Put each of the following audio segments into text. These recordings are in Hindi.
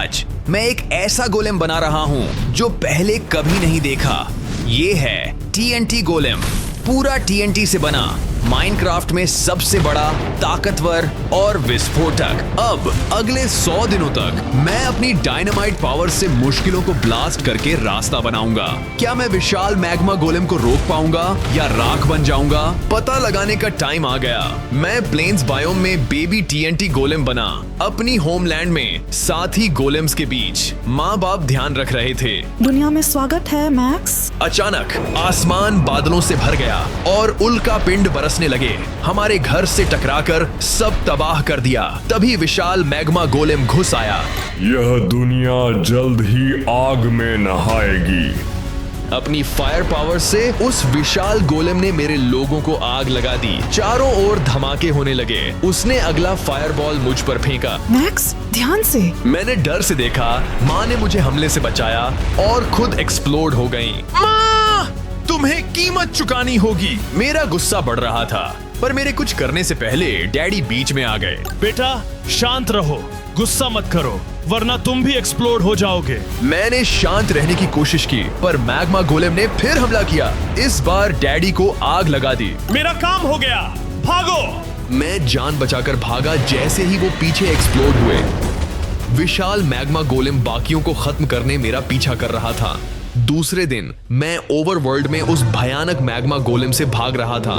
आज मैं एक ऐसा गोलेम बना रहा हूँ जो पहले कभी नहीं देखा। ये है TNT गोलेम, पूरा TNT से बना, माइनक्राफ्ट में सबसे बड़ा, ताकतवर और विस्फोटक। अब अगले 100 दिनों तक मैं अपनी डायनामाइट पावर से मुश्किलों को ब्लास्ट करके रास्ता बनाऊंगा। क्या मैं विशाल मैग्मा गोलेम को रोक पाऊंगा या राख बन जाऊंगा? पता लगाने का टाइम आ गया। मैं प्लेन्स बायोम में बेबी TNT गोलेम बना, अपनी होमलैंड में साथ ही गोलेम्स के बीच। माँ बाप ध्यान रख रहे थे। दुनिया में स्वागत है मैक्स। अचानक आसमान बादलों से भर गया और उल्का पिंड बरसने लगे। हमारे घर से टकराकर सब तबाह कर दिया। तभी विशाल मैग्मा गोलेम घुस आया। यह दुनिया जल्द ही आग में नहाएगी। अपनी फायर पावर से उस विशाल गोलेम ने मेरे लोगों को आग लगा दी। चारों ओर धमाके होने लगे। उसने अगला फायरबॉल मुझ पर फेंका। मैक्स ध्यान से। मैंने डर से देखा। माँ ने मुझे हमले से बचाया और खुद एक्सप्लोड हो गई। माँ, तुम्हें कीमत चुकानी होगी। मेरा गुस्सा बढ़ रहा था, पर मेरे कुछ करने से पहले डैडी बीच में आ गए। बेटा शांत रहो, गुस्सा मत करो, वरना तुम भी एक्सप्लोड हो जाओगे। मैंने शांत रहने की कोशिश की, पर मैग्मा गोलेम ने फिर हमला किया। इस बार डैडी को आग लगा दी। मेरा काम हो गया, भागो। मैं जान बचाकर भागा जैसे ही वो पीछे एक्सप्लोड हुए। विशाल मैग्मा गोलेम बाकियों को खत्म करने मेरा पीछा कर रहा था। दूसरे दिन मैं ओवरवर्ल्ड में उस भयानक मैग्मा गोलेम से भाग रहा था।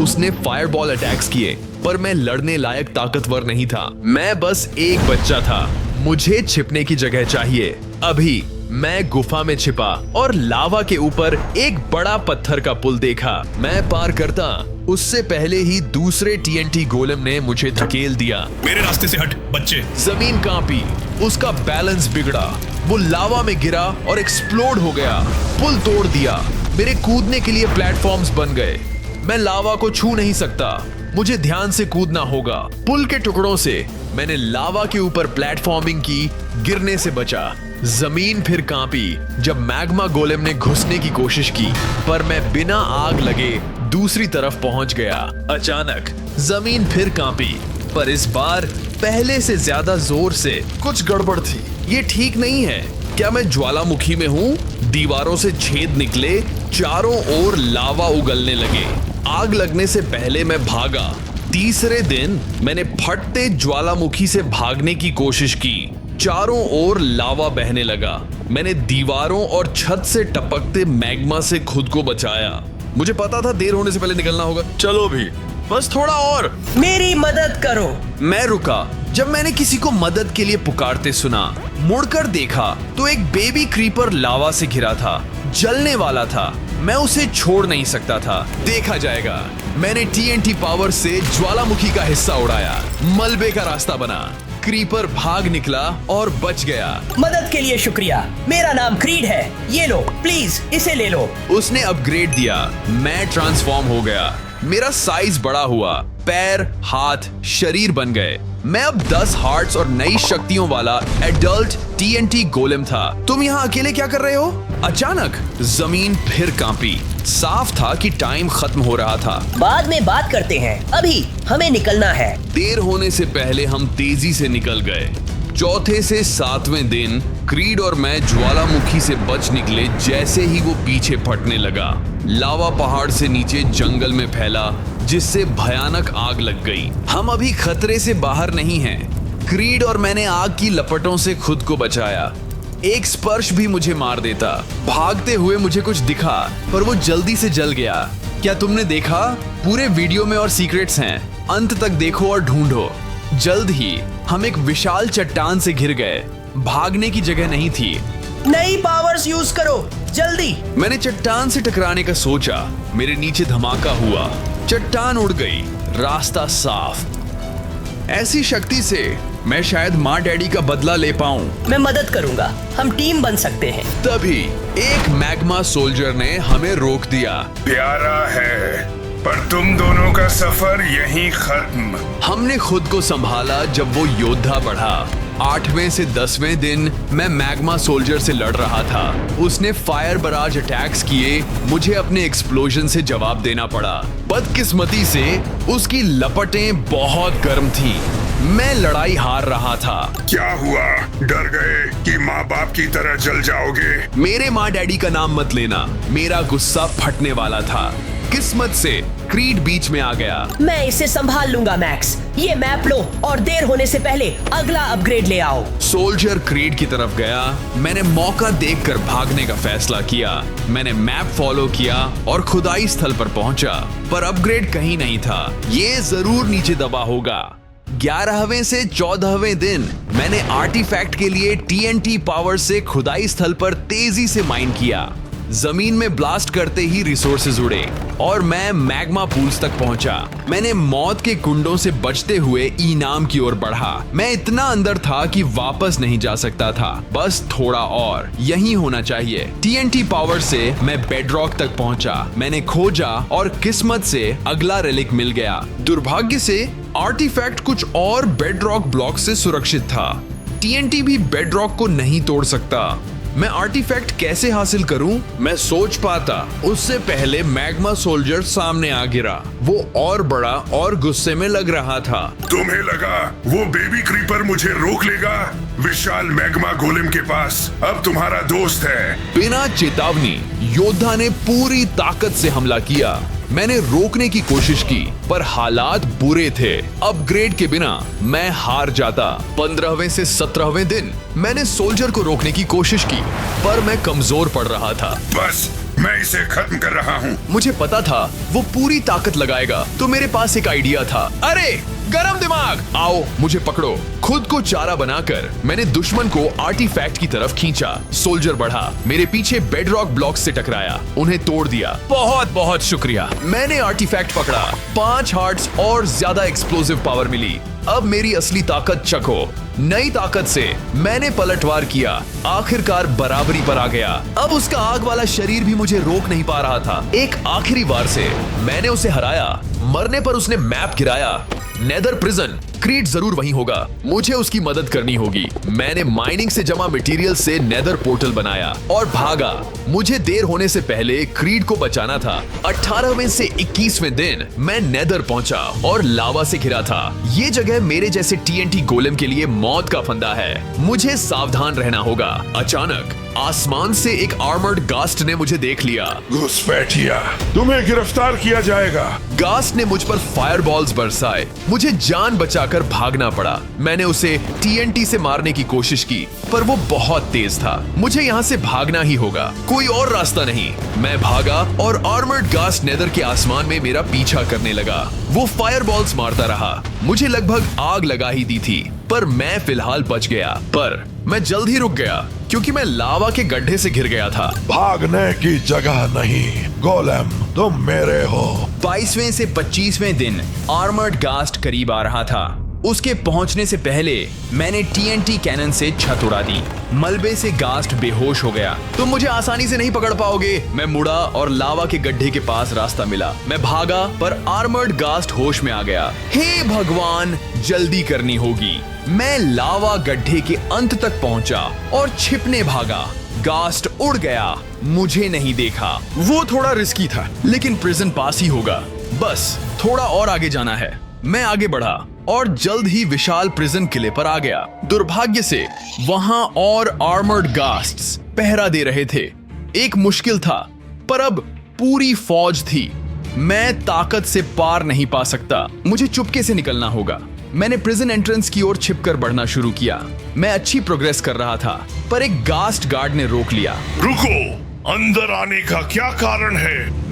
उसने फायरबॉल अटैक्स किए, पर मैं लड़ने लायक ताकतवर नहीं था। मैं बस एक बच्चा था। मुझे छिपने की जगह चाहिए। अभी मैं गुफा में छिपा और लावा के ऊपर एक बड़ा पत्थर का पुल देखा। मैं पार करता उससे पहले ही दूसरे TNT गोलेम ने मुझे धकेल दिया। मेरे रास्ते से हट बच्चे। जमीन कांपी, उसका बैलेंस बिगड़ा, वो लावा में गिरा और एक्सप्लोड हो गया। पुल तोड़ दिया। मेरे कूदने के लिए प्लेटफॉर्म्स बन गए। मैं लावा को छू नहीं सकता, मुझे ध्यान से कूदना होगा। पुल के टुकड़ों से मैंने लावा के ऊपर प्लेटफॉर्मिंग की, गिरने से बचा। जमीन फिर कांपी जब मैग्मा गोलेम ने घुसने की कोशिश की, पर मैं बिना आग लगे दूसरी तरफ पहुंच गया। अचानक जमीन फिर कांपी, पर इस बार पहले से ज्यादा जोर से। कुछ गड़बड़ थी, ये ठीक नहीं है। क्या मैं ज्वालामुखी में हूँ? दीवारों से छेद निकले, चारों ओर लावा उगलने लगे। आग लगने से पहले मैं भागा। तीसरे दिन मैंने फटते ज्वालामुखी से भागने की कोशिश की। चारों ओर लावा बहने लगा। मैंने दीवारों और छत से टपकते मैग्मा से खुद को बचाया। मुझे पता था देर होने से पहले निकलना होगा। चलो भी, बस थोड़ा और। मेरी मदद करो। मैं रुका जब मैंने किसी को मदद के लिए पुकारते सुना। मुड़कर देखा तो एक बेबी क्रीपर लावा से घिरा था, जलने वाला था। मैं उसे छोड़ नहीं सकता था। देखा जाएगा। मैंने TNT पावर से ज्वालामुखी का हिस्सा उड़ाया। मलबे का रास्ता बना। क्रीपर भाग निकला और बच गया। मदद के लिए शुक्रिया। मेरा नाम क्रीड है। ये लो, प्लीज इसे ले लो। उसने अपग्रेड दिया। मैं ट्रांसफॉर्म हो गया। मेरा साइज बड़ा हुआ। पैर, हाथ, शरीर बन गए। मैं अब 10 हार्ट्स और नई शक्तियों वाला एडल्ट TNT गोलेम था। तुम यहाँ अकेले क्या कर रहे हो? अचानक जमीन फिर कांपी। साफ था कि टाइम खत्म हो रहा था। बाद में बात करते हैं, अभी हमें निकलना है। देर होने से पहले हम तेजी से निकल गए। चौथे से 7वें दिन क्रीड और मैं ज्वालामुखी से बच निकले। जैसे ही वो पीछे फटने लगा, लावा पहाड़ से नीचे जंगल में फैला, जिससे भयानक आग लग गई। हम अभी खतरे से बाहर नहीं हैं। क्रीड और मैंने आग की लपटों से खुद को बचाया। एक स्पर्श भी मुझे मार देता। भागते हुए मुझे कुछ दिखा, पर वो जल्दी से जल गया। क्या तुमने देखा? पूरे वीडियो में और सीक्रेट्स हैं। अंत तक देखो और ढूंढो। जल्द ही हम एक विशाल चट्टान से घिर गए। भागने की जगह नहीं थी। नई पावर्स यूज करो, जल्दी। मैंने चट्टान से टकराने का सोचा। मेरे नीचे धमाका हुआ। चट्टान उड़ गई, रास्ता साफ। ऐसी शक्ति से मैं शायद माँ डैडी का बदला ले पाऊं। मैं मदद करूंगा, हम टीम बन सकते हैं। तभी एक मैग्मा सोल्जर ने हमें रोक दिया। प्यारा है, पर तुम दोनों का सफर यहीं खत्म। हमने खुद को संभाला जब वो योद्धा बढ़ा। 8वें से 10वें दिन मैं मैग्मा सोल्जर से लड़ रहा था। उसने फायर बराज अटैक्स किए। मुझे अपने एक्सप्लोजन से जवाब देना पड़ा। बदकिस्मती से उसकी लपटें बहुत गर्म थीं। मैं लड़ाई हार रहा था। क्या हुआ? डर गए कि माँ बाप की तरह जल जाओगे? मेरे माँ डैडी का नाम मत लेना। मेरा गुस्सा फटने वाला था। किस्मत से क्रीड बीच में आ गया। मैं इसे संभाल लूंगा मैक्स। ये मैप लो और देर होने से पहले अगला अपग्रेड ले आओ। सोल्जर क्रीड की तरफ गया। मैंने मौका देखकर भागने का फैसला किया। मैंने मैप फॉलो किया और खुदाई स्थल पर पहुंचा, पर अपग्रेड कहीं नहीं था। ये जरूर नीचे दबा होगा। 11वें से 14वें दिन मैंने आर्टिफैक्ट के लिए TNT पावर से खुदाई स्थल पर तेजी से माइन किया। जमीन में ब्लास्ट करते ही रिसोर्सेज उड़े और मैं मैग्मा पूल्स तक पहुंचा। मैंने मौत के कुंडों से बचते हुए इनाम की ओर बढ़ा। मैं इतना अंदर था कि वापस नहीं जा सकता था, बस थोड़ा और यही होना चाहिए। TNT पावर से मैं बेडरॉक तक पहुंचा। मैंने खोजा और किस्मत से अगला रेलिक मिल गया। दुर्भाग्य से आर्टिफैक्ट कुछ और बेडरॉक ब्लॉक से सुरक्षित था। TNT भी बेडरॉक को नहीं तोड़ सकता। मैं आर्टिफैक्ट कैसे हासिल करूं? मैं सोच पाता उससे पहले मैग्मा सोल्जर सामने आ गिरा। वो और बड़ा और गुस्से में लग रहा था। तुम्हें लगा वो बेबी क्रीपर मुझे रोक लेगा? विशाल मैग्मा गोलेम के पास अब तुम्हारा दोस्त है। बिना चेतावनी योद्धा ने पूरी ताकत से हमला किया। मैंने रोकने की कोशिश की, पर हालात बुरे थे। अपग्रेड के बिना मैं हार जाता। 15वें से 17वें दिन मैंने सोल्जर को रोकने की कोशिश की, पर मैं कमजोर पड़ रहा था। बस मैं इसे खत्म कर रहा हूँ। मुझे पता था वो पूरी ताकत लगाएगा, तो मेरे पास एक आइडिया था। अरे गरम दिमाग, आओ मुझे पकड़ो। खुद को चारा बनाकर मैंने दुश्मन को आर्टिफैक्ट की तरफ खींचा। सोल्जर बढ़ा, मेरे पीछे बेडरॉक ब्लॉक से टकराया, उन्हें तोड़ दिया। बहुत बहुत शुक्रिया। मैंने आर्टिफैक्ट पकड़ा। 5 हार्ट्स और ज्यादा एक्सप्लोसिव पावर मिली। अब मेरी असली ताकत चखो। नई ताकत से मैंने पलटवार किया। आखिरकार बराबरी पर आ गया। अब उसका आग वाला शरीर भी मुझे रोक नहीं पा रहा था। एक आखिरी वार से मैंने उसे हराया। मरने पर उसने मैप गिराया। नेदर प्रिजन, क्रीड जरूर वहीं होगा। मुझे उसकी मदद करनी होगी। मैंने माइनिंग से जमा मटेरियल से नेदर पोर्टल बनाया और भागा। मुझे देर होने से पहले क्रीड को बचाना था। 18वें से 21वें दिन मैं नेदर पहुंचा और लावा से घिरा था। ये जगह मेरे जैसे TNT गोलेम के लिए मौत का फंदा है। मुझे सावधान रहना होगा। अचानक आसमान से एक आर्मर्ड गास्ट ने मुझे देख लिया। घुसपैठिया, तुम्हें गिरफ्तार किया जाएगा। गास्ट ने मुझ पर फायरबॉल्स बरसाए। मुझे जान बचाकर भागना पड़ा। मैंने उसे TNT से मारने की कोशिश की, पर वो बहुत तेज था। मुझे यहाँ से भागना ही होगा, कोई और रास्ता नहीं। मैं भागा और आर्मर्ड गास्ट नेदर के आसमान में मेरा पीछा करने लगा। वो फायरबॉल्स मारता रहा। मुझे लगभग आग लगा ही दी थी, पर मैं फिलहाल बच गया। पर मैं जल्द ही रुक गया क्योंकि मैं लावा के गड्ढे से घिर गया था। भागने की जगह नहीं, गोलेम तुम मेरे हो। 22वें से 25वें दिन आर्मर्ड गास्ट करीब आ रहा था। उसके पहुंचने से पहले मैंने TNT कैनन से छत उड़ा दी। मलबे से गास्ट बेहोश हो गया। तुम मुझे आसानी से नहीं पकड़ पाओगे। मैं मुड़ा और लावा के गड्ढे के पास रास्ता मिला। मैं भागा, पर आर्मर्ड गास्ट होश में आ गया। हे भगवान, जल्दी करनी होगी। मैं लावा गड्ढे के अंत तक पहुंचा और छिपने भागा। गास्ट उड़ गया, मुझे नहीं देखा। वो थोड़ा रिस्की था, लेकिन प्रिजन पास ही होगा। बस थोड़ा और आगे जाना है। मैं आगे बढ़ा और जल्द ही विशाल प्रिजन किले पर आ गया। दुर्भाग्य से वहां और आर्मर्ड गास्ट्स पहरा दे रहे थे। एक मुश्किल था, पर अब पूरी फौज थी। मैं ताकत से पार नहीं पा सकता। मुझे चुपके से निकलना होगा। मैंने प्रिजन एंट्रेंस की ओर छिपकर बढ़ना शुरू किया। मैं अच्छी प्रोग्रेस कर रहा था, पर एक गास्ट गार्ड ने रोक लिया। रुको, अंदर आने का क्या कारण है?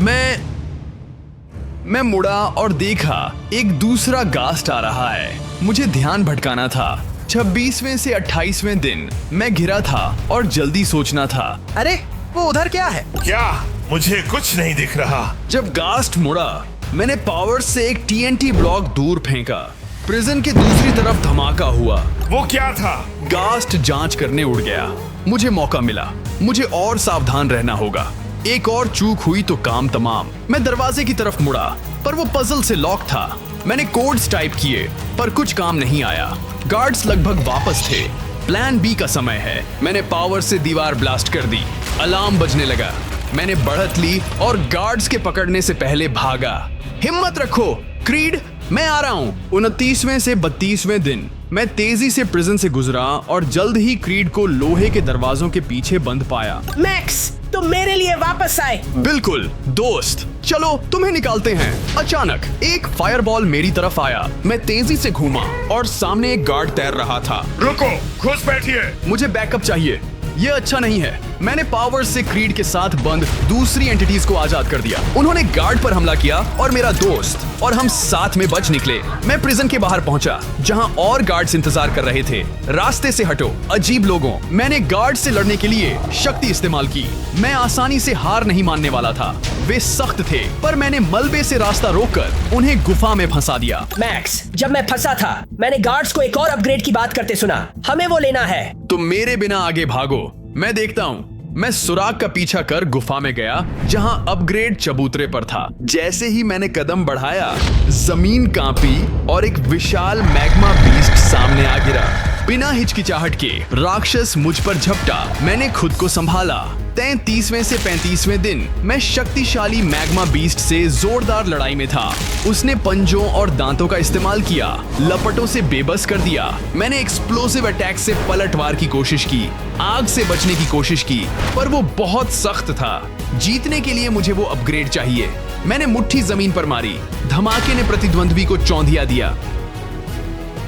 मैं मुड़ा और देखा एक दूसरा गास्ट आ रहा है। मुझे ध्यान भटकाना था। 26वें से 28वें दिन मैं घिरा था और जल्दी सोचना था। अरे वो उधर क्या है? क्या? मुझे कुछ नहीं दिख रहा। जब गास्ट मुड़ा, मैंने पावर से एक TNT ब्लॉक दूर फेंका। प्रिजन के दूसरी तरफ धमाका हुआ। वो क्या था? गास्ट जांच करने उड़ गया। मुझे मौका मिला। मुझे और सावधान रहना होगा। एक और चूक हुई तो काम तमाम। मैं दरवाजे की तरफ मुड़ा, पर वो पजल से लॉक था। मैंने कोड्स टाइप किए, पर कुछ काम नहीं आया। गार्ड्स लगभग वापस थे। प्लान B का समय है। मैंने पावर से दीवार ब्लास्ट कर दी। अलार्म बजने लगा। मैंने बढ़त ली और गार्ड्स के पकड़ने से पहले भागा। हिम्मत रखो, क्रीड, मैं आ रहा हूँ। 29वें से 32वें दिन मैं तेजी से प्रिजन से गुजरा और जल्द ही क्रीड को लोहे के दरवाजों के पीछे बंद पाया। मैक्स, तुम मेरे लिए वापस आए। बिल्कुल दोस्त, चलो तुम्हें निकालते हैं। अचानक एक फायरबॉल मेरी तरफ आया। मैं तेजी से घूमा और सामने एक गार्ड तैर रहा था। रुको, घुस बैठिए। मुझे बैकअप चाहिए, ये अच्छा नहीं है। मैंने पावर से क्रीड के साथ बंद दूसरी एंटिटीज को आजाद कर दिया। उन्होंने गार्ड पर हमला किया और मेरा दोस्त और हम साथ में बच निकले। मैं प्रिजन के बाहर पहुंचा जहां और गार्ड्स इंतजार कर रहे थे। रास्ते से हटो अजीब लोगों। मैंने गार्ड से लड़ने के लिए शक्ति इस्तेमाल की। मैं आसानी से हार नहीं मानने वाला था। वे सख्त थे, पर मैंने मलबे से रास्ता रोककर उन्हें गुफा में फंसा दिया। मैक्स, जब मैं फंसा था मैंने गार्ड्स को एक और अपग्रेड की बात करते सुना। हमें वो लेना है। तुम मेरे बिना आगे भागो, मैं देखता हूँ। मैं सुराग का पीछा कर गुफा में गया जहां अपग्रेड चबूतरे पर था। जैसे ही मैंने कदम बढ़ाया, जमीन कांपी और एक विशाल मैग्मा बीस्ट सामने आ गिरा। बिना हिचकिचाहट के राक्षस मुझ पर झपटा। मैंने खुद को संभाला। 33वें से 35वें दिन मैं शक्तिशाली मैग्मा बीस्ट से जोरदार लड़ाई में था। उसने पंजों और दांतों का इस्तेमाल किया, लपटों से बेबस कर दिया। मैंने एक्सप्लोसिव अटैक से पलटवार की कोशिश की, आग से बचने की कोशिश की, पर वो बहुत सख्त था। जीतने के लिए मुझे वो अपग्रेड चाहिए। मैंने मुट्ठी जमीन पर मारी। धमाके ने प्रतिद्वंद्वी को चौंधिया दिया।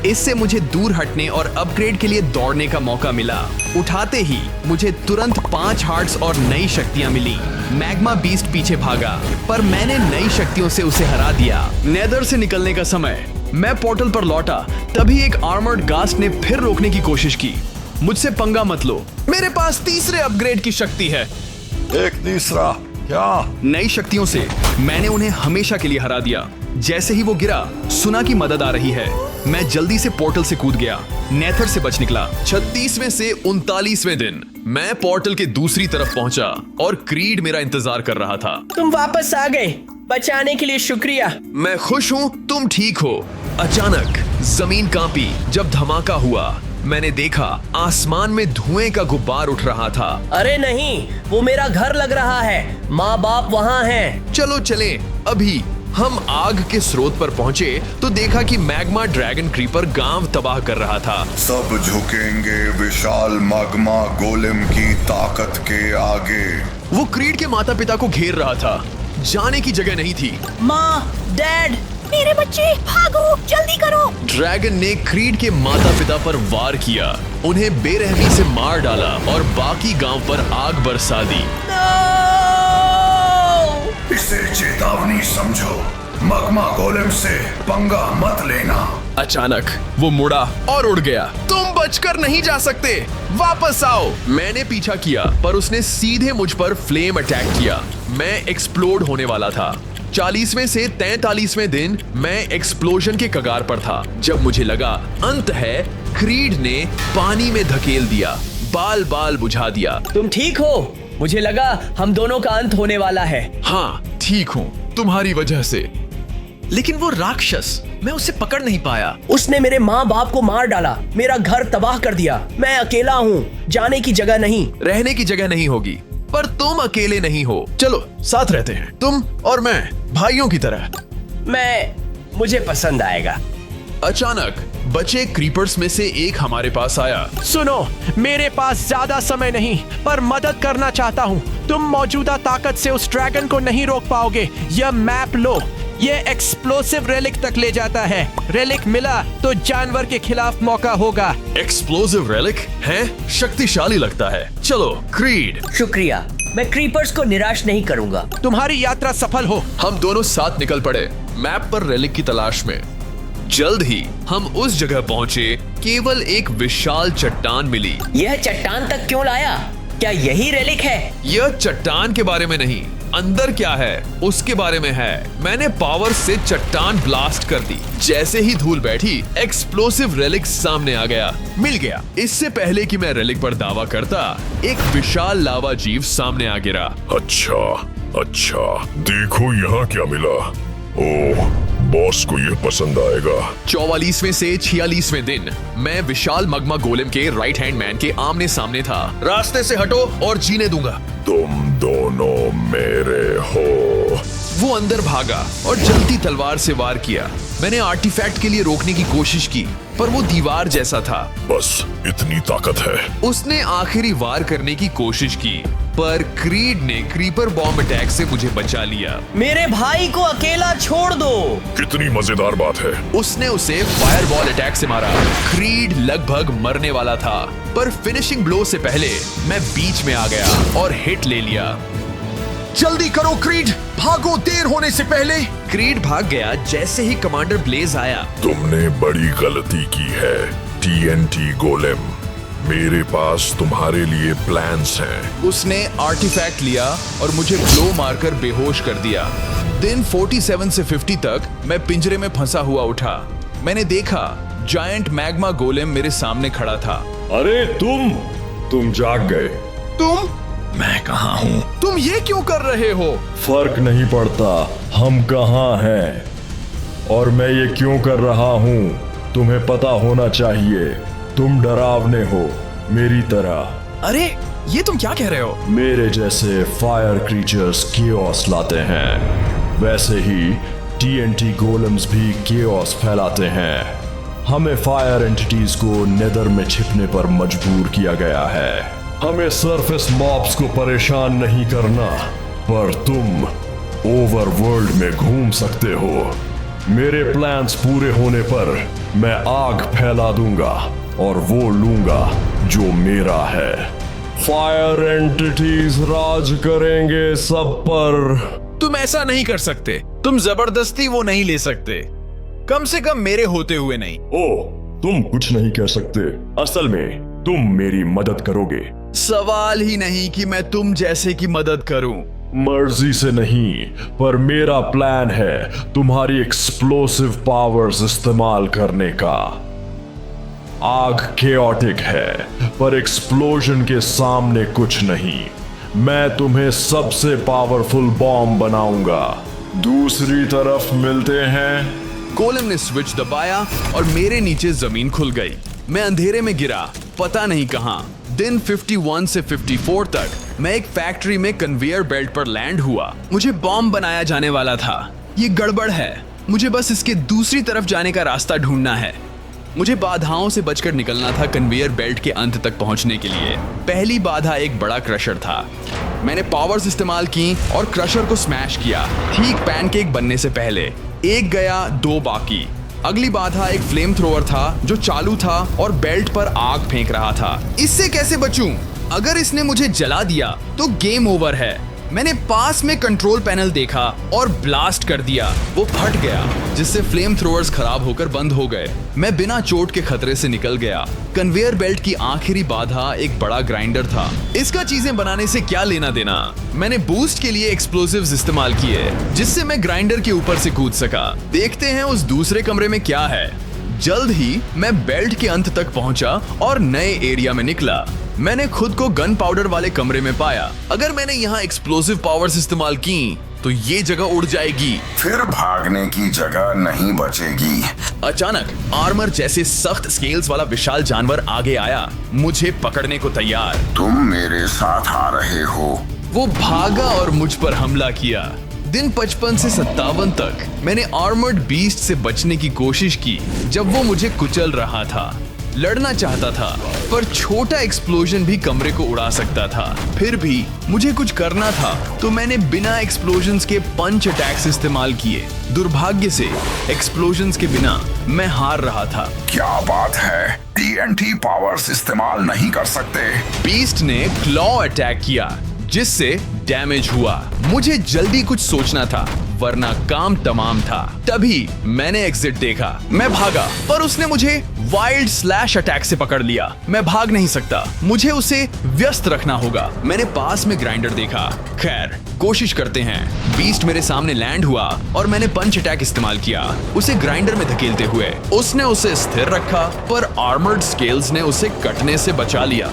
इससे मुझे दूर हटने और अपग्रेड के लिए दौड़ने का मौका मिला। उठाते ही मुझे तुरंत 5 हार्ट्स और नई शक्तियां मिली। मैग्मा बीस्ट पीछे भागा, पर मैंने नई शक्तियों से उसे हरा दिया। नेदर से निकलने का समय मैं पोर्टल पर लौटा, तभी एक आर्मर्ड गास्ट ने फिर रोकने की कोशिश की। मुझसे पंगा मत लो, मेरे पास तीसरे अपग्रेड की शक्ति है। एक तीसरा क्या? नई शक्तियों से मैंने उन्हें हमेशा के लिए हरा दिया। जैसे ही वो गिरा, सुना कि मदद आ रही है। मैं जल्दी से पोर्टल से कूद गया, नेथर से बच निकला। 36वें से 39वें दिन मैं पोर्टल के दूसरी तरफ पहुंचा और क्रीड मेरा इंतजार कर रहा था। तुम वापस आ गए, बचाने के लिए शुक्रिया। मैं खुश हूँ तुम ठीक हो। अचानक जमीन कांपी जब धमाका हुआ। मैंने देखा आसमान में धुएं का गुब्बार उठ रहा था। अरे नहीं, वो मेरा घर लग रहा है। माँ बाप वहाँ हैं। चलो चले। अभी हम आग के स्रोत पर पहुंचे तो देखा कि मैग्मा ड्रैगन क्रीपर गांव तबाह कर रहा था। सब झुकेंगे विशाल मैग्मा गोलेम की ताकत के आगे। वो क्रीड के माता पिता को घेर रहा था। जाने की जगह नहीं थी। माँ, डैड, मेरे बच्चे भागो, जल्दी करो। ड्रैगन ने क्रीड के माता पिता पर वार किया, उन्हें बेरहमी से मार डाला और बाकी गांव पर आग बरसा दी। इसे चेतावनी समझो, मैग्मा गोलेम से पंगा मत लेना। अचानक वो मुड़ा और उड़ गया। तुम बचकर नहीं जा सकते, वापस आओ। मैंने पीछा किया, पर उसने सीधे मुझ पर फ्लेम अटैक किया। मैं एक्सप्लोड होने वाला था। 40वें से 43वें दिन मैं एक्सप्लोजन के कगार पर था जब मुझे लगा अंत है। क्रीड ने पानी में धकेल दिया, बाल बाल बुझा दिया। तुम ठीक हो? मुझे लगा हम दोनों का अंत होने वाला है। हाँ ठीक हूँ, तुम्हारी वजह से। लेकिन वो राक्षस, मैं उसे पकड़ नहीं पाया। उसने मेरे माँ बाप को मार डाला, मेरा घर तबाह कर दिया। मैं अकेला हूँ, जाने की जगह नहीं। रहने की जगह नहीं होगी, पर तुम अकेले नहीं हो। चलो साथ रहते हैं, तुम और मैं, भाइयों की तरह। मुझे पसंद आएगा। अचानक बचे क्रीपर्स में से एक हमारे पास आया। सुनो, मेरे पास ज्यादा समय नहीं, पर मदद करना चाहता हूँ। तुम मौजूदा ताकत से उस ड्रैगन को नहीं रोक पाओगे। यह मैप लो, ये एक्सप्लोसिव रेलिक तक ले जाता है। रेलिक मिला तो जानवर के खिलाफ मौका होगा। एक्सप्लोसिव रेलिक है? शक्तिशाली लगता है। चलो क्रीड। शुक्रिया, मैं क्रीपर्स को निराश नहीं करूंगा। तुम्हारी यात्रा सफल हो। हम दोनों साथ निकल पड़े, मैप पर रेलिक की तलाश में। जल्द ही हम उस जगह पहुंचे, केवल एक विशाल चट्टान मिली। यह चट्टान तक क्यों लाया? क्या यही रेलिक है? यह चट्टान के बारे में नहीं, अंदर क्या है उसके बारे में है। मैंने पावर से चट्टान ब्लास्ट कर दी। जैसे ही धूल बैठी, एक्सप्लोसिव रेलिक सामने आ गया। मिल गया। इससे पहले कि मैं रेलिक पर दावा करता, एक विशाल लावा जीव सामने आ गिरा। अच्छा, देखो यहाँ क्या मिला। ओह, बॉस को ये पसंद आएगा। 44वें से 46वें दिन मैं विशाल मैग्मा गोलेम के राइट हैंड मैन के आमने सामने था। रास्ते से हटो और जीने दूंगा। तुम दोनों मेरे हो। वो अंदर भागा और जलती तलवार से वार किया। मैंने आर्टिफैक्ट के लिए रोकने की कोशिश की, पर वो दीवार जैसा था। बस इतनी ताकत है। उसने आखिरी वार करने की कोशिश की, पर क्रीड ने क्रीपर बॉम्ब अटैक से मुझे बचा लिया। मेरे भाई को अकेला छोड़ दो। कितनी मजेदार बात है। उसने उसे फायरबॉल अटैक से मारा। क्रीड लगभग मरने वाला था, पर फिनिशिंग ब्लो से पहले मैं बीच में आ गया और हिट ले लिया। जल्दी करो क्रीड, भागो देर होने से पहले। क्रीड भाग गया जैसे ही कमांडर ब्लेज आया। तुमने बड़ी गलती की है TNT गोलेम। मेरे पास तुम्हारे लिए प्लान्स हैं। उसने आर्टिफैक्ट लिया और मुझे ब्लो मारकर बेहोश कर दिया। दिन 47 से 50 तक मैं पिंजरे में फंसा हुआ उठा। मैंने देखा जायंट मैग्मा गोलेम मेरे सामने खड़ा था। अरे तुम जाग गए। तुम? मैं कहाँ हूँ? तुम ये क्यों कर रहे हो? फर्क नहीं पड़ता हम कहाँ हैं और मैं ये क्यों कर रहा हूँ। तुम्हें पता होना चाहिए। तुम डरावने हो मेरी तरह। अरे ये तुम क्या कह रहे हो? मेरे जैसे फायर क्रीचर्स केओस लाते हैं, वैसे ही TNT गोलेम्स भी केओस फैलाते हैं। हमें फायर एंटिटीज को नेदर में छिपने पर मजबूर किया गया है। हमें सरफेस मॉब्स को परेशान नहीं करना, पर तुम ओवरवर्ल्ड में घूम सकते हो। मेरे प्लान्स पूरे होने पर मैं आग फैला दूंगा और वो लूंगा जो मेरा है। फायर एंटिटीज राज करेंगे सब पर। तुम ऐसा नहीं कर सकते। तुम जबरदस्ती वो नहीं ले सकते, कम से कम मेरे होते हुए नहीं। ओ, तुम कुछ नहीं कह सकते। असल में तुम मेरी मदद करोगे। सवाल ही नहीं कि मैं तुम जैसे की मदद करूं। मर्जी से नहीं, पर मेरा प्लान है तुम्हारी एक्सप्लोसिव पावर्स इस्तेमाल करने का। आग केओटिक है, पर एक्सप्लोजन के सामने कुछ नहीं। मैं तुम्हें सबसे पावरफुल बॉम्ब बनाऊंगा। दूसरी तरफ मिलते हैं। गोलेम ने स्विच दबाया और मेरे नीचे जमीन खुल गई। मैं अंधेरे में गिरा, पता नहीं कहां। दिन 51 से 54 तक मैं एक फैक्ट्री में कन्वेयर बेल्ट पर लैंड हुआ। मुझे बॉम्ब बनाया जाने वाला था। ये गड़बड़ है। मुझे बस इसके दूसरी तरफ जाने का रास्ता ढूंढना है। मुझे बाधाओं से बचकर निकलना था कन्वेयर बेल्ट के अंत तक पहुंचने के लिए। पहली बाधा एक बड़ा क्रशर था। मैंने पावर्स इस्तेमाल की और क्रशर को स्मैश किया, ठीक पैनकेक बनने से पहले। एक गया, दो बाकी। अगली बाधा एक फ्लेम थ्रोअर था जो चालू था और बेल्ट पर आग फेंक रहा था। इससे कैसे बचूं? अगर इसने मुझे जला दिया तो गेम ओवर है। मैंने पास में कंट्रोल पैनल देखा और ब्लास्ट कर दिया। वो फट गया, जिससे फ्लेम थ्रोअर्स खराब होकर बंद हो गए। मैं बिना चोट के खतरे से निकल गया। कन्वेयर बेल्ट की आखिरी बाधा एक बड़ा ग्राइंडर था। इसका चीजें बनाने से क्या लेना देना। मैंने बूस्ट के लिए एक्सप्लोसिव्स इस्तेमाल किए, जिससे मैं ग्राइंडर के ऊपर से कूद सका। देखते हैं उस दूसरे कमरे में क्या है। जल्द ही मैं बेल्ट के अंत तक पहुंचा और नए एरिया में निकला। मैंने खुद को गन पाउडर वाले कमरे में पाया। अगर मैंने यहाँ एक्सप्लोसिव पावर्स इस्तेमाल की तो ये जगह उड़ जाएगी। फिर भागने की जगह नहीं बचेगी। अचानक आर्मर जैसे सख्त स्केल्स वाला विशाल जानवर आगे आया, मुझे पकड़ने को तैयार। तुम मेरे साथ आ रहे हो। वो भागा और मुझ पर हमला किया। दिन 55 से 57 तक मैंने आर्मर्ड बीस्ट से बचने की कोशिश की जब वो मुझे कुचल रहा था। लड़ना चाहता था, पर छोटा एक्सप्लोजन भी कमरे को उड़ा सकता था। फिर भी मुझे कुछ करना था, तो मैंने बिना एक्सप्लोजन्स के पंच अटैक्स इस्तेमाल किए। दुर्भाग्य से एक्सप्लोजन्स के बिना मैं हार रहा था। क्या बात है, TNT पावर्स इस्तेमाल नहीं कर सकते। बीस्ट ने क्लॉ अटैक किया, जिससे डैमेज हुआ। मुझे जल्दी कुछ सोचना था, वरना काम तमाम था। तभी मैंने एग्जिट देखा। मैं भागा, पर उसने मुझे वाइल्ड स्लैश अटैक से पकड़ लिया। मैं भाग नहीं सकता, मुझे उसे व्यस्त रखना होगा। मैंने पास में ग्राइंडर देखा। खैर, कोशिश करते हैं। बीस्ट मेरे सामने लैंड हुआ और मैंने पंच अटैक इस्तेमाल किया, उसे ग्राइंडर में धकेलते हुए। उसने उसे स्थिर रखा, पर आर्मर्ड स्केल्स ने उसे कटने से बचा लिया।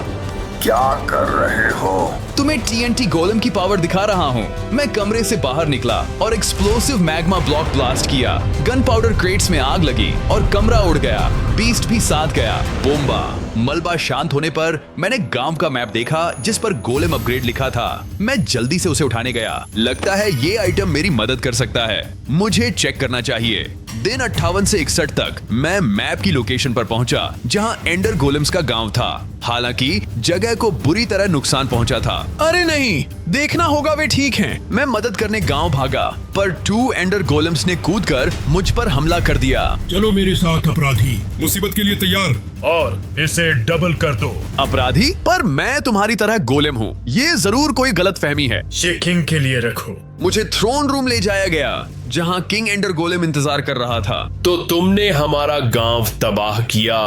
क्या कर रहे हो? तुम्हें TNT गोलेम की पावर दिखा रहा हूँ। मैं कमरे से बाहर निकला और एक्सप्लोसिव मैग्मा ब्लॉक ब्लास्ट किया। गन पाउडर क्रेट्स में आग लगी और कमरा उड़ गया। बीस्ट भी साथ गया। बोम्बा मलबा शांत होने पर मैंने गांव का मैप देखा जिस पर गोलेम अपग्रेड लिखा था। मैं जल्दी से उसे उठाने गया। लगता है ये आइटम मेरी मदद कर सकता है। मुझे चेक करना चाहिए। दिन 58 से 61 तक मैं मैप की लोकेशन पर पहुंचा जहां एंडर गोलेम्स का गांव था। हालांकि जगह को बुरी तरह नुकसान पहुंचा था। अरे नहीं, देखना होगा वे ठीक हैं। मैं मदद करने गांव भागा, पर 2 एंडर गोलेम्स ने कूदकर मुझ पर हमला कर दिया। चलो मेरे साथ अपराधी, मुसीबत के लिए तैयार। और इसे डबल कर दो। अपराधी? पर मैं तुम्हारी तरह गोलेम हूँ। ये जरूर कोई गलतफहमी है। ये किंग के लिए रखो। मुझे थ्रोन रूम ले जाया गया जहाँ किंग एंडर गोलेम इंतजार कर रहा था। तो तुमने हमारा गांव तबाह किया।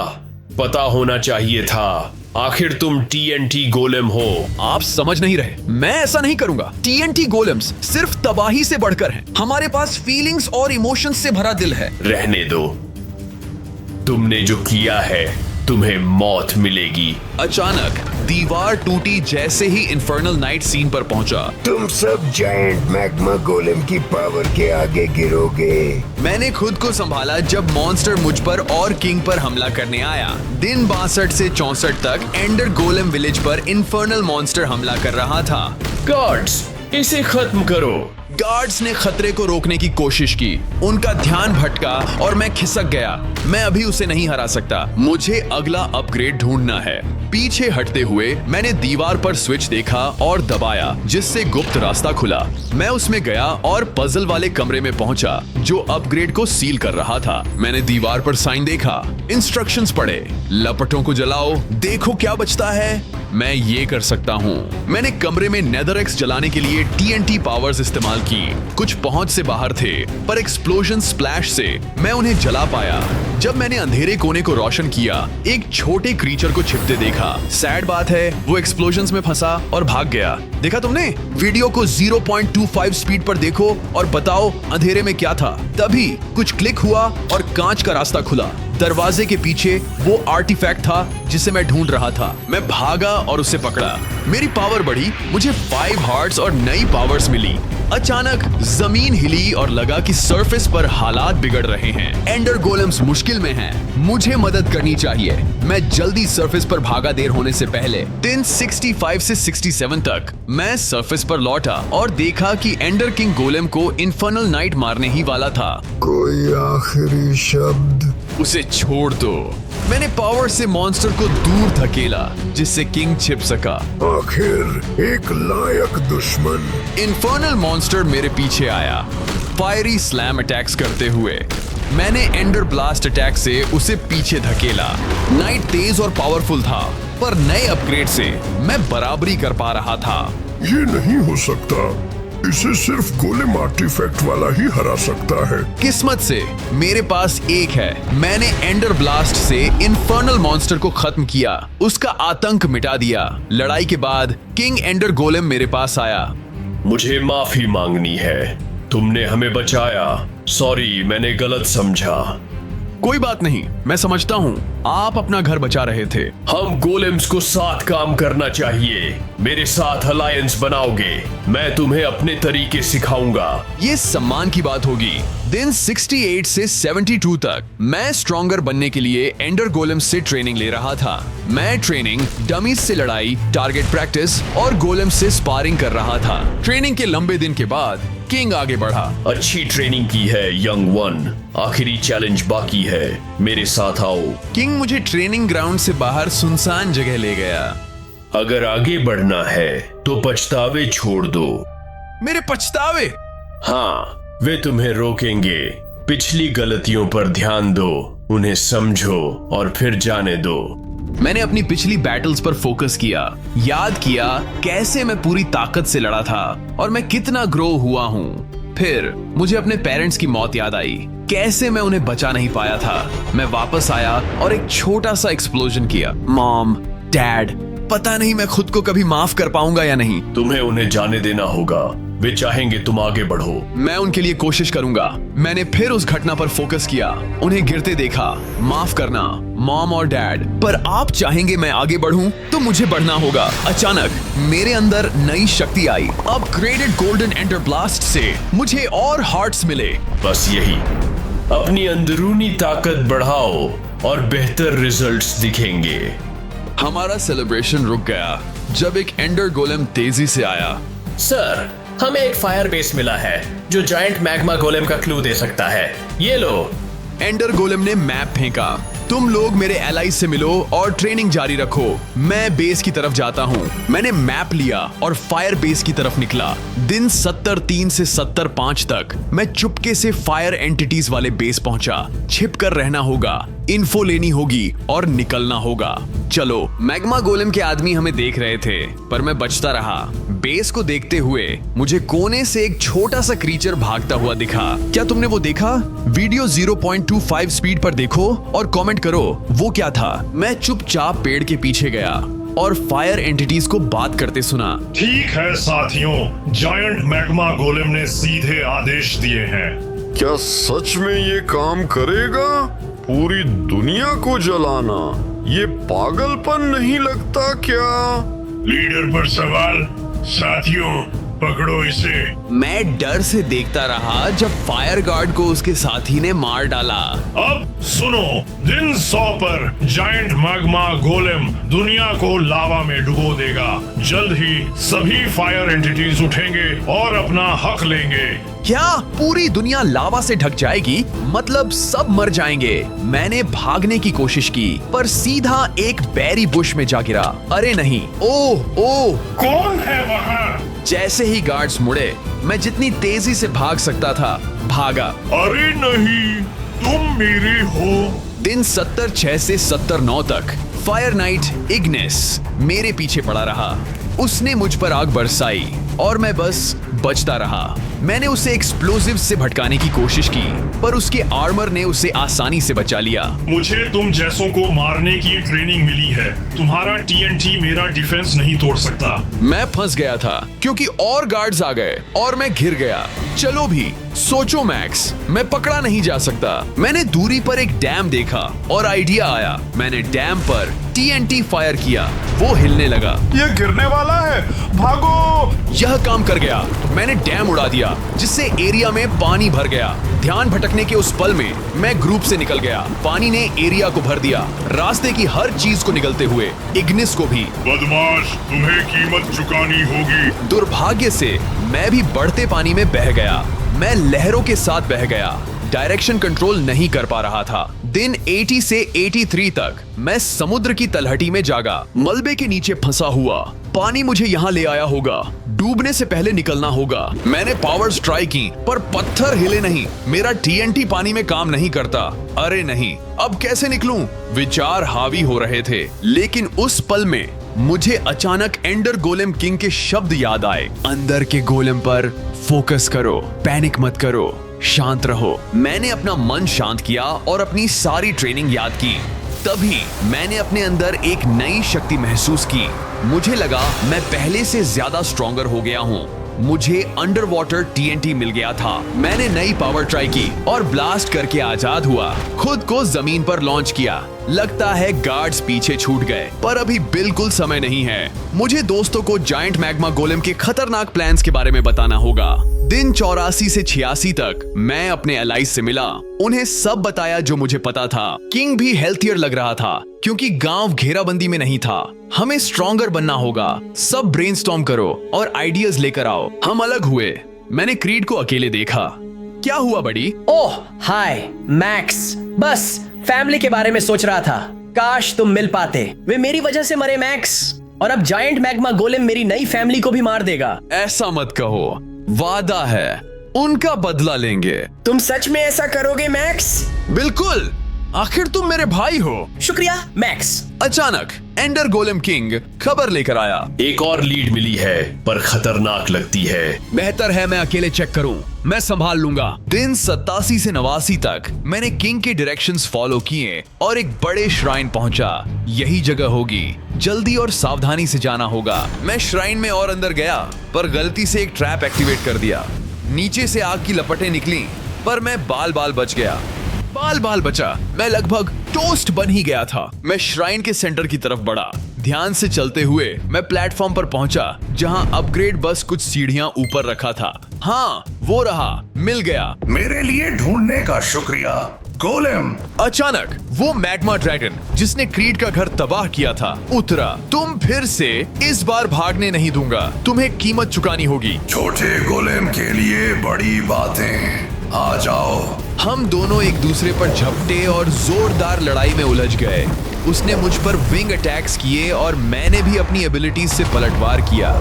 पता होना चाहिए था। आखिर तुम TNT गोलेम हो। आप समझ नहीं रहे। मैं ऐसा नहीं करूंगा। TNT गोलेम्स सिर्फ तबाही से बढ़कर हैं। हमारे पास फीलिंग्स और इमोशंस से भरा दिल है। रहने दो। तुमने जो किया है, तुम्हें मौत मिलेगी। अचानक दीवार टूटी जैसे ही इन्फर्नल नाइट सीन पर पहुंचा। तुम सब जायंट मैग्मा गोलेम की पावर के आगे गिरोगे। मैंने खुद को संभाला जब मॉन्स्टर मुझ पर और किंग पर हमला करने आया। दिन 62 से 64 तक एंडर गोलेम विलेज पर इन्फर्नल मॉन्स्टर हमला कर रहा था। गॉड्स, इसे खत्म करो। गार्ड्स ने खतरे को रोकने की कोशिश की। उनका ध्यान भटका और मैं खिसक गया। मैं अभी उसे नहीं हरा सकता। मुझे अगला अपग्रेड ढूंढना है। पीछे हटते हुए मैंने दीवार पर स्विच देखा और दबाया, जिससे गुप्त रास्ता खुला। मैं उसमें गया और पजल वाले कमरे में पहुंचा जो अपग्रेड को सील कर रहा था। मैंने दीवार पर साइन देखा, इंस्ट्रक्शंस पढ़े। लपटों को जलाओ, देखो क्या बचता है। मैं ये कर सकता हूँ। मैंने कमरे में नेदरएक्स जलाने के लिए TNT पावर्स इस्तेमाल की। कुछ पहुंच से बाहर थे, पर एक्सप्लोजन स्प्लैश से मैं उन्हें जला पाया। जब मैंने अंधेरे कोने को रोशन किया, एक छोटे क्रीचर को छिपते देखा। सैड बात है, वो एक्सप्लोजन्स में फंसा और भाग गया। देखा तुमने? वीडियो को 0.25 स्पीड पर देखो और बताओ अंधेरे में क्या था। तभी कुछ क्लिक हुआ और कांच का रास्ता खुला। दरवाजे के पीछे वो आर्टिफैक्ट था जिसे मैं ढूंढ रहा था। मैं भागा और उसे पकड़ा। मेरी पावर बढ़ी। मुझे 5 हार्ट्स और नई पावर्स मिली। अचानक जमीन हिली और लगा कि सरफेस पर हालात बिगड़ रहे हैं। एंडर गोलेम्स मुश्किल में हैं। मुझे मदद करनी चाहिए। मैं जल्दी सरफेस पर भागा देर होने से पहले। दिन 65 से 67 तक मैं सरफेस पर लौटा और देखा कि एंडर किंग गोलेम को इन्फर्नल नाइट मारने ही वाला था। कोई आखिरी शब्द? उसे छोड़ दो। मैंने पावर से मॉन्स्टर को दूर धकेला जिससे किंग छिप सका। आखिर एक लायक दुश्मन। इन्फर्नल मॉन्स्टर मेरे पीछे आया, फायरी स्लैम अटैक्स करते हुए। मैंने एंडर ब्लास्ट अटैक से उसे पीछे धकेला। नाइट तेज और पावरफुल था, पर नए अपग्रेड से मैं बराबरी कर पा रहा था। ये नहीं हो सकता। इसे सिर्फ गोलेम आर्टिफैक्ट वाला ही हरा सकता है। किस्मत से मेरे पास एक है। मैंने एंडर ब्लास्ट से इन्फर्नल मॉन्स्टर को खत्म किया, उसका आतंक मिटा दिया। लड़ाई के बाद किंग एंडर गोलेम मेरे पास आया। मुझे माफी मांगनी है। तुमने हमें बचाया। सॉरी, मैंने गलत समझा। कोई बात नहीं, मैं समझता हूँ आप अपना घर बचा रहे थे। हम गोलेम्स को साथ काम करना चाहिए। मेरे साथ अलायंस बनाओगे? मैं तुम्हें अपने तरीके सिखाऊंगा। ये सम्मान की बात होगी। दिन 68 से 72 तक मैं स्ट्रॉन्गर बनने के लिए एंडर गोलेम्स से ट्रेनिंग ले रहा था। मैं ट्रेनिंग, डमीज से लड़ाई, टारगेट प्रैक्टिस और गोलेम्स से स्पारिंग कर रहा था। ट्रेनिंग के लंबे दिन के बाद किंग आगे बढ़ा। अच्छी ट्रेनिंग की है यंग वन। आखिरी चैलेंज बाकी है। मेरे साथ आओ। किंग मुझे ट्रेनिंग ग्राउंड से बाहर सुनसान जगह ले गया। अगर आगे बढ़ना है तो पछतावे छोड़ दो। मेरे पछतावे? हाँ, वे तुम्हें रोकेंगे। पिछली गलतियों पर ध्यान दो, उन्हें समझो और फिर जाने दो। मैंने अपनी पिछली बैटल्स पर फोकस किया, याद किया कैसे मैं पूरी ताकत से लड़ा था और मैं कितना ग्रो हुआ हूँ। फिर मुझे अपने पेरेंट्स की मौत याद आई, कैसे मैं उन्हें बचा नहीं पाया था। मैं वापस आया और एक छोटा सा एक्सप्लोजन किया। मॉम, डैड, पता नहीं मैं खुद को कभी माफ कर पाऊंगा या नहीं। तुम्हें उन्हें जाने देना होगा। वे चाहेंगे तुम आगे बढ़ो। मैं उनके लिए कोशिश करूंगा। मैंने फिर उस घटना पर फोकस किया, उन्हें गिरते देखा। माफ करना मॉम और डैड, पर आप चाहेंगे मैं आगे बढ़ूं तो मुझे बढ़ना होगा। अचानक मेरे अंदर नई शक्ति आई। अपग्रेडेड गोल्डन एंडर ब्लास्ट से मुझे और हार्ट्स मिले। बस यही। अपनी अंदरूनी ताकत बढ़ाओ और बेहतर रिजल्ट्स दिखेंगे। हमारा सेलिब्रेशन रुक गया जब एक एंडर गोलेम तेजी से आया। सर, हमें एक फायर बेस मिला है जो जायंट मैग्मा गोलेम का क्लू दे सकता है। ये लो। एंडर गोलेम ने मैप फेंका। तुम लोग मेरे एलाइज से मिलो और ट्रेनिंग जारी रखो। मैं बेस की तरफ जाता हूँ। मैंने मैप लिया और फायर बेस की तरफ निकला। दिन 70-3 से 70-5 तक मैं चुपके से फायर एंटिटीज वाले बेस पहुंचा। छिप कर रहना होगा, इन्फो लेनी होगी और निकलना होगा। चलो। मैग्मा गोलेम के आदमी हमें देख रहे थे पर मैं बचता रहा। बेस को देखते हुए मुझे कोने से एक छोटा सा क्रीचर भागता हुआ दिखा। क्या तुमने वो देखा? वीडियो 0.25 स्पीड पर देखो और कमेंट करो वो क्या था। मैं चुपचाप पेड़ के पीछे गया और फायर एंटिटीज को बात करते सुना। ठीक है साथियों, जायंट मैग्मा गोलेम ने सीधे आदेश दिए हैं। क्या सच में ये काम करेगा? पूरी दुनिया को जलाना, ये पागलपन नहीं लगता क्या? लीडर पर सवाल। साथियों, पकड़ो इसे। मैं डर से देखता रहा जब फायर गार्ड को उसके साथी ने मार डाला। अब सुनो, दिन 100 पर जायंट मैग्मा गोलेम दुनिया को लावा में डुबो देगा। जल्द ही सभी फायर एंटिटीज उठेंगे और अपना हक लेंगे। क्या पूरी दुनिया लावा से ढक जाएगी? मतलब सब मर जाएंगे। मैंने भागने की कोशिश की पर सीधा एक बेरी बुश में जा गिरा। अरे नहीं। ओह, कौन है वहाँ? जैसे ही गार्ड्स मुड़े मैं जितनी तेजी से भाग सकता था भागा। अरे नहीं, तुम मेरे हो। दिन 70-6 से 70-9 तक फायर नाइट इग्निस मेरे पीछे पड़ा रहा। उसने मुझ पर आग बरसाई और मैं बस बचता रहा। मैंने उसे एक्सप्लोजिव से भटकाने की कोशिश की पर उसके आर्मर ने उसे आसानी से बचा लिया। मुझे तुम जैसों को मारने की ट्रेनिंग मिली है। तुम्हारा TNT मेरा डिफेंस नहीं तोड़ सकता। मैं फंस गया था क्योंकि और गार्ड्स आ गए और मैं घिर गया। चलो भी सोचो मैक्स, मैं पकड़ा नहीं जा सकता। मैंने दूरी पर एक डैम देखा और आइडिया आया। मैंने डैम पर TNT फायर किया। वो हिलने लगा। ये गिरने वाला है, भागो। यह काम कर गया। मैंने डैम उड़ा दिया जिससे एरिया में पानी भर गया। ध्यान भटकने के उस पल में मैं ग्रुप से निकल गया। पानी ने एरिया को भर दिया, रास्ते की हर चीज को निगलते हुए, इग्निस को भी। बदमाश, तुम्हें कीमत चुकानी होगी। दुर्भाग्य से मैं भी बढ़ते पानी में बह गया। मैं लहरों के साथ बह गया। डायरेक्शन कंट्रोल नहीं कर पा रहा था। दिन 80 से 83 तक मैं समुद्र की तलहटी में जागा, मलबे के नीचे फंसा हुआ। पानी मुझे यहाँ ले आया होगा। डूबने से पहले निकलना होगा। मैंने पावर्स ट्राई की पर पत्थर हिले नहीं। मेरा TNT पानी में काम नहीं करता। अरे नहीं, अब कैसे निकलूं? विचार हावी हो रहे थे लेकिन उस पल में मुझे अचानक एंडर गोलेम किंग के शब्द याद आए। अंदर के गोलेम पर फोकस करो, पैनिक मत करो, शांत रहो। मैंने अपना मन शांत किया और अपनी सारी ट्रेनिंग याद की। तभी मैंने अपने अंदर एक नई शक्ति महसूस की। मुझे लगा मैं पहले से ज्यादा स्ट्रॉन्गर हो गया हूँ। मुझे अंडर वाटर TNT मिल गया था। मैंने नई पावर ट्राई की और ब्लास्ट करके आजाद हुआ। खुद को जमीन पर लॉन्च किया। लगता है गार्ड्स पीछे छूट गए पर अभी बिल्कुल समय नहीं है। मुझे दोस्तों को जायंट मैग्मा गोलेम के खतरनाक प्लान्स के बारे में बताना होगा। दिन 84 से 86 तक मैं अपने एलाइज से मिला। उन्हें सब बताया जो मुझे पता था। किंग भी हेल्थियर लग रहा था क्योंकि गांव घेराबंदी में नहीं था। हमें स्ट्रॉन्गर बनना होगा। सब ब्रेनस्टॉर्म करो और आइडियाज लेकर आओ। हम अलग हुए। मैंने क्रीड को अकेले देखा। क्या हुआ बड़ी? ओह हाय मैक्स, बस फैमिली के बारे में सोच रहा था। काश तुम मिल पाते। वे मेरी वजह से मरे मैक्स, और अब जायंट मैग्मा गोलेम मेरी नई फैमिली को भी मार देगा। ऐसा मत कहो, वादा है उनका बदला लेंगे। तुम सच में ऐसा करोगे मैक्स? बिल्कुल, आखिर तुम मेरे भाई हो। शुक्रिया मैक्स। अचानक एंडर गोलेम किंग खबर लेकर आया। एक और लीड मिली है पर खतरनाक लगती है। बेहतर है मैं अकेले चेक करूं, मैं संभाल लूंगा। दिन 87 से 89 तक मैंने किंग के डायरेक्शंस फॉलो किए और एक बड़े श्राइन पहुंचा। यही जगह होगी, जल्दी और सावधानी से जाना होगा। मैं श्राइन में और अंदर गया पर गलती से एक ट्रैप एक्टिवेट कर दिया। नीचे से आग की लपटें निकली पर मैं बाल बाल बच गया। बाल बचा। मैं लगभग टोस्ट बन ही गया था। मैं श्राइन के सेंटर की तरफ बढ़ा। ध्यान से चलते हुए मैं प्लेटफॉर्म पर पहुंचा जहां अपग्रेड बस कुछ सीढ़ियां ऊपर रखा था। हाँ, वो रहा, मिल गया। मेरे लिए ढूंढने का शुक्रिया। गोलेम। अचानक वो मैग्मा ड्रैगन जिसने क्रीड का घर तबाह किया था उतरा। तुम फिर से इस बार भागने नहीं दूंगा, तुम्हें कीमत चुकानी होगी। छोटे गोलेम के लिए बड़ी बातें, आ जाओ। हम दोनों एक दूसरे पर झपटे और जोरदार लड़ाई में उलझ गए। उसने मुझ पर विंग अटैक्स किए और मैंने भी अपनी एबिलिटीज से पलटवार किया।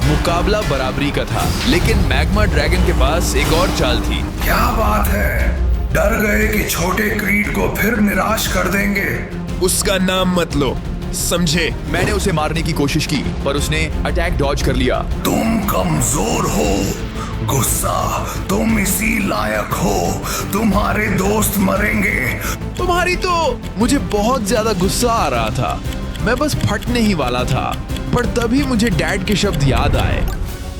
मुकाबला बराबरी का था, लेकिन मैग्मा ड्रैगन के पास एक और चाल थी। क्या बात है, डर गए कि छोटे क्रीड को फिर निराश कर देंगे। उसका नाम मत लो, समझे? मैंने उसे मारने की कोशिश की पर उसने अटैक डॉज कर लिया। तुम कमजोर हो, गुस्सा, तुम इसी लायक हो। तुम्हारे दोस्त मरेंगे। तुम्हारी तो मुझे बहुत ज्यादा गुस्सा आ रहा था, मैं बस फटने ही वाला था, पर तभी मुझे डैड के शब्द याद आए।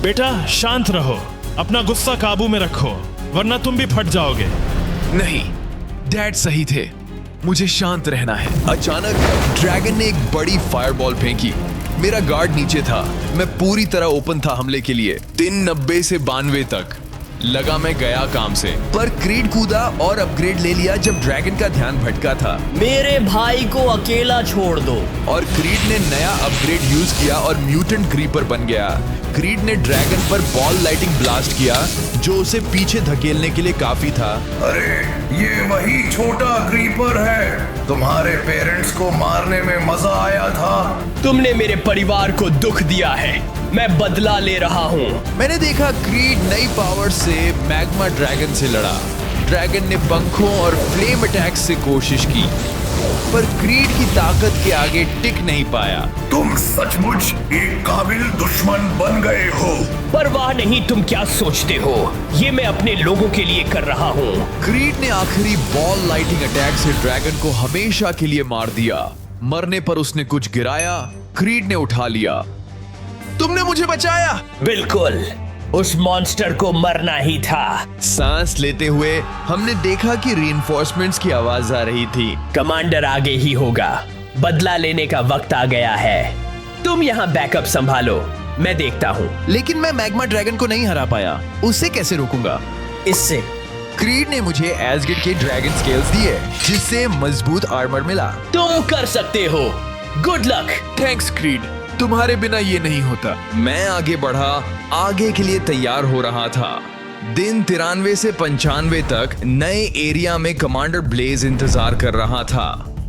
बेटा शांत रहो, अपना गुस्सा काबू में रखो, वरना तुम भी फट जाओगे। नहीं, डैड सही थे, मुझे शांत रहना है। अचानक ड्रैगन ने एक बड़ी फायरबॉल फेंकी। मेरा गार्ड नीचे था, मैं पूरी तरह ओपन था हमले के लिए। दिन 90 से 92 तक लगा मैं गया काम से, पर क्रीड कूदा और अपग्रेड ले लिया जब ड्रैगन का ध्यान भटका था। मेरे भाई को अकेला छोड़ दो। और क्रीड ने नया अपग्रेड यूज किया और म्यूटेंट क्रीपर बन गया। क्रीड ने ड्रैगन पर बॉल लाइटिंग ब्लास्ट किया जो उसे पीछे धकेलने के लिए काफी था। अरे ये वही छोटा क्रीपर है, तुम्हारे पेरेंट्स को मारने में मजा आया था। तुमने मेरे परिवार को दुख दिया है, मैं बदला ले रहा हूँ। मैंने देखा क्रीड नई पावर से मैग्मा ड्रैगन से लड़ा। ड्रैगन ने पंखों और फ्लेम अटैक से कोशिश की, पर क्रीड की ताकत के आगे टिक नहीं पाया। तुम सचमुच एक काबिल दुश्मन बन गए हो। परवाह नहीं तुम क्या सोचते हो, ये मैं अपने लोगों के लिए कर रहा हूँ। क्रीड ने आखिरी बॉल लाइटिंग अटैक से ड्रैगन को हमेशा के लिए मार दिया। मरने पर उसने कुछ गिराया, क्रीड ने उठा लिया। तुमने मुझे बचाया। बिल्कुल, उस मॉन्स्टर को मरना ही था। सांस लेते हुए हमने देखा कि रीइंफोर्समेंट्स की आवाज आ रही थी। कमांडर आगे ही होगा, बदला लेने का वक्त आ गया है। तुम यहाँ बैकअप संभालो, मैं देखता हूँ। लेकिन मैं मैग्मा ड्रैगन को नहीं हरा पाया, उसे कैसे रोकूंगा? इससे क्रीड ने मुझे एस्गर्ड के ड्रैगन स्केल्स दिए, जिससे मजबूत आर्मर मिला। तुम कर सकते हो, गुड लक। थैंक्स क्रीड, तुम्हारे बिना ये नहीं होता। मैं आगे बढ़ा, आगे के लिए तैयार हो रहा था। दिन 93 से 95 तक नए एरिया में कमांडर ब्लेज इंतजार कर रहा था।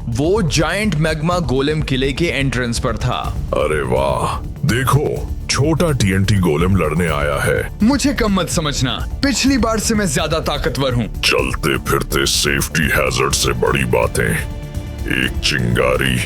वो जायंट मैग्मा गोलेम किले के एंट्रेंस पर था। अरे वाह, देखो छोटा टीएनटी गोलेम लड़ने आया है। मुझे कम मत समझना, पिछली बार से मैं ज्यादा ताकतवर हूँ। चलते फिरते सेफ्टी हैजर्ड से बड़ी बातें, एक चिंगारी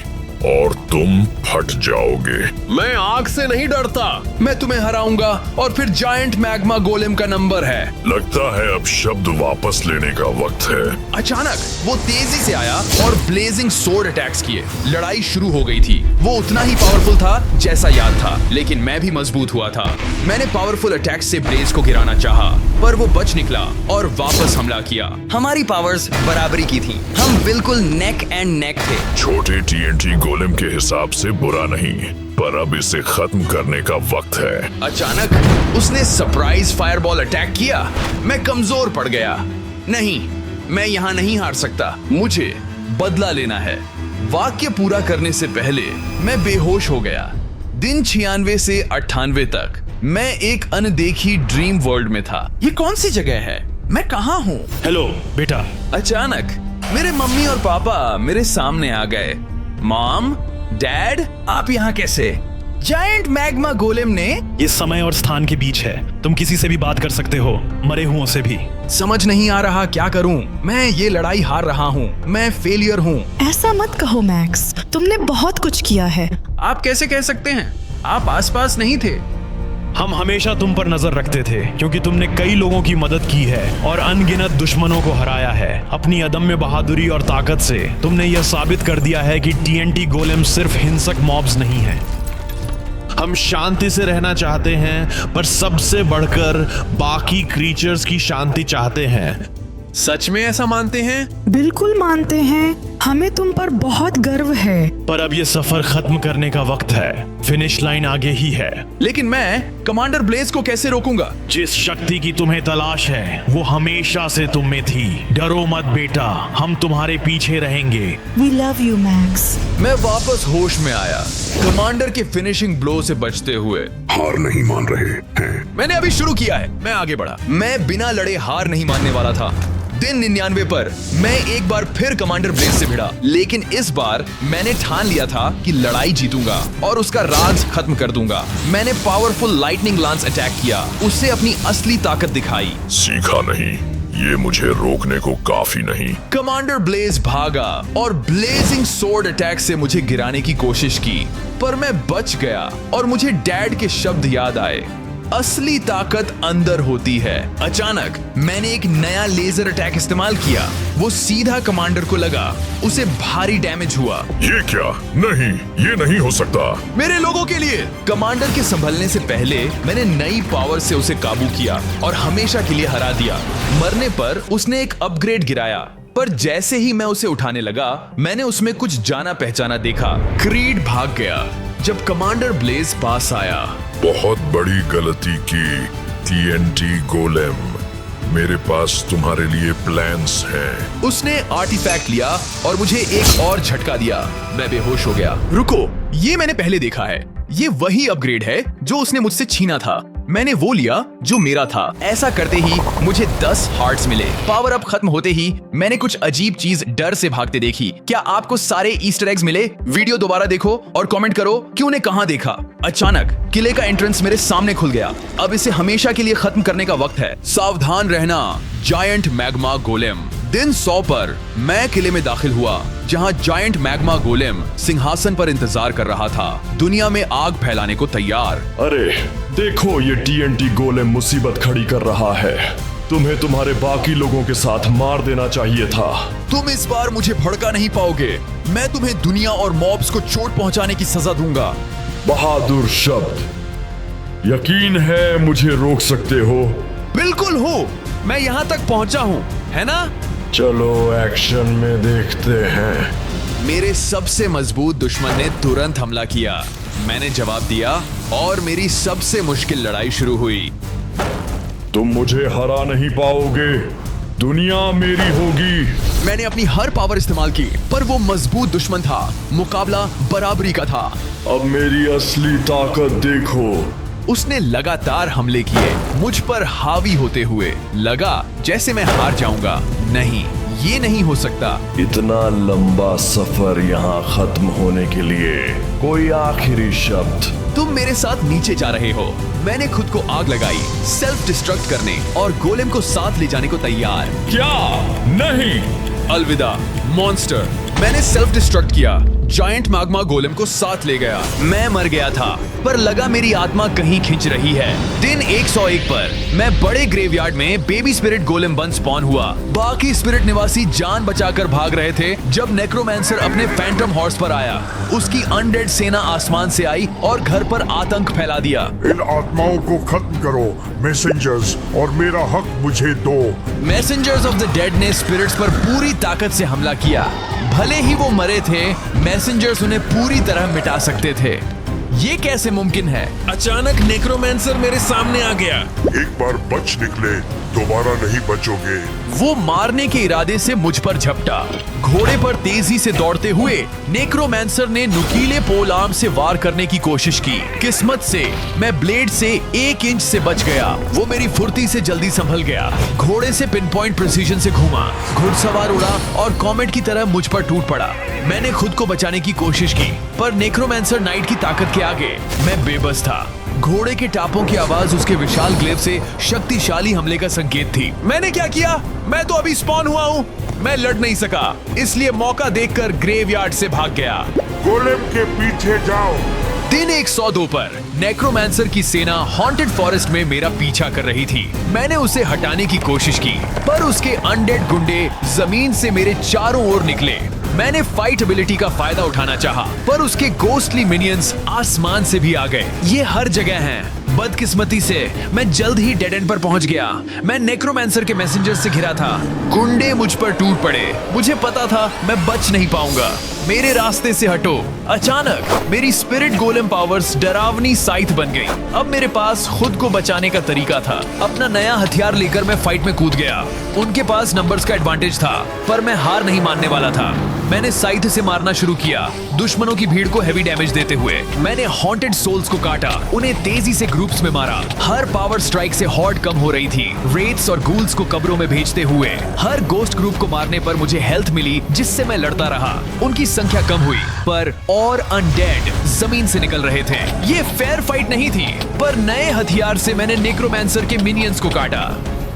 और तुम फट जाओगे। मैं आग से नहीं डरता, मैं तुम्हें हराऊंगा और फिर जायंट मैग्मा गोलेम का नंबर है। लगता है अब शब्द वापस लेने का वक्त है। अचानक वो तेजी से आया और ब्लेजिंग सोर्ड अटैक्स किए। लड़ाई शुरू हो गई थी। वो उतना ही पावरफुल था जैसा याद था, लेकिन मैं भी मजबूत हुआ था। मैंने पावरफुल अटैक्स से ब्लेज को गिराना चाहा, पर वो बच निकला और वापस हमला किया। हमारी पावर्स बराबरी की थी, हम बिल्कुल नेक एंड नेक थे। छोटे टीएनटी गोलेम के हिसाब से बुरा नहीं, पर अब इसे खत्म करने का वक्त है। अचानक उसने सरप्राइज फायरबॉल अटैक किया। मैं कमजोर पड़ गया। नहीं, मैं यहाँ नहीं हार सकता, मुझे बदला लेना है। वाक्य पूरा करने से पहले मैं बेहोश हो गया। दिन 96 से 98 तक मैं एक अनदेखी ड्रीम वर्ल्ड में था। ये कौन सी जगह है? मैं कहाँ हूँ? हेलो बेटा। अचानक मेरे मम्मी और पापा मेरे सामने आ गए। मॉम, डैड, आप यहाँ कैसे? जायंट मैग्मा गोलेम ने। ये समय और स्थान के बीच है, तुम किसी से भी बात कर सकते हो, मरे हुओं से भी। समझ नहीं आ रहा क्या करूं। मैं ये लड़ाई हार रहा हूं, मैं फेलियर हूं। ऐसा मत कहो मैक्स, तुमने बहुत कुछ किया है। आप कैसे कह सकते हैं? आप आसपास नहीं थे। हम हमेशा तुम पर नजर रखते थे क्योंकि तुमने कई लोगों की मदद की है और अनगिनत दुश्मनों को हराया है। अपनी अदम्य बहादुरी और ताकत से तुमने यह साबित कर दिया है कि टीएनटी गोलेम सिर्फ हिंसक मॉब्स नहीं है। हम शांति से रहना चाहते हैं, पर सबसे बढ़कर बाकी क्रीचर्स की शांति चाहते हैं। सच में ऐसा मानते हैं? बिल्कुल मानते हैं। हमें तुम पर बहुत गर्व है। पर अब ये सफर खत्म करने का वक्त है। फिनिश लाइन आगे ही है। लेकिन मैं कमांडर ब्लेज को कैसे रोकूंगा? जिस शक्ति की तुम्हें तलाश है वो हमेशा से तुम में थी। डरो मत बेटा, हम तुम्हारे पीछे रहेंगे। We love you, Max. मैं वापस होश में आया, कमांडर के फिनिशिंग ब्लो से बचते हुए। हार नहीं मान रहे हैं। मैंने अभी शुरू किया है। मैं आगे बढ़ा। मैं बिना लड़े हार नहीं मानने वाला था। दिन 99 पर मैं एक बार फिर कमांडर ब्लेज से भिड़ा, लेकिन इस बार मैंने ठान लिया था कि लड़ाई जीतूंगा और उसका राज खत्म कर दूंगा। मैंने पावरफुल लाइटनिंग लांस अटैक किया, उससे अपनी असली ताकत दिखाई। सीखा नहीं, ये मुझे रोकने को काफी नहीं। कमांडर ब्लेज भागा और ब्लेजिंग सोर्ड अटैक से मुझे गिराने की कोशिश की, पर मैं बच गया और मुझे डैड के शब्द याद आए, असली ताकत अंदर होती है। अचानक मैंने एक नया लेजर अटैक इस्तेमाल किया। वो सीधा कमांडर को लगा, उसे भारी डैमेज हुआ। ये क्या? नहीं, ये नहीं हो सकता। मेरे लोगों के लिए। कमांडर के संभलने से पहले मैंने नई पावर से उसे काबू किया और हमेशा के लिए हरा दिया। मरने पर उसने एक अपग्रेड गिराया, पर जैसे ही मैं उसे उठाने लगा मैंने उसमें कुछ जाना पहचाना देखा। क्रीड भाग गया। जब कमांडर ब्लेज पास आया, बहुत बड़ी गलती की टीएनटी गोलेम, मेरे पास तुम्हारे लिए प्लान्स हैं। उसने आर्टिफैक्ट लिया और मुझे एक और झटका दिया। मैं बेहोश हो गया। रुको, ये मैंने पहले देखा है। ये वही अपग्रेड है जो उसने मुझसे छीना था। मैंने वो लिया जो मेरा था। ऐसा करते ही मुझे 10 हार्ट्स मिले। पावर अप खत्म होते ही मैंने कुछ अजीब चीज डर से भागते देखी। क्या आपको सारे ईस्टर एग्स मिले? वीडियो दोबारा देखो और कमेंट करो कि उन्हें कहां देखा। अचानक किले का एंट्रेंस मेरे सामने खुल गया। अब इसे हमेशा के लिए खत्म करने का वक्त है। सावधान रहना, जायंट मैग्मा गोलेम। दिन 100 पर मैं किले में दाखिल हुआ, जहां जायंट मैग्मा गोलेम सिंहासन पर इंतजार कर रहा था, दुनिया में आग फैलाने को तैयार। अरे देखो, ये टीएनटी गोलेम मुसीबत खड़ी कर रहा है। तुम्हें तुम्हारे बाकी लोगों के साथ मार देना चाहिए था। तुम इस बार मुझे भड़का नहीं पाओगे। मैं तुम्हें दुनिया और मॉब्स को चोट पहुंचाने की सजा दूंगा। बहादुर शब्द। यकीन है मुझे रोक सकते हो? बिल्कुल हो, मैं यहाँ तक पहुंचा हूँ, है ना? चलो एक्शन में देखते हैं। मेरे सबसे मजबूत दुश्मन ने तुरंत हमला किया। मैंने जवाब दिया और मेरी सबसे मुश्किल लड़ाई शुरू हुई। तुम मुझे हरा नहीं पाओगे, दुनिया मेरी होगी। मैंने अपनी हर पावर इस्तेमाल की, पर वो मजबूत दुश्मन था। मुकाबला बराबरी का था। अब मेरी असली ताकत देखो। उसने लगातार हमले किए, मुझ पर हावी होते हुए। लगा जैसे मैं हार जाऊंगा। नहीं, ये नहीं हो सकता। इतना लंबा सफर यहाँ खत्म होने के लिए कोई आखिरी शब्द? तुम मेरे साथ नीचे जा रहे हो। मैंने खुद को आग लगाई, सेल्फ डिस्ट्रक्ट करने और गोलेम को साथ ले जाने को तैयार। क्या? नहीं। अलविदा मॉन्स्टर। मैंने सेल्फ डिस्ट्रक्ट किया, जायंट मैग्मा गोलेम को साथ ले गया। मैं मर गया था, पर लगा मेरी आत्मा कहीं खिंच रही है। दिन 101 पर मैं बड़े ग्रेवयार्ड में बेबी स्पिरिट गोलेम बन स्पॉन हुआ। बाकी स्पिरिट निवासी जान बचाकर भाग रहे थे जब नेक्रोमैंसर अपने फैंटम हॉर्स पर आया। उसकी अनडेड सेना आसमान से आई और घर पर आतंक फैला दिया। इन आत्माओं को खत्म करो मैसेंजर्स, और मेरा हक मुझे दो। मैसेंजर्स ऑफ द डेड ने स्पिरिट्स पर पूरी ताकत से हमला किया। भले ही वो मरे थे, मैसेंजर्स उन्हें पूरी तरह मिटा सकते थे। ये कैसे मुमकिन है? अचानक नेक्रोमैंसर मेरे सामने आ गया। एक बार बच निकले, दोबारा नहीं बचोगे। वो मारने के इरादे से मुझ पर झपटा। घोड़े पर तेजी से दौड़ते हुए नेक्रोमैंसर ने नुकीले पोल आर्म से वार करने की कोशिश की। किस्मत से मैं ब्लेड से 1 इंच से बच गया। वो मेरी फुर्ती से जल्दी संभल गया। घोड़े से पिन पॉइंट प्रिसीजन से घूमा। घुड़सवार उड़ा और कॉमेट की तरह मुझ पर टूट पड़ा। मैंने खुद को बचाने की कोशिश की, पर नेक्रोमैंसर नाइट की ताकत के आगे मैं बेबस था। घोड़े के टापों की आवाज उसके विशाल ग्लेव से शक्तिशाली हमले का संकेत थी। मैंने क्या किया? मैं तो अभी स्पॉन हुआ हूँ। मैं लड़ नहीं सका, इसलिए मौका देखकर ग्रेवयार्ड से भाग गया। गोलेम के पीछे जाओ। दिन 102 पर नेक्रोमैंसर की सेना हॉन्टेड फॉरेस्ट में मेरा पीछा कर रही थी। मैंने उसे हटाने की कोशिश की, पर उसके अनडेड गुंडे जमीन से मेरे चारों ओर निकले। मैंने फाइट एबिलिटी का फायदा उठाना चाहा, पर उसके गोस्टली मिनियंस आसमान से भी आ गए। ये हर जगह हैं। बदकिस्मती से मैं जल्द ही डेड एंड पर पहुंच गया। मैं नेक्रोमैंसर के मैसेंजर से घिरा था। गुंडे मुझ पर टूट पड़े। मुझे पता था मैं बच नहीं पाऊंगा। मेरे रास्ते से हटो। अचानक मेरी स्पिरिट गोलेम पावर्स डरावनी साइथ बन गई। अब मेरे पास खुद को बचाने का तरीका था। अपना नया हथियार लेकर मैं फाइट में कूद गया। उनके पास नंबर्स का एडवांटेज था, पर मैं हार नहीं मानने वाला था। मैंने साइथ से मारना शुरू किया, दुश्मनों की भीड़ को हेवी डैमेज देते हुए। मैंने हॉन्टेड सोल्स को काटा, उन्हें तेजी से ग्रुप्स में मारा। हर पावर स्ट्राइक से हॉर्ड कम हो रही थी। रेट्स और गूल्स को कब्रों में भेजते हुए हर गोस्ट ग्रुप को मारने पर मुझे हेल्थ मिली, जिससे मैं लड़ता रहा। उनकी संख्या कम हुई, पर और अनडेड जमीन से निकल रहे थे। ये फेयर फाइट नहीं थी, पर नए हथियार से मैंने नेक्रोमैंसर के मिनियंस को काटा।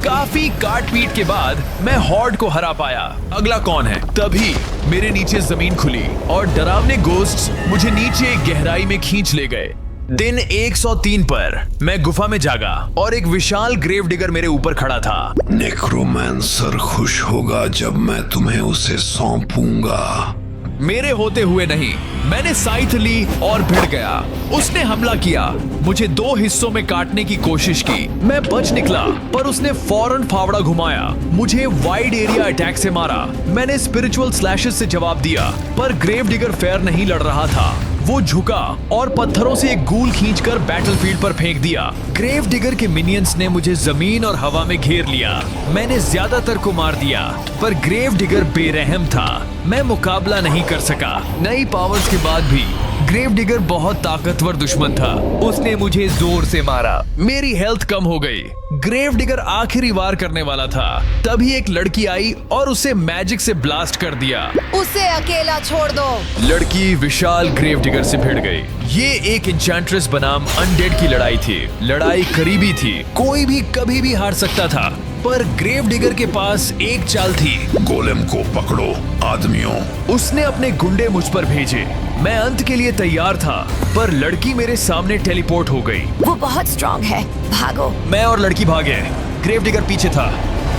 काफी काट पीट के बाद मैं हॉर्ड को हरा पाया। अगला कौन है? तभी मेरे नीचे जमीन खुली और डरावने गोस्ट्स मुझे नीचे गहराई में खींच ले गए। दिन 103 पर मैं गुफा में जागा और एक विशाल ग्रेव डिगर मेरे ऊपर खड़ा था। नेक्रोमैंसर खुश होगा जब मैं तुम्हें उसे सौंपूंगा। मेरे होते हुए नहीं, मैंने साइथ ली और भिड़ गया। उसने हमला किया, मुझे 2 हिस्सों में काटने की कोशिश की। मैं बच निकला, पर उसने फौरन फावड़ा घुमाया, मुझे वाइड एरिया अटैक से मारा। मैंने स्पिरिचुअल स्लैशेस से जवाब दिया, पर ग्रेव डिगर फेयर नहीं लड़ रहा था। वो झुका और पत्थरों से एक गूल खींचकर बैटलफील्ड पर फेंक दिया। ग्रेव डिगर के मिनियंस ने मुझे जमीन और हवा में घेर लिया। मैंने ज्यादातर को मार दिया, पर ग्रेव डिगर बेरहम था। मैं मुकाबला नहीं कर सका। नई पावर्स के बाद भी ग्रेव डिगर बहुत ताकतवर दुश्मन था। उसने मुझे जोर से मारा, मेरी हेल्थ कम हो गई। ग्रेव डिगर आखिरी वार करने वाला था, तभी एक लड़की आई और उसे मैजिक से ब्लास्ट कर दिया। उसे अकेला छोड़ दो। लड़की विशाल ग्रेव डिगर से भिड़ गई। ये एक एन्चेंट्रेस बनाम अनडेड की लड़ाई थी। लड़ाई करीबी थी, कोई भी कभी भी हार सकता था, पर ग्रेव डिगर के पास एक चाल थी। गोलेम को पकड़ो आदमियों। उसने अपने गुंडे मुझ पर भेजे। मैं अंत के लिए तैयार था, पर लड़की मेरे सामने टेलीपोर्ट हो गई। वो बहुत स्ट्रांग है, भागो। मैं और लड़की भागे। ग्रेव डिगर पीछे था।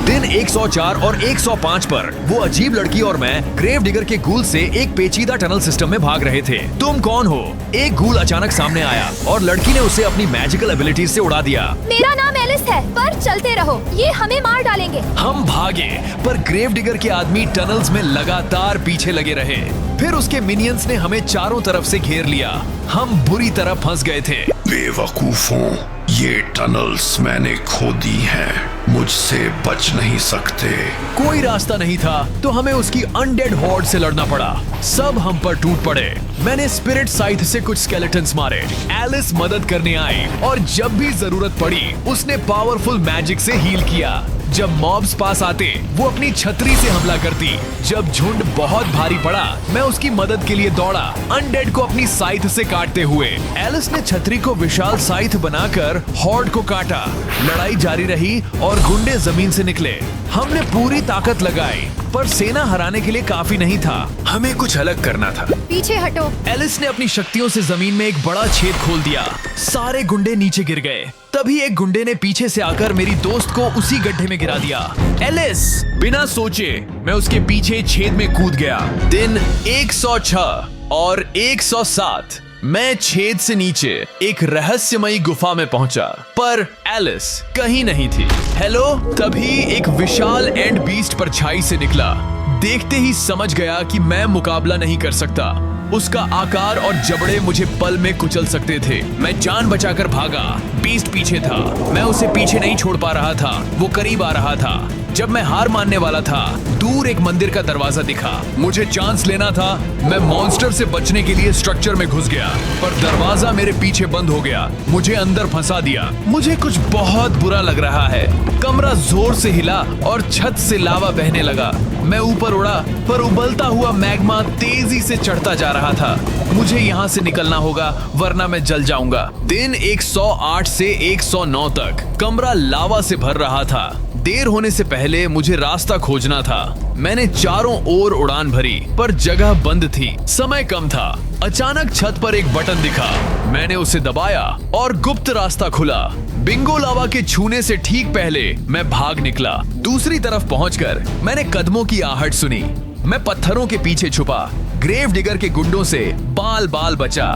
दिन 104 और 105 पर वो अजीब लड़की और मैं ग्रेव डिगर के गूल से एक पेचीदा टनल सिस्टम में भाग रहे थे। तुम कौन हो? एक गूल अचानक सामने आया और लड़की ने उसे अपनी मैजिकल एबिलिटीज से उड़ा दिया। मेरा नाम एलिस है, पर चलते रहो, ये हमें मार डालेंगे। हम भागे, पर ग्रेव डिगर के आदमी टनल्स में लगातार पीछे लगे रहे। फिर उसके मिनियंस ने हमें चारों तरफ से घेर लिया। हम बुरी तरह फंस गए थे। बेवकूफों, ये टनल्स मैंने खोदी हैं, मुझसे बच नहीं सकते। कोई रास्ता नहीं था, तो हमें उसकी अनडेड हॉर्ड से लड़ना पड़ा। सब हम पर टूट पड़े। मैंने स्पिरिट साइथ से कुछ स्केलेटन्स मारे। एलिस मदद करने आई और जब भी जरूरत पड़ी उसने पावरफुल मैजिक से हील किया। जब मॉब्स पास आते वो अपनी छतरी से हमला करती। जब झुंड बहुत भारी पड़ा मैं उसकी मदद के लिए दौड़ा, अनडेड को अपनी साइथ से काटते हुए। एलिस ने छतरी को विशाल साइथ बनाकर हॉर्ड को काटा। लड़ाई जारी रही और गुंडे जमीन से निकले। हमने पूरी ताकत लगाई, पर सेना हराने के लिए काफी नहीं था। हमें कुछ अलग करना था। पीछे हटो। एलिस ने अपनी शक्तियों से जमीन में एक बड़ा छेद खोल दिया। सारे गुंडे नीचे गिर गए। तभी एक गुंडे ने पीछे से आकर मेरी दोस्त को उसी गड्ढे में गिरा दिया। एलिस! बिना सोचे मैं उसके पीछे छेद में कूद गया। दिन 106 और 107 मैं छेद से नीचे एक रहस्यमयी गुफा में पहुंचा, पर एलिस कहीं नहीं थी। हेलो! तभी एक विशाल एंड बीस्ट परछाई से निकला। देखते ही समझ गया कि मैं मुकाबला नहीं कर सकता। उसका आकार और जबड़े मुझे पल में कुचल सकते थे। मैं जान बचाकर भागा। बीस्ट पीछे था। मैं उसे पीछे नहीं छोड़ पा रहा था। वो करीब आ रहा था। जब मैं हार मानने वाला था, दूर एक मंदिर का दरवाजा दिखा। मुझे चांस लेना था। मैं मॉन्स्टर से बचने के लिए स्ट्रक्चर में घुस गया, पर दरवाजा मेरे पीछे बंद हो गया। मुझे अंदर फंसा दिया। मुझे कुछ बहुत बुरा लग रहा है। कमरा जोर से हिला और छत से लावा बहने लगा। मैं ऊपर उड़ा, पर उबलता हुआ मैग्मा तेजी से चढ़ता जा रहा था। मुझे यहाँ से निकलना होगा, वरना मैं जल जाऊंगा। दिन 108 से 109 तक कमरा लावा से भर रहा था। देर होने से पहले मुझे रास्ता खोजना था। मैंने चारों ओर उड़ान भरी, पर जगह बंद थी। समय कम था। अचानक छत पर एक बटन दिखा। मैंने उसे दबाया और गुप्त रास्ता खुला। बिंगो लावा के छूने से ठीक पहले मैं भाग निकला। दूसरी तरफ पहुंचकर मैंने कदमों की आहट सुनी। मैं पत्थरों के पीछे छुपा। ग्रेव डिगर के गुंडों से बाल बाल बचा।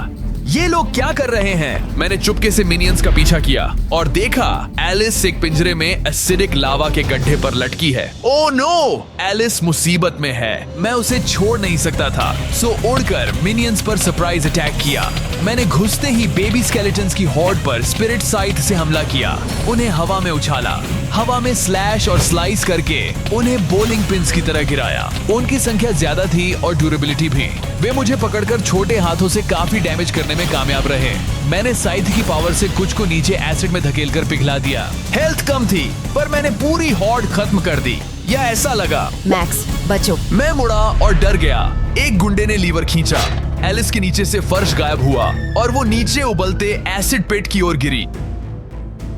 ये लोग क्या कर रहे हैं? मैंने चुपके से मिनियंस का पीछा किया और देखा एलिस एक पिंजरे में एसिडिक लावा के गड्ढे पर लटकी है। Oh no! एलिस मुसीबत में है। मैं उसे छोड़ नहीं सकता था, सो उड़कर मिनियंस पर सरप्राइज अटैक किया। मैंने घुसते ही बेबी स्केलेटन्स की हॉर्ड पर स्पिरिट साइड से हमला किया, उन्हें हवा में उछाला, हवा में स्लैश और स्लाइस करके उन्हें बोलिंग पिन्स की तरह गिराया। उनकी संख्या ज्यादा थी और ड्यूरेबिलिटी भी। वे मुझे पकड़कर छोटे हाथों से काफी डैमेज करने में कामयाब रहे। मैंने साइथ की पावर से कुछ को नीचे एसिड में धकेलकर पिघला दिया। हेल्थ कम थी पर मैंने पूरी हॉर्ड खत्म कर दी, या ऐसा लगा। मैक्स बचो। मैं मुड़ा और डर गया। एक गुंडे ने लीवर खींचा, एलिस के नीचे से फर्श गायब हुआ और वो नीचे उबलते एसिड पिट की ओर गिरी।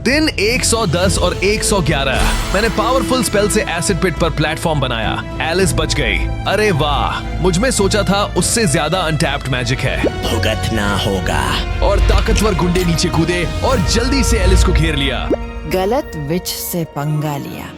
दिन 110 और 111। मैंने पावरफुल स्पेल से एसिड पिट पर प्लेटफॉर्म बनाया। एलिस बच गई। अरे वाह, मुझ में सोचा था उससे ज्यादा अनटैप्ड मैजिक है। भुगतना होगा। और ताकतवर गुंडे नीचे कूदे और जल्दी से एलिस को घेर लिया। गलत विच से पंगा लिया।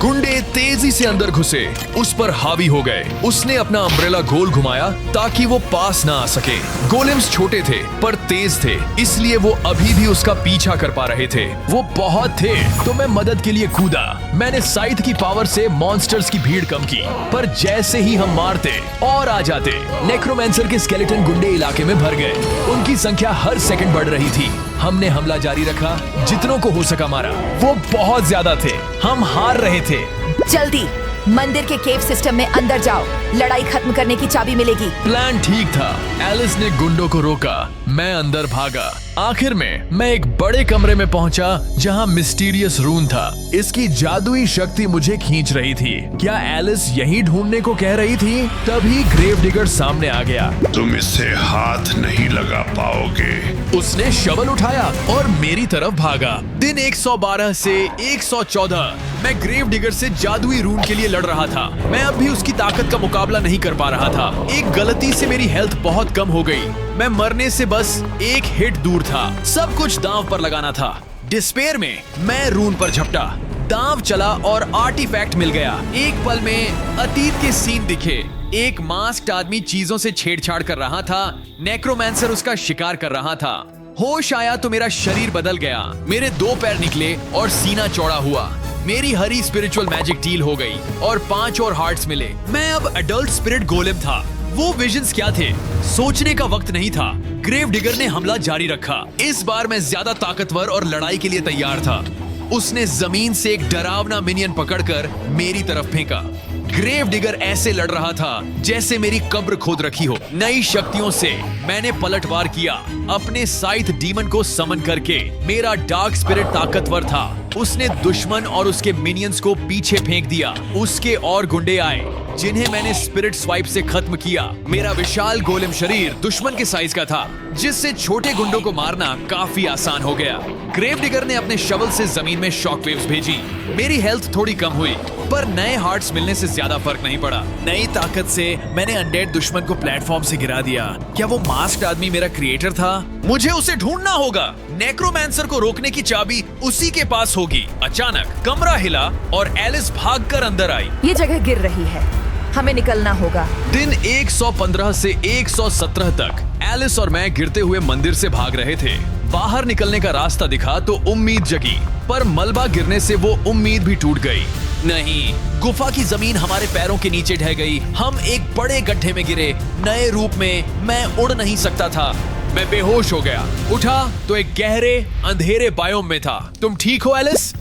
गुंडे तेजी से अंदर घुसे, उस पर हावी हो गए। उसने अपना अम्ब्रेला गोल घुमाया ताकि वो पास ना आ सके। गोलेम्स छोटे थे पर तेज थे, इसलिए वो अभी भी उसका पीछा कर पा रहे थे। वो बहुत थे तो मैं मदद के लिए कूदा। मैंने साइथ की पावर से मॉन्स्टर्स की भीड़ कम की, पर जैसे ही हम मारते और आ जाते, नेक्रोमैंसर के स्केलेटन गुंडे इलाके में भर गए। उनकी संख्या हर सेकंड बढ़ रही थी। हमने हमला जारी रखा, जितनों को हो सका मारा। वो बहुत ज्यादा थे, हम हार रहे थे। जल्दी मंदिर के केव सिस्टम में अंदर जाओ, लड़ाई खत्म करने की चाबी मिलेगी। प्लान ठीक था। एलिस ने गुंडों को रोका, मैं अंदर भागा। आखिर में मैं एक बड़े कमरे में पहुंचा जहां मिस्टीरियस रून था। इसकी जादुई शक्ति मुझे खींच रही थी। क्या एलिस यही ढूंढने को कह रही थी? तभी ग्रेव डिगर सामने आ गया। तुम इसे हाथ नहीं लगा पाओगे। उसने शवल उठाया और मेरी तरफ भागा। दिन 112 से 114 मैं ग्रेव डिगर से जादुई रून के लिए लड़ रहा था। मैं अब भी उसकी ताकत का मुकाबला नहीं कर पा रहा था। एक गलती से मेरी हेल्थ बहुत कम हो गई। मैं मरने से बस एक हिट दूर था। सब कुछ दांव पर लगाना था। डिस्पेयर में मैं रून पर झपटा। दांव चला और आर्टिफैक्ट मिल गया। एक पल में अतीत के सीन दिखे। एक मास्क्ड आदमी चीजों से छेड़छाड़ कर रहा था। नेक्रोमैंसर उसका शिकार कर रहा था। होश आया तो मेरा शरीर बदल गया। मेरे 2 पैर निकले और सीना चौड़ा हुआ। मेरी हरी स्पिरिचुअल मैजिक डील हो गई और 5 और हार्ट्स मिले। मैं अब एडल्ट स्पिरिट गोलेम था। वो विजन्स क्या थे? सोचने का वक्त नहीं था। ग्रेव डिगर ने हमला जारी रखा। इस बार मैं ज्यादा ताकतवर और लड़ाई के लिए तैयार था। उसने जमीन से एक डरावना मिनियन पकड़कर मेरी तरफ फेंका। ग्रेव डिगर ऐसे लड़ रहा था जैसे मेरी कब्र खोद रखी हो। नई शक्तियों से मैंने पलटवार किया। अपने साइथ डीमन को समन करके। मेरा डार्क स्पिरिट ताकतवर था। उसने दुश्मन और उसके मिनियंस को पीछे फेंक दिया। उसके और गुंडे आए जिन्हें मैंने स्पिरिट स्वाइप से खत्म किया। मेरा विशाल गोलेम शरीर दुश्मन के साइज का था, जिससे छोटे गुंडों को मारना काफी आसान हो गया। ग्रेव डिगर ने अपने शवल से जमीन में शॉक वेव्स भेजी। मेरी हेल्थ थोड़ी कम हुई, पर नए हार्ट्स मिलने से ज्यादा फर्क नहीं पड़ा। नई ताकत से मैंने अनडेड दुश्मन को प्लेटफॉर्म से गिरा दिया। क्या वो मास्क्ड आदमी मेरा क्रिएटर था? मुझे उसे ढूंढना होगा। नेक्रोमैंसर को रोकने की चाबी उसी के पास होगी। अचानक कमरा हिला और एलिस भागकर अंदर आई। ये जगह गिर रही है, हमें निकलना होगा। दिन 115 से 117 तक एलिस और मैं गिरते हुए मंदिर से भाग रहे थे। बाहर निकलने का रास्ता दिखा तो उम्मीद जगी, पर मलबा गिरने से वो उम्मीद भी टूट गई। नहीं, गुफा की जमीन हमारे पैरों के नीचे ढह गई। हम एक बड़े गड्ढे में गिरे। नए रूप में मैं उड़ नहीं सकता था। मैं बेहोश हो गया। उठा तो एक गहरे अंधेरे बायोम में था। तुम ठीक हो एलिस?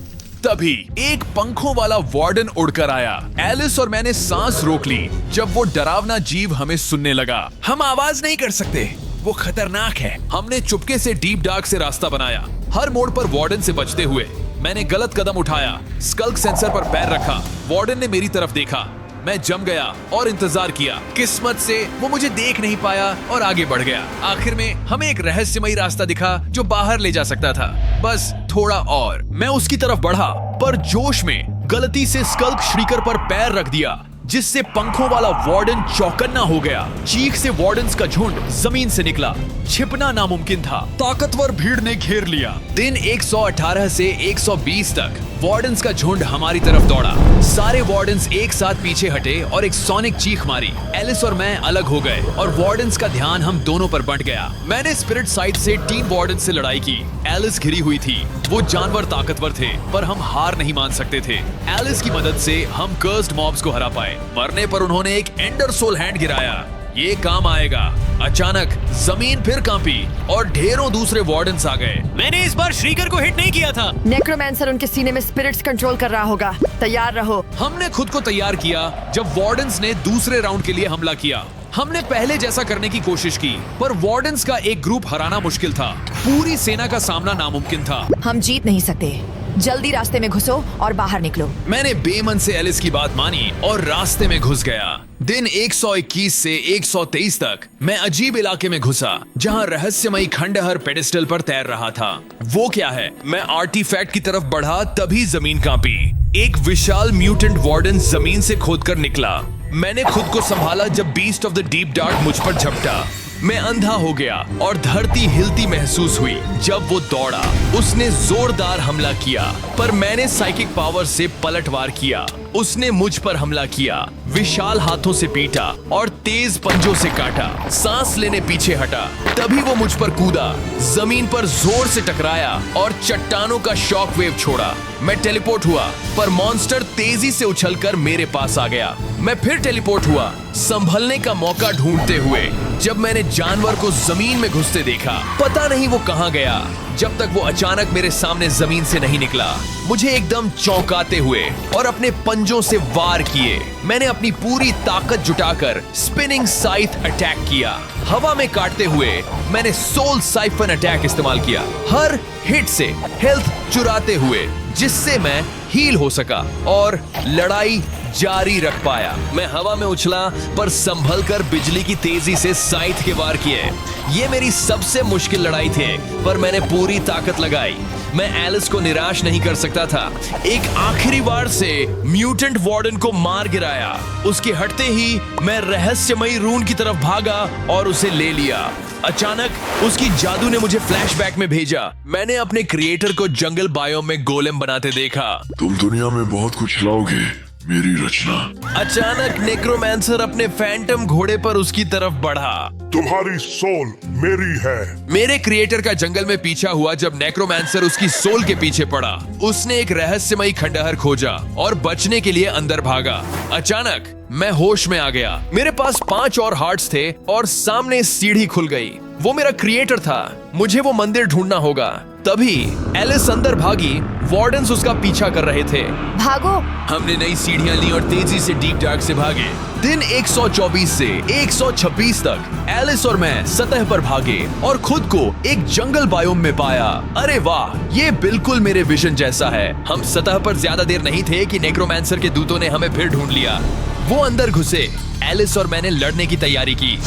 तभी एक पंखों वाला वार्डन उड़कर आया। एलिस और मैंने सांस रोक ली जब वो डरावना जीव हमें सुनने लगा। हम आवाज नहीं कर सकते, वो खतरनाक है। हमने चुपके से डीप डार्क से रास्ता बनाया, हर मोड़ पर वार्डन से बचते हुए। मैंने गलत कदम उठाया, स्कल्क सेंसर पर पैर रखा। वार्डन ने मेरी तरफ देखा। मैं जम गया और इंतजार किया। किस्मत से वो मुझे देख नहीं पाया और आगे बढ़ गया। आखिर में हमें एक रहस्यमयी रास्ता दिखा जो बाहर ले जा सकता था। बस थोड़ा और। मैं उसकी तरफ बढ़ा, पर जोश में गलती से स्कल्क श्रीकर पर पैर रख दिया, जिससे पंखों वाला वार्डन चौकन्ना हो गया। चीख से वार्डन्स का झुंड जमीन से निकला। छिपना नामुमकिन था। ताकतवर भीड़ ने घेर लिया। दिन 118 से 120 तक वार्डन्स का झुंड हमारी तरफ दौड़ा। सारे वार्डन्स एक साथ पीछे हटे और एक सोनिक चीख मारी। एलिस और मैं अलग हो गए और वार्डन्स का ध्यान हम दोनों पर बंट गया। मैंने स्पिरिट साइड से 3 वार्डन से लड़ाई की। एलिस घिरी हुई थी। वो जानवर ताकतवर थे, पर हम हार नहीं मान सकते थे। एलिस की मदद से हम कर्स्ड मॉब्स को हरा पाए। मरने पर उन्होंने एक एंडर सोल हैंड गिराया। ये काम आएगा। अचानक जमीन फिर कांपी और ढेरों दूसरे वार्डन्स आ गए। मैंने इस बार श्रीकर को हिट नहीं किया था। नेक्रोमैंसर उनके सीने में स्पिरिट्स कंट्रोल कर रहा होगा। तैयार रहो। हमने खुद को तैयार किया जब वार्डन्स ने दूसरे राउंड के लिए हमला किया। हमने पहले जैसा करने की कोशिश की, पर वार्डन्स का एक ग्रुप हराना मुश्किल था। पूरी सेना का सामना नामुमकिन था। हम जीत नहीं सकते। जल्दी रास्ते में घुसो और बाहर निकलो। मैंने बेमन से एलिस की बात मानी और रास्ते में घुस गया। दिन 121 से 123 तक मैं अजीब इलाके में घुसा, जहां रहस्यमयी खंडहर पेडिस्टल पर तैर रहा था। वो क्या है? मैं आर्टिफैक्ट की तरफ बढ़ा, तभी जमीन कांपी। एक विशाल म्यूटेंट वार्डन जमीन से खोदकर निकला। मैंने खुद को संभाला जब beast of the deep dark मुझ पर झपटा। मैं अंधा हो गया और धरती हिलती महसूस हुई जब वो दौड़ा। उसने जोरदार हमला किया, पर मैंने साइकिक पावर से पलटवार किया। उसने मुझ पर हमला किया, विशाल हाथों से पीटा और तेज पंजों से काटा। सांस लेने पीछे हटा, तभी वो मुझ पर कूदा, जमीन पर जोर से टकराया और चट्टानों का शॉक वेव छोड़ा। मैं टेलीपोर्ट हुआ, पर मॉन्स्टर तेजी से उछलकर मेरे पास आ गया। मैं फिर टेलीपोर्ट हुआ, संभलने का मौका ढूंढते हुए। जब मैंने जानवर को जमीन में घुसते देखा, पता नहीं वो कहां गया, जब तक वो अचानक मेरे सामने जमीन से नहीं निकला। मुझे एकदम चौंकाते हुए और अपने पंजों से वार किए। मैंने अपनी पूरी ताकत जुटाकर स्पिनिंग साइथ अटैक किया। हवा में काटते हुए मैंने सोल साइफन अटैक इस्तेमाल किया, हर हिट से हेल्थ चुराते हुए, जिससे मैं हील हो सका और लड़ाई जारी रख पाया। मैं हवा में उछला, पर संभलकर बिजली की तेजी से साइथ के वार किए। ये मेरी सबसे मुश्किल लड़ाई थी, पर मैंने पूरी ताकत लगाई। मैं एलिस को निराश नहीं कर सकता था। एक आखिरी वार से म्यूटेंट वार्डन को मार गिराया। उसके हटते ही मैं रहस्यमयी रून की तरफ भागा और उसे ले लिया। अचानक उसकी जादू ने मुझे फ्लैशबैक में भेजा। मैंने अपने क्रिएटर को जंगल बायोम में गोलेम बनाते देखा। तुम दुनिया में बहुत कुछ लाओगे, मेरी रचना। अचानक नेक्रोमैंसर अपने फैंटम घोड़े पर उसकी तरफ बढ़ा। तुम्हारी सोल मेरी है। मेरे क्रिएटर का जंगल में पीछा हुआ जब नेक्रोमैंसर उसकी सोल के पीछे पड़ा। उसने एक रहस्यमयी खंडहर खोजा और बचने के लिए अंदर भागा। अचानक मैं होश में आ गया। मेरे पास 5 और हार्ट्स थे और सामने सीढ़ी खुल गई। वो मेरा क्रिएटर था। मुझे वो मंदिर ढूंढना होगा। तभी एलिस अंदर भागी। वार्डन्स उसका पीछा कर रहे थे। भागो। हमने नई सीढ़ियां ली और तेजी से डीप डार्क से भागे। दिन 124 से 126 तक एलिस और मैं सतह पर भागे और खुद को एक जंगल बायोम में पाया। अरे वाह, ये बिल्कुल मेरे विजन जैसा है। हम सतह पर ज्यादा देर नहीं थे कि नेक्रोमैंसर के दूतों ने हमें फिर ढूंढ लिया। वो अंदर घुसे। एलिस और मैंने लड़ने की तैयारी की।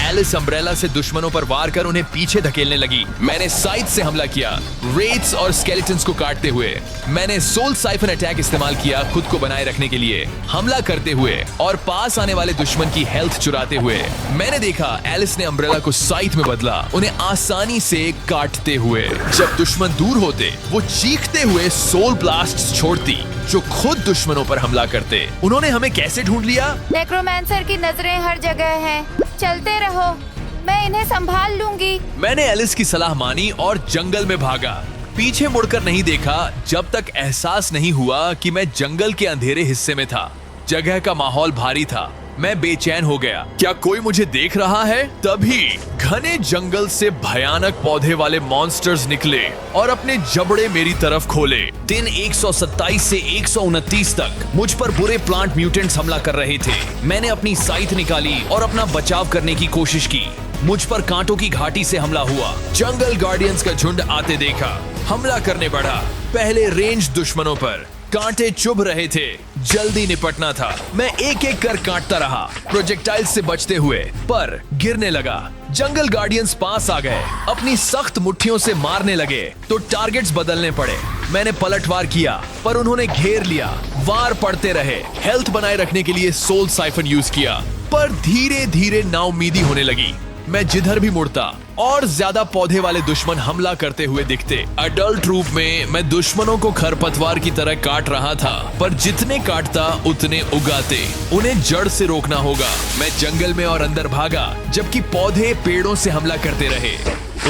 एलिस अम्ब्रेला से दुश्मनों पर वार कर उन्हें पीछे धकेलने लगी। मैंने साइड से हमला किया, रेट्स और स्केलेटन्स को काटते हुए। मैंने सोल साइफन अटैक इस्तेमाल किया खुद को बनाए रखने के लिए, हमला करते हुए और पास आने वाले दुश्मन की हेल्थ चुराते हुए। मैंने देखा एलिस ने अम्ब्रेला को साइथ में बदला, उन्हें आसानी से काटते हुए। जब दुश्मन दूर होते, वो चीखते हुए सोल ब्लास्ट छोड़ती जो खुद दुश्मनों पर हमला करते। उन्होंने हमें कैसे ढूंढ लिया? नेक्रोमैंसर की नजरें हर जगह हैं। चलते रहो, मैं इन्हें संभाल लूंगी। मैंने एलिस की सलाह मानी और जंगल में भागा। पीछे मुड़कर नहीं देखा जब तक एहसास नहीं हुआ कि मैं जंगल के अंधेरे हिस्से में था। जगह का माहौल भारी था। मैं बेचैन हो गया। क्या कोई मुझे देख रहा है? तभी घने जंगल से भयानक पौधे वाले मॉन्स्टर्स निकले और अपने जबड़े मेरी तरफ खोले। दिन 127 से 129 तक मुझ पर बुरे प्लांट म्यूटेंट्स हमला कर रहे थे। मैंने अपनी साइथ निकाली और अपना बचाव करने की कोशिश की। मुझ पर कांटों की घाटी से हमला हुआ। जंगल गार्डियंस का झुंड आते देखा। हमला करने बढ़ा। पहले रेंज दुश्मनों पर। कांटे चुभ रहे थे। जल्दी निपटना था। मैं एक एक कर काटता रहा, प्रोजेक्टाइल से बचते हुए, पर गिरने लगा। जंगल गार्डियंस पास आ गए, अपनी सख्त मुट्ठियों से मारने लगे तो टारगेट्स बदलने पड़े। मैंने पलटवार किया, पर उन्होंने घेर लिया। वार पड़ते रहे। हेल्थ बनाए रखने के लिए सोल साइफन यूज किया, पर धीरे धीरे नाउमीदी होने लगी। मैं जिधर भी मुड़ता और ज्यादा पौधे वाले दुश्मन हमला करते हुए दिखते। अडल्ट रूप में मैं दुश्मनों को खरपतवार की तरह काट रहा था, पर जितने काटता उतने उगाते। उन्हें जड़ से रोकना होगा। मैं जंगल में और अंदर भागा, जबकि पौधे पेड़ों से हमला करते रहे।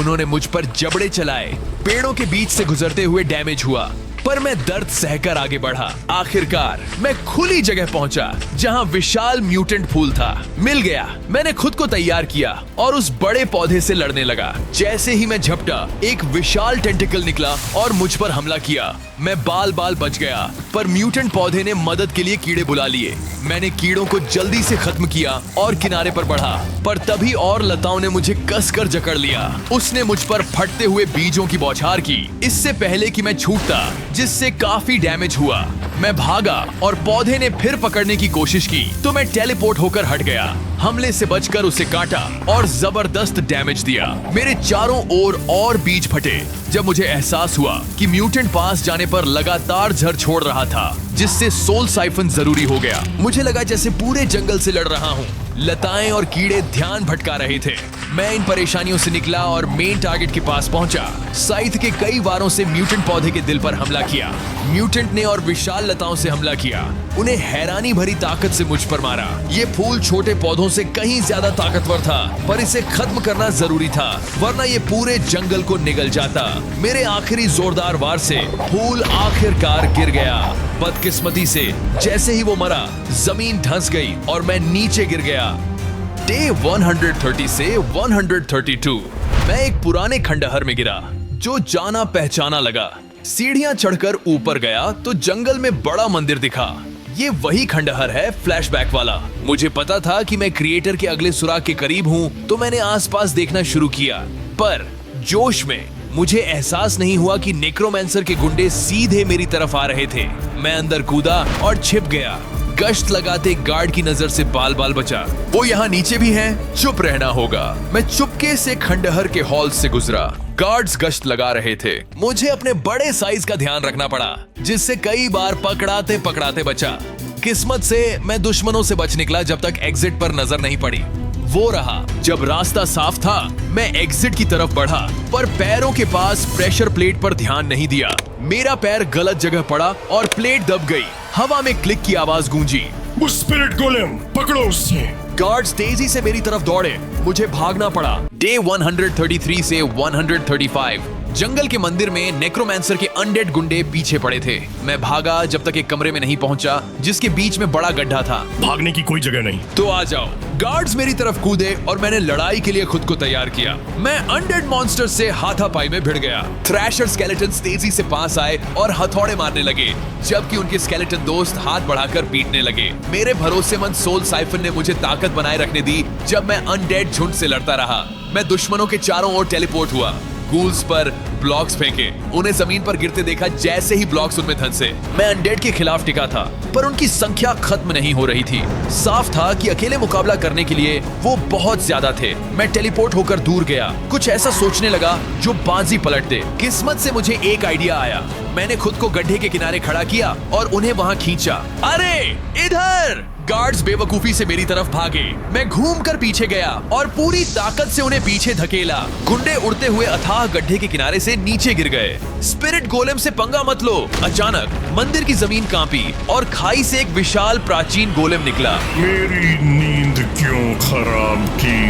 उन्होंने मुझ पर जबड़े चलाए। पेड़ों के बीच से गुजरते हुए डैमेज हुआ, पर मैं दर्द सहकर आगे बढ़ा। आखिरकार मैं खुली जगह पहुंचा जहां विशाल म्यूटेंट फूल था। मिल गया। मैंने खुद को तैयार किया और उस बड़े पौधे से लड़ने लगा। जैसे ही मैं झपटा, एक विशाल टेंटिकल निकला और मुझ पर हमला किया। मैं बाल बाल बच गया, पर म्यूटेंट पौधे ने मदद के लिए कीड़े बुला लिए। मैंने कीड़ों को जल्दी से खत्म किया और किनारे पर बढ़ा, पर तभी और लताओं ने मुझे कसकर जकड़ लिया। उसने मुझ पर फटते हुए बीजों की बौछार की, इससे पहले कि मैं छूटता, जिससे काफी डैमेज हुआ। मैं भागा और पौधे ने फिर पकड़ने की कोशिश की, तो मैं टेलीपोर्ट होकर हट गया। हमले से बचकर उसे काटा और जबरदस्त डैमेज दिया। मेरे चारों ओर और बीज फटे जब मुझे एहसास हुआ कि म्यूटेंट पास जाने पर लगातार झड़ छोड़ रहा था, जिससे सोल साइफन जरूरी हो गया। मुझे लगा जैसे पूरे जंगल से लड़ रहा हूँ। लताएं और कीड़े ध्यान भटका रहे थे। मैं इन परेशानियों से निकला और मेन टारगेट के पास पहुंचा। साइथ के कई वारों से म्यूटेंट पौधे के दिल पर हमला किया। म्यूटेंट ने और विशाल लताओं से हमला किया। उन्हें हैरानी भरी ताकत से मुझ पर मारा। ये फूल छोटे पौधों से कहीं ज्यादा ताकतवर था, पर इसे खत्म करना जरूरी था, वरना ये पूरे जंगल को निगल जाता। मेरे आखिरी जोरदार वार से फूल आखिरकार गिर गया। बदकिस्मती से जैसे ही वो मरा, जमीन धंस गई और मैं नीचे गिर गया। डे 130 से 132 मैं एक पुराने खंडहर में गिरा, जो जाना पहचाना लगा। सीढ़ियां चढ़कर ऊपर गया तो जंगल में बड़ा मंदिर दिखा। ये वही खंडहर है, फ्लैशबैक वाला। मुझे पता था कि मैं क्रिएटर के अगले सुराग के करीब हूँ, तो मैंने आसपास देखना शुरू किया, पर जोश में मुझे एहसास नहीं हुआ कि नेक्रोमैंसर के गुंडे सीधे मेरी तरफ आ रहे थे। मैं अंदर कूदा और छिप गया। गश्त लगाते गार्ड की नजर से बाल बाल बचा। वो यहाँ नीचे भी हैं, चुप रहना होगा। मैं चुपके से खंडहर के हॉल से गुजरा। गार्ड्स गश्त लगा रहे थे। मुझे अपने बड़े साइज का ध्यान रखना पड़ा, जिससे कई बार पकड़ाते पकड़ाते बचा। किस्मत से मैं दुश्मनों से बच निकला जब तक एग्जिट पर नजर नहीं पड़ी। वो रहा। जब रास्ता साफ था, मैं एग्जिट की तरफ बढ़ा, पर पैरों के पास प्रेशर प्लेट पर ध्यान नहीं दिया। मेरा पैर गलत जगह पड़ा और प्लेट दब गई। हवा में क्लिक की आवाज गूंजी। स्पिरिट गोलेम, पकड़ो उसे। गार्ड्स तेजी से मेरी तरफ दौड़े। मुझे भागना पड़ा। डे 133 से 135 जंगल के मंदिर में नेक्रोमैंसर के अनडेड गुंडे पीछे पड़े थे। मैं भागा जब तक एक कमरे में नहीं पहुंचा, जिसके बीच में बड़ा गड्ढा था। भागने की कोई जगह नहीं। तो आ जाओ। गार्ड्स मेरी तरफ कूदे और मैंने लड़ाई के लिए खुद को तैयार किया। मैं अनडेड मॉन्स्टर से हाथापाई में भिड़ गया। थ्रैशर स्केलेटन्स तेजी से पास आए और हथौड़े मारने लगे, जबकि उनके स्केलेटन दोस्त हाथ बढ़ाकर पीटने लगे। मेरे भरोसेमंद सोल साइफन ने मुझे ताकत बनाए रखने दी जब मैं अनडेड झुंड से लड़ता रहा। मैं दुश्मनों के चारों ओर टेलीपोर्ट हुआ। गूल्स पर ब्लॉक्स फेंके, उन्हें जमीन पर गिरते देखा जैसे ही ब्लॉक्स उनमें धंसे। मैं अनडेड के खिलाफ टिका था, पर उनकी संख्या खत्म नहीं हो रही थी। साफ था कि अकेले मुकाबला करने के लिए वो बहुत ज्यादा थे। मैं टेलीपोर्ट होकर दूर गया, कुछ ऐसा सोचने लगा जो बाजी पलट दे। किस्मत से मुझे एक आइडिया आया। मैंने खुद को गड्ढे के किनारे खड़ा किया और उन्हें वहां खींचा। अरे इधर! गार्ड्स बेवकूफी से मेरी तरफ भागे। मैं घूमकर पीछे गया और पूरी ताकत से उन्हें पीछे धकेला। गुंडे उड़ते हुए अथाह गड्ढे के किनारे से नीचे गिर गए। स्पिरिट गोलेम से पंगा मत लो। अचानक मंदिर की जमीन कांपी और खाई से एक विशाल प्राचीन गोलेम निकला। मेरी नींद क्यों खराब की?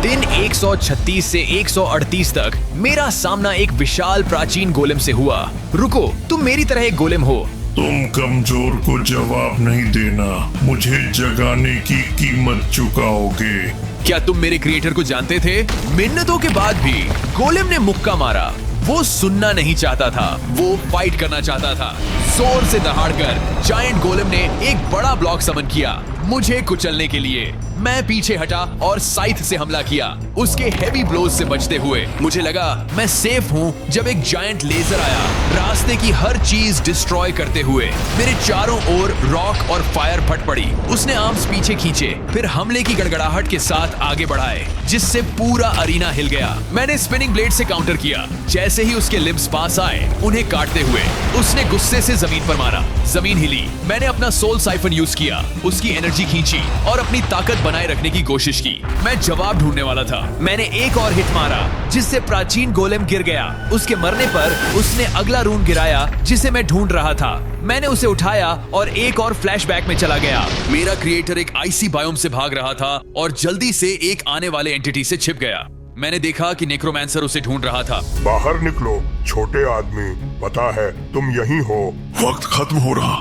दिन 136 से 138 तक मेरा सामना एक विशाल प्राचीन गोलेम से हुआ। रुको, तुम मेरी तरह एक गोलेम हो। तुम कमजोर को जवाब नहीं देना। मुझे जगाने की कीमत चुकाओगे। क्या तुम मेरे क्रिएटर को जानते थे? मिन्नतों के बाद भी गोलेम ने मुक्का मारा। वो सुनना नहीं चाहता था, वो फाइट करना चाहता था। जोर से दहाड़कर जायंट गोलेम ने एक बड़ा ब्लॉक समन किया मुझे कुचलने के लिए। मैं पीछे हटा और साइथ से हमला किया, उसके हेवी ब्लोज से बचते हुए। मुझे लगा मैं सेफ हूँ जब एक जायंट लेजर आया, रास्ते की हर चीज डिस्ट्रॉय करते हुए। मेरे चारों ओर रॉक और फायर फट पड़ी। उसने आर्म्स पीछे खींचे, फिर हमले की गड़गड़ाहट के साथ आगे बढ़ाए, जिससे पूरा अरीना हिल गया। मैंने स्पिनिंग ब्लेड से काउंटर किया। जैसे ही उसके लिम्स पास आए, उन्हें काटते हुए उसने गुस्से से जमीन पर मारा। जमीन हिली। मैंने अपना सोल साइफन यूज किया, उसकी एनर्जी खींची और अपनी ताकत बनाए रखने की कोशिश की। मैं जवाब ढूंढने वाला था। मैंने एक और हिट मारा जिससे प्राचीन गोलेम गिर गया। उसके मरने पर उसने अगला रून गिराया जिसे मैं ढूंढ रहा था। मैंने उसे उठाया और एक और फ्लैशबैक में चला गया। मेरा क्रिएटर एक आइसी बायोम से भाग रहा था और जल्दी से एक आने वाले एंटिटी से छिप गया। मैंने देखा कि नेक्रोमैंसर उसे ढूंढ रहा था। बाहर निकलो छोटे आदमी, पता है तुम यहीं हो। वक्त खत्म हो रहा,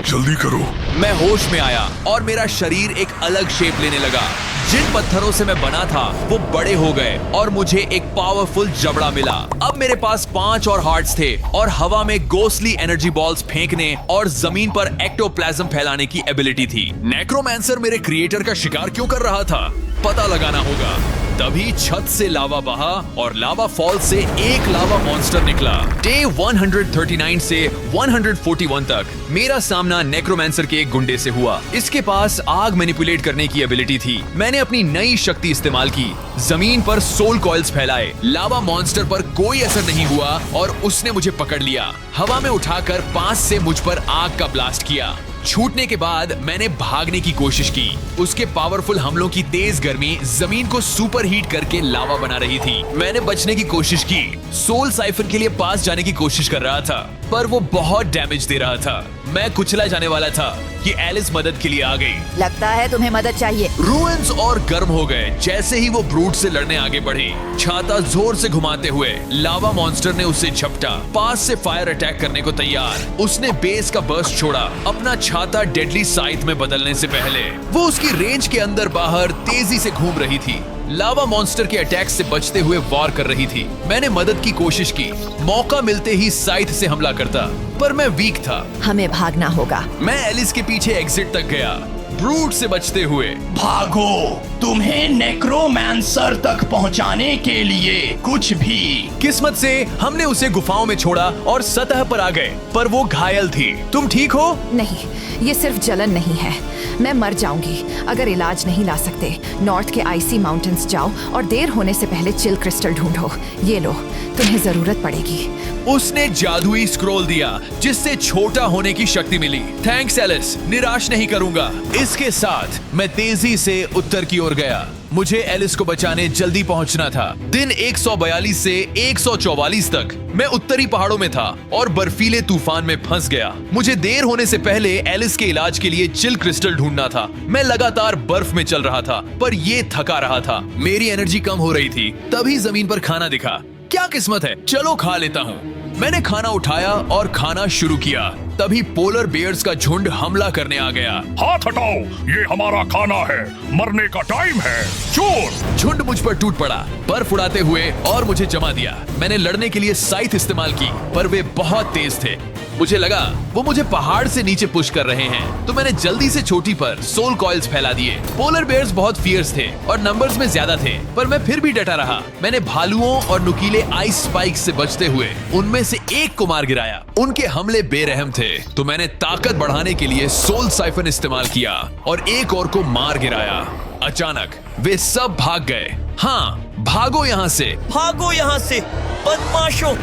जल्दी करो। मैं होश में आया और मेरा शरीर एक अलग शेप लेने लगा। जिन पत्थरों से मैं बना था वो बड़े हो गए और मुझे एक पावरफुल जबड़ा मिला। अब मेरे पास 5 और हार्ट्स थे और हवा में गोस्टली एनर्जी बॉल्स फेंकने और जमीन पर एक्टोप्लाज्म फैलाने की एबिलिटी थी। नेक्रोमैंसर मेरे क्रिएटर का शिकार क्यों कर रहा था, पता लगाना होगा। तभी छत से लावा बहा और लावा फॉल से एक लावा मॉन्स्टर निकला। डे 139 से 141 तक मेरा सामना नेक्रोमैंसर के एक गुंडे से हुआ। इसके पास आग मैनिपुलेट करने की एबिलिटी थी। मैंने अपनी नई शक्ति इस्तेमाल की, जमीन पर सोल कॉइल्स फैलाए। लावा मॉन्स्टर पर कोई असर नहीं हुआ और उसने मुझे पकड़ लिया। हवा में उठाकर पास से मुझ पर आग का ब्लास्ट किया। छूटने के बाद मैंने भागने की कोशिश की। उसके पावरफुल हमलों की तेज गर्मी जमीन को सुपर हीट करके लावा बना रही थी। मैंने बचने की कोशिश की, सोल साइफर के लिए पास जाने की कोशिश कर रहा था, पर वो बहुत डैमेज दे रहा था। मैं कुचला जाने वाला था कि एलिस मदद के लिए आ गई। लगता है तुम्हें मदद चाहिए। रूइंस और गर्म हो गए जैसे ही वो ब्रूट से लड़ने आगे बढ़े। छाता जोर से घुमाते हुए लावा मॉन्स्टर ने उसे झपटा, पास से फायर अटैक करने को तैयार। उसने बेस का बर्स्ट छोड़ा, अपना छाता डेडली साइथ में बदलने से पहले। वो उसकी रेंज के अंदर बाहर तेजी से घूम रही थी। लावा मॉन्स्टर के अटैक से बचते हुए वार कर रही थी। मैंने मदद की कोशिश की, मौका मिलते ही साइथ से हमला करता, पर मैं वीक था। हमें भागना होगा। मैं एलिस के पीछे एग्जिट तक गया, ब्रूट से बचते हुए। भागो, तुम्हें नेक्रोमैंसर तक पहुंचाने के लिए कुछ भी। किस्मत से हमने उसे गुफाओं में छोड़ा और सतह पर आ गए, पर वो घायल थी। तुम ठीक हो? नहीं, ये सिर्फ जलन नहीं है। मैं मर जाऊंगी अगर इलाज नहीं ला सकते। नॉर्थ के आइसी माउंटेन्स जाओ और देर होने से पहले चिल क्रिस्टल ढूंढो। ये लो, तुम्हें जरूरत पड़ेगी। उसने जादुई स्क्रॉल दिया जिससे छोटा होने की शक्ति मिली। थैंक्स एलिस, निराश नहीं करूंगा। इसके साथ मैं तेजी से उत्तर की ओर गया। मुझे एलिस को बचाने जल्दी पहुंचना था। दिन 142 से 144 तक मैं उत्तरी पहाड़ों में था और बर्फीले तूफान में फंस गया। मुझे देर होने से पहले एलिस के इलाज के लिए चिल क्रिस्टल ढूंढना था। मैं लगातार बर्फ में चल रहा था, पर ये थका रहा था। मेरी एनर्जी कम हो रही थी। तभी जमीन पर खाना दिखा। क्या किस्मत है, चलो खा लेता हूँ। मैंने खाना उठाया और खाना शुरू किया। तभी पोलर बेयर्स का झुंड हमला करने आ गया। हाथ हटाओ, ये हमारा खाना है, मरने का टाइम है, चोर। झुंड मुझ पर टूट पड़ा, बर्फ उड़ाते हुए और मुझे जमा दिया। मैंने लड़ने के लिए साइथ इस्तेमाल की, पर वे बहुत तेज थे। मुझे लगा वो मुझे पहाड़ से नीचे पुश कर रहे हैं, तो मैंने जल्दी से चोटी पर सोल कॉइल्स फैला दिए। पोलर बेयर्स बहुत फियर्स थे और नंबर्स में ज्यादा थे, पर मैं फिर भी डटा रहा। मैंने भालुओं और नुकीले आइस स्पाइक्स से बचते हुए उनमें से एक को मार गिराया। उनके हमले बेरहम थे, तो मैंने ताकत बढ़ाने के लिए सोल साइफन इस्तेमाल किया और एक और को मार गिराया। अचानक वे सब भाग गए। हाँ, भागो यहाँ से, भागो यहाँ से, बदमाशों।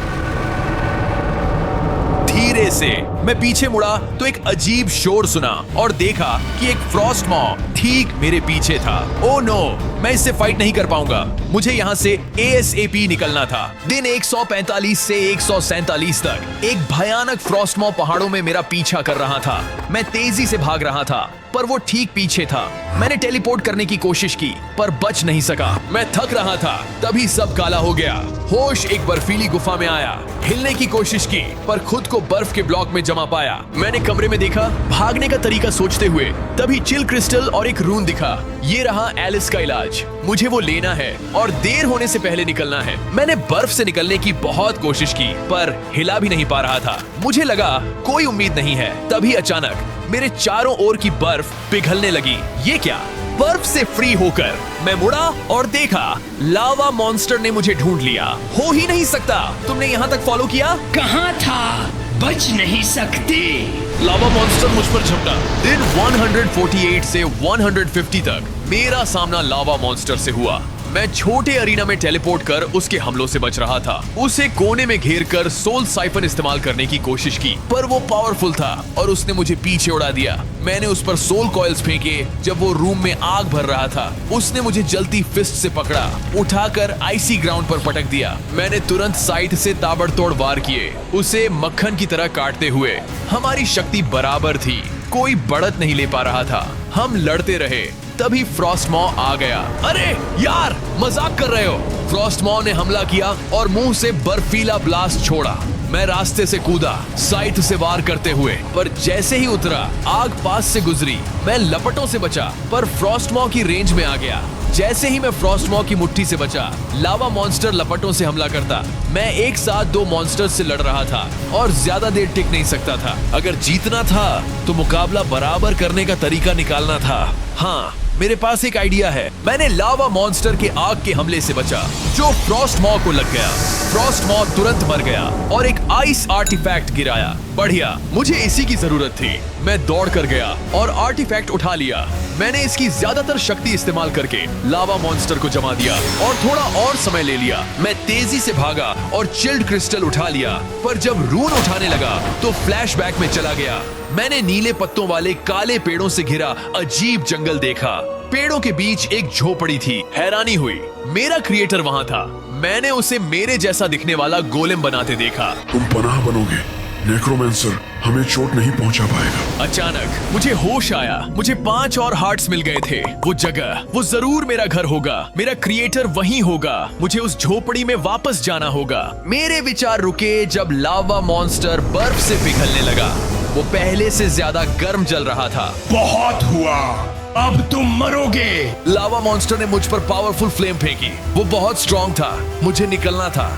धीरे से मैं पीछे मुड़ा तो एक अजीब शोर सुना और देखा कि एक फ्रॉस्ट मॉ ठीक मेरे पीछे था। ओह नो, मैं इससे फाइट नहीं कर पाऊंगा। मुझे यहाँ से ASAP निकलना था। दिन 145 से 147 तक एक भयानक फ्रॉस्ट मॉ पहाड़ों में मेरा पीछा कर रहा था। मैं तेजी से भाग रहा था, पर वो ठीक पीछे था। मैंने टेलीपोर्ट करने की कोशिश की, पर बच नहीं सका। मैं थक रहा था। तभी सब काला हो गया। होश एक बर्फीली गुफा में आया। हिलने की कोशिश की, पर खुद को बर्फ के ब्लॉक में जमा पाया। मैंने कमरे में देखा, भागने का तरीका सोचते हुए। तभी चिल क्रिस्टल और एक रून दिखा। ये रहा एलिस का इलाज। मुझे वो लेना है और देर होने से पहले निकलना है। मैंने बर्फ से निकलने की बहुत कोशिश की, पर हिला भी नहीं पा रहा था। मुझे लगा कोई उम्मीद नहीं है। तभी अचानक मेरे चारों ओर की बर्फ पिघलने लगी। ये क्या? बर्फ से फ्री होकर मैं मुड़ा और देखा लावा मॉन्स्टर ने मुझे ढूंढ लिया। हो ही नहीं सकता। तुमने यहाँ तक फॉलो किया? कहाँ था? बच नहीं सकते। लावा मॉन्स्टर मुझ पर झपटा। दिन 148 से 150 तक मेरा सामना लावा मॉन्स्टर से हुआ। मैं छोटे अरीना में टेलीपोर्ट कर उसके हमलों से बच रहा था। उसे कोने में घेर कर सोल साइफन इस्तेमाल करने की कोशिश की, पर वो पावरफुल था और उसने मुझे पीछे उड़ा दिया। मैंने उस पर सोल कॉइल्स फेंके जब वो रूम में आग भर रहा था। उसने मुझे जलती फिस्ट से पकड़ा, उठाकर आइसी ग्राउंड पर पटक दिया। मैंने तुरंत साइड से ताबड़तोड़ वार किए, उसे मक्खन की तरह काटते हुए। हमारी शक्ति बराबर थी, कोई बढ़त नहीं ले पा रहा था। हम लड़ते रहे, तभी फ्रॉस्टमॉ आ गया। अरे यार, मजाक कर रहे हो? फ्रॉस्टमॉ ने हमला किया और मुंह से बर्फीला ब्लास्ट छोड़ा। मैं रास्ते से कूदा, साइट से वार करते हुए, पर जैसे ही उतरा आग पास से गुजरी। मैं लपटों से बचा, पर फ्रॉस्टमॉ की रेंज में आ गया। जैसे ही मैं फ्रॉस्टमॉ की मुट्ठी से बचा, लावा मॉन्स्टर लपटों से हमला करता। मैं एक साथ 2 मॉन्स्टर्स से लड़ रहा था और ज्यादा देर टिक नहीं सकता था। अगर जीतना था तो मुकाबला बराबर करने का तरीका निकालना था। हाँ, मेरे पास एक आइडिया है। मैंने लावा मॉन्स्टर के आग के हमले से बचा, जो फ्रॉस्टमॉ को लग गया। फ्रॉस्टमॉ तुरंत मर गया और एक आइस आर्टिफैक्ट गिराया। बढ़िया, मुझे इसी की जरूरत थी। मैं दौड़ कर गया और आर्टिफैक्ट उठा लिया। मैंने इसकी ज्यादातर शक्ति इस्तेमाल करके लावा मॉन्स्टर को जमा दिया और थोड़ा और समय ले लिया। मैं तेजी से भागा और चिल्ड क्रिस्टल उठा लिया, पर जब रून उठाने लगा तो फ्लैशबैक में चला गया। मैंने नीले पत्तों वाले काले पेड़ों से घिरा अजीब जंगल देखा। पेड़ों के बीच एक झोपड़ी थी। हैरानी हुई, मेरा क्रिएटर वहां था। मैंने उसे मेरे जैसा दिखने वाला गोलेम बनाते देखा। तुम पनाह बनोगे, नेक्रोमैंसर हमें चोट नहीं पहुंचा पाएगा। अचानक मुझे होश आया। मुझे 5 और हार्ट्स मिल गए थे। वो जगह, वो जरूर मेरा घर होगा। मेरा क्रिएटर वहीं होगा। मुझे उस झोपड़ी में वापस जाना होगा। मेरे विचार रुके जब लावा मॉन्स्टर बर्फ से पिघलने लगा। वो पहले से ज्यादा गर्म जल रहा था। बहुत हुआ, अब तुम मरोगे। लावा मॉन्स्टर ने मुझ पर पावरफुल फ्लेम फेंकी। वो बहुत स्ट्रॉन्ग था। मुझे निकलना था।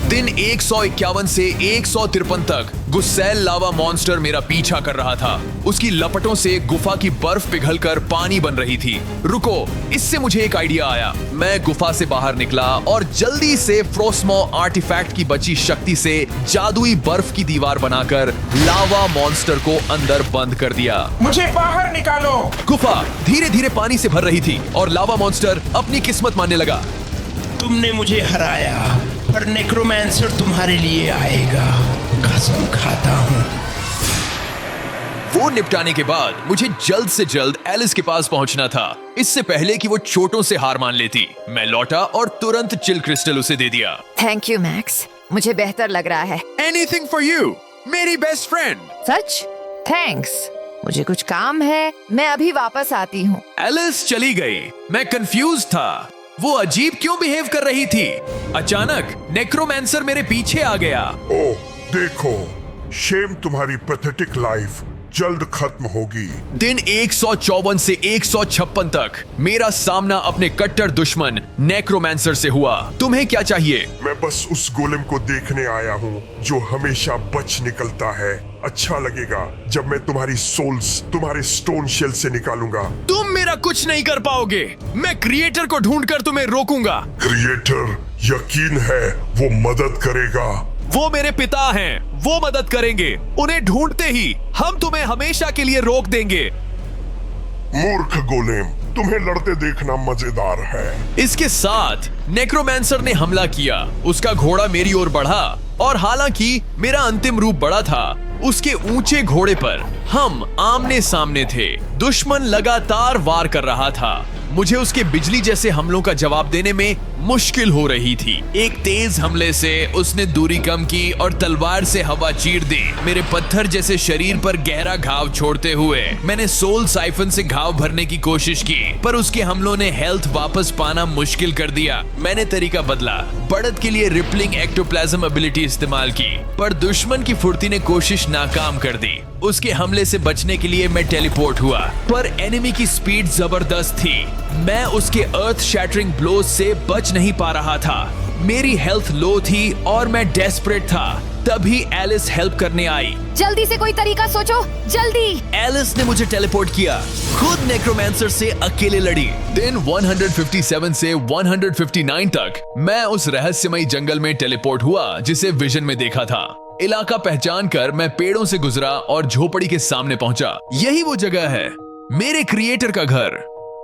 दिन 151 से 153 तक गुस्सैल लावा मॉन्स्टर मेरा पीछा कर रहा था। उसकी लपटों से गुफा की बर्फ पिघलकर पानी बन रही थी। रुको, इससे मुझे एक आइडिया आया। मैं गुफा से बाहर निकला और जल्दी से फ्रॉस्टमॉ आर्टिफैक्ट की बची शक्ति से जादुई बर्फ की दीवार बनाकर लावा मॉन्स्टर को अंदर बंद कर दिया। मुझे बाहर निकालो। गुफा धीरे धीरे पानी से भर रही थी और लावा मॉन्स्टर अपनी किस्मत मानने लगा। तुमने मुझे हराया, पर नेक्रोमैंसर तुम्हारे लिए आएगा, कसम खाता हूँ। वो निपटाने के बाद मुझे जल्द से जल्द एलिस के पास पहुंचना था, इससे पहले कि वो चोटों से हार मान लेती। मैं लौटा और तुरंत चिल क्रिस्टल उसे दे दिया। थैंक यू मैक्स, मुझे बेहतर लग रहा है। एनीथिंग फॉर यू, मेरी बेस्ट फ्रेंड। सच? थैंक्स। मुझे कुछ काम है, मैं अभी वापस आती हूँ। एलिस चली गई। मैं कंफ्यूज था, वो अजीब क्यों बिहेव कर रही थी। अचानक नेक्रोमैंसर मेरे पीछे आ गया। ओह देखो, शेम तुम्हारी पैथेटिक लाइफ जल्द खत्म होगी। दिन 154 से 156 तक मेरा सामना अपने कट्टर दुश्मन नेक्रोमैंसर से हुआ। तुम्हें क्या चाहिए? मैं बस उस गोलेम को देखने आया हूँ जो हमेशा बच निकलता है। अच्छा लगेगा जब मैं तुम्हारी सोल्स तुम्हारे स्टोन शेल से निकालूंगा। तुम मेरा कुछ नहीं कर पाओगे। मैं क्रिएटर को ढूंढकर तुम्हें रोकूंगा। क्रिएटर, यकीन है वो मदद करेगा। वो मेरे पिता हैं, वो मदद करेंगे। उन्हें ढूंढते ही हम तुम्हें हमेशा के लिए रोक देंगे। मूर्ख गोलेम, तुम्हें लड़ते देखना मजेदार है। इसके साथ नेक्रोमैंसर ने हमला किया। उसका घोड़ा मेरी ओर बढ़ा और हालांकि मेरा अंतिम रूप बड़ा था, उसके ऊंचे घोड़े पर हम आमने सामने थे। दुश्मन लगातार वार कर रहा था। मुझे उसके बिजली जैसे हमलों का जवाब देने में मुश्किल हो रही थी। एक तेज हमले से उसने दूरी कम की और तलवार से हवा चीर दी, मेरे पत्थर जैसे शरीर पर गहरा घाव छोड़ते हुए। मैंने सोल साइफन से घाव भरने की कोशिश की, पर उसके हमलों ने हेल्थ वापस पाना मुश्किल कर दिया। मैंने तरीका बदला, बढ़त के लिए रिपलिंग एक्टोप्लाज्म एबिलिटी इस्तेमाल की, पर दुश्मन की फुर्ती ने कोशिश नाकाम कर दी। उसके हमले से बचने के लिए मैं टेलीपोर्ट हुआ, पर एनिमी की स्पीड जबरदस्त थी। मैं उसके अर्थ शैटरिंग ब्लोज से बच नहीं पा रहा था। मेरी हेल्थ लो थी और मैं डेस्परेट था। तभी एलिस हेल्प करने आई। जल्दी से कोई तरीका सोचो, जल्दी। एलिस ने मुझे टेलीपोर्ट किया, खुद नेक्रोमैंसर से अकेले लड़ी। दिन 157 से 159 तक मैं उस रहस्यमयी जंगल में टेलीपोर्ट हुआ जिसे विजन में देखा था। इलाका पहचान कर मैं पेड़ों से गुजरा और झोपड़ी के सामने पहुंचा। यही वो जगह है, मेरे क्रिएटर का घर।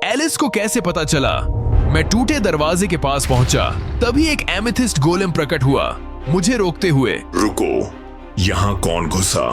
एलिस को कैसे पता चला? मैं टूटे दरवाजे के पास पहुंचा, तभी एक एमेथिस्ट गोलेम प्रकट हुआ, मुझे रोकते हुए। रुको, यहाँ कौन घुसा?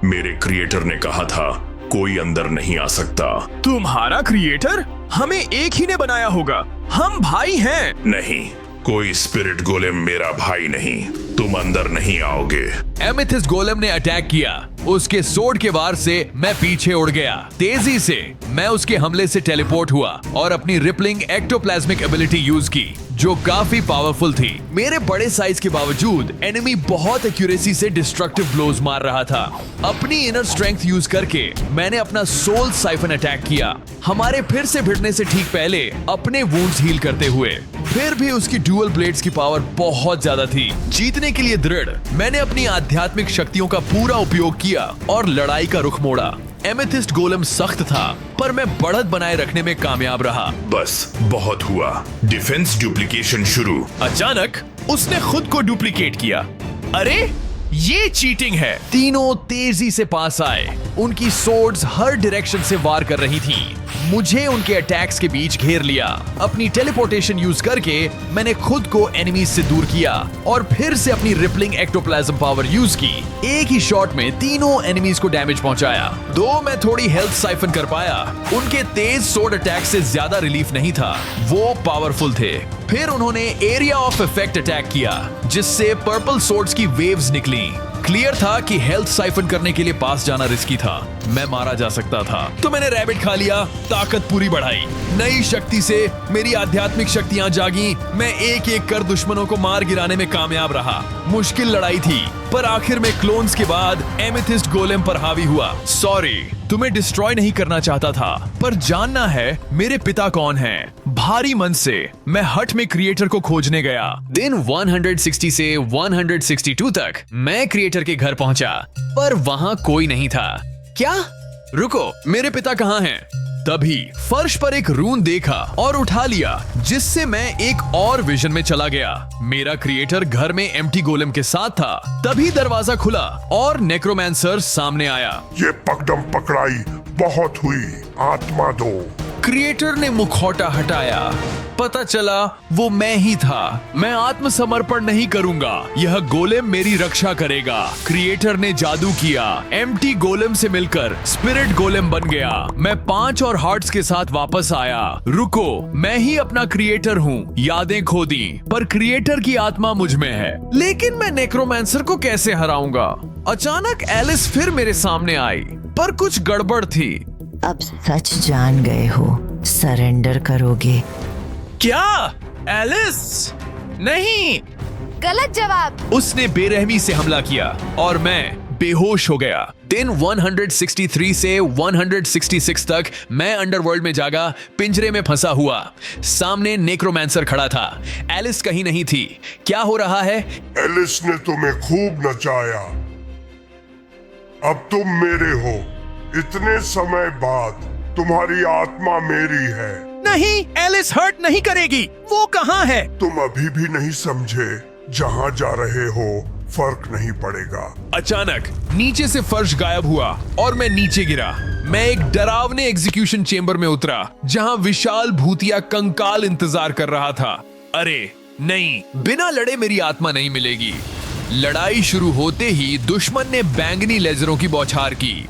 मेरे क्रिएटर ने कहा था कोई अंदर नहीं आ सकता। तुम्हारा क्रिएटर? हमें एक ही ने बनाया होगा, हम भाई हैं। नहीं, कोई स्पिरिट गोलेम मेरा भाई नहीं, तुम अंदर नहीं आओगे। एमेथिस्ट गोलेम ने अटैक किया, उसके सोड के वार से मैं पीछे उड़ गया। तेजी से मैं उसके हमले से टेलीपोर्ट हुआ और अपनी रिपलिंग एक्टोप्लाज्मिक एबिलिटी यूज की, जो काफी पावरफुल थी। मेरे बड़े साइज के बावजूद एनिमी बहुत एक्यूरेसी से डिस्ट्रक्टिव ब्लोज मार रहा था। अपनी इनर स्ट्रेंथ यूज करके मैंने अपना सोल साइफन अटैक किया, हमारे फिर से भिड़ने से ठीक पहले अपने वुंड्स हील करते हुए। फिर भी उसकी ड्यूअल ब्लेड्स की पावर बहुत ज्यादा थी। जीतने के लिए दृढ़, मैंने अपनी आध्यात्मिक शक्तियों का पूरा उपयोग किया और लड़ाई का रुख मोड़ा। एमेथिस्ट गोलेम सख्त था, पर मैं बढ़त बनाए रखने में कामयाब रहा। बस बहुत हुआ, डिफेंस डुप्लीकेशन शुरू। अचानक उसने खुद को डुप्लीकेट किया। अरे ये चीटिंग है। तीनों तेजी से पास आए, उनकी सोर्ड्स हर डायरेक्शन से वार कर रही थी। मुझे उनके अटैक्स के बीच घेर लिया। अपनी टेलीपोर्टेशन यूज करके मैंने खुद को एनिमीज से दूर किया और फिर से अपनी रिपलिंग एक्टोप्लाज्म पावर यूज की। एक ही शॉट में तीनों एनिमीज को डैमेज पहुंचाया। दो मैं थोड़ी हेल्थ साइफन कर पाया। उनके तेज सोर्ड अटैक से ज्यादा रिलीफ नहीं था, वो पावरफुल थे। फिर उन्होंने एरिया ऑफ इफेक्ट अटैक किया, जिससे पर्पल सोर्ड्स की वेव्स निकली। क्लियर था कि हेल्थ साइफन करने के लिए पास जाना रिस्की था, मैं मारा जा सकता था। तो मैंने रैबिट खा लिया, ताकत पूरी बढ़ाई। नई शक्ति से मेरी आध्यात्मिक शक्तियां जागी। मैं एक एक कर दुश्मनों को मार गिराने में कामयाब रहा। मुश्किल लड़ाई थी, पर आखिर में क्लोन्स के बाद एमेथिस्ट गोलेम पर हावी हुआ। सॉरी, तुम्हें डिस्ट्रॉय नहीं करना चाहता था, पर जानना है मेरे पिता कौन हैं। भारी मन से मैं हट में क्रिएटर को खोजने गया। दिन 160 से 162 तक मैं क्रिएटर के घर पहुंचा, पर वहां कोई नहीं था। क्या? रुको, मेरे पिता कहाँ हैं? तभी फर्श पर एक रून देखा और उठा लिया, जिससे मैं एक और विजन में चला गया। मेरा क्रिएटर घर में एम्प्टी गोलेम के साथ था। तभी दरवाजा खुला और नेक्रोमैंसर सामने आया। ये पकड़म पकड़ाई बहुत हुई, आत्मा दो। क्रिएटर ने मुखौटा हटाया, पता चला वो मैं ही था। मैं आत्मसमर्पण नहीं करूंगा, यह गोलेम मेरी रक्षा करेगा। क्रिएटर ने जादू किया, एम्प्टी गोलेम से मिलकर स्पिरिट गोलेम बन गया। मैं 5 और हार्ट्स के साथ वापस आया। रुको, मैं ही अपना क्रिएटर हूँ। यादें खो दी, पर क्रिएटर की आत्मा मुझ में है। लेकिन मैं नेक्रोमैंसर को कैसे हराऊंगा? अचानक एलिस फिर मेरे सामने आई, पर कुछ गड़बड़ थी। अब सच जान गए हो, सरेंडर करोगे? क्या? एलिस? नहीं। गलत जवाब। उसने बेरहमी से हमला किया और मैं बेहोश हो गया। दिन 163 से 166 तक मैं अंडरवर्ल्ड में जागा, पिंजरे में फंसा हुआ। सामने नेक्रोमैंसर खड़ा था। एलिस कहीं नहीं थी। क्या हो रहा है? एलिस ने तुम्हें खूब नचाया, अब तुम मेरे हो। इतने समय बाद तुम्हारी आत्मा मेरी है। नहीं, एलिस हर्ट नहीं करेगी। वो कहाँ है? तुम अभी भी नहीं समझे, जहाँ जा रहे हो फर्क नहीं पड़ेगा। अचानक नीचे से फर्श गायब हुआ और मैं नीचे गिरा। मैं एक डरावने एग्जीक्यूशन चेंबर में उतरा, जहां विशाल भूतिया कंकाल इंतजार कर रहा था। अरे नहीं, बिना लड़े मेरी आत्मा नहीं मिलेगी। लड़ाई शुरू होते ही दुश्मन ने बैंगनी लेजरों की बौछार की।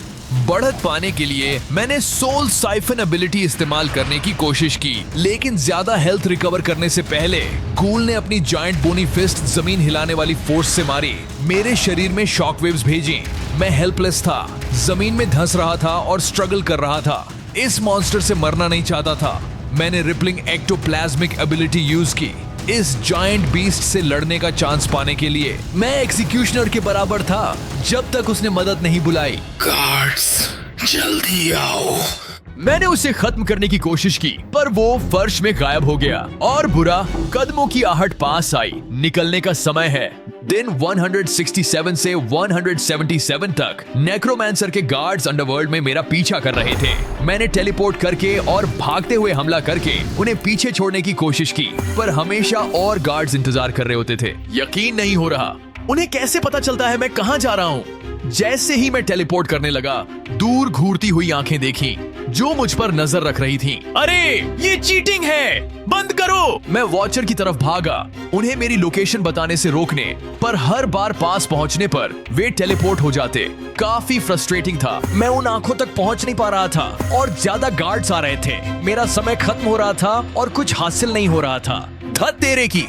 बढ़त पाने के लिए मैंने सोल साइफन एबिलिटी इस्तेमाल करने की कोशिश की, लेकिन ज्यादा हेल्थ रिकवर करने से पहले गूल ने अपनी जायंट बोनी फिस्ट जमीन हिलाने वाली फोर्स से मारी। मेरे शरीर में शॉकवेव्स भेजी। मैं हेल्पलेस था, जमीन में धंस रहा था और स्ट्रगल कर रहा था। इस मॉन्स्टर से मरना नहीं चाहता था। मैंने रिपलिंग एक्टोप्लाज्मिक एबिलिटी यूज की, इस जायंट बीस्ट से लड़ने का चांस पाने के लिए। मैं एग्जीक्यूशनर के बराबर था जब तक उसने मदद नहीं बुलाई। गार्ड्स, जल्दी आओ। मैंने उसे खत्म करने की कोशिश की, पर वो फर्श में गायब हो गया। और बुरा, कदमों की आहट पास आई। निकलने का समय है। दिन 167 से 177 तक नेक्रोमैंसर के गार्ड्स अंडरवर्ल्ड में मेरा पीछा कर रहे थे। मैंने टेलीपोर्ट करके और भागते हुए हमला करके उन्हें पीछे छोड़ने की कोशिश की, पर हमेशा और गार्ड्स इंतजार कर रहे होते थे। यकीन नहीं हो रहा, उन्हें कैसे पता चलता है मैं कहां जा रहा हूं? जैसे ही मैं टेलीपोर्ट करने लगा, दूर घूरती हुई आंखें देखी। जो मुझ पर नजर रख रही थीं। अरे ये चीटिंग है, बंद करो। मैं वॉचर की तरफ भागा, उन्हें मेरी लोकेशन बताने से रोकने, पर हर बार पास पहुंचने पर वे टेलीपोर्ट हो जाते। काफी फ्रस्ट्रेटिंग था। मैं उन आंखों तक पहुंच नहीं पा रहा था और ज्यादा गार्ड्स आ रहे थे। मेरा समय खत्म हो रहा था और कुछ हासिल नहीं हो रहा था। धत तेरे की,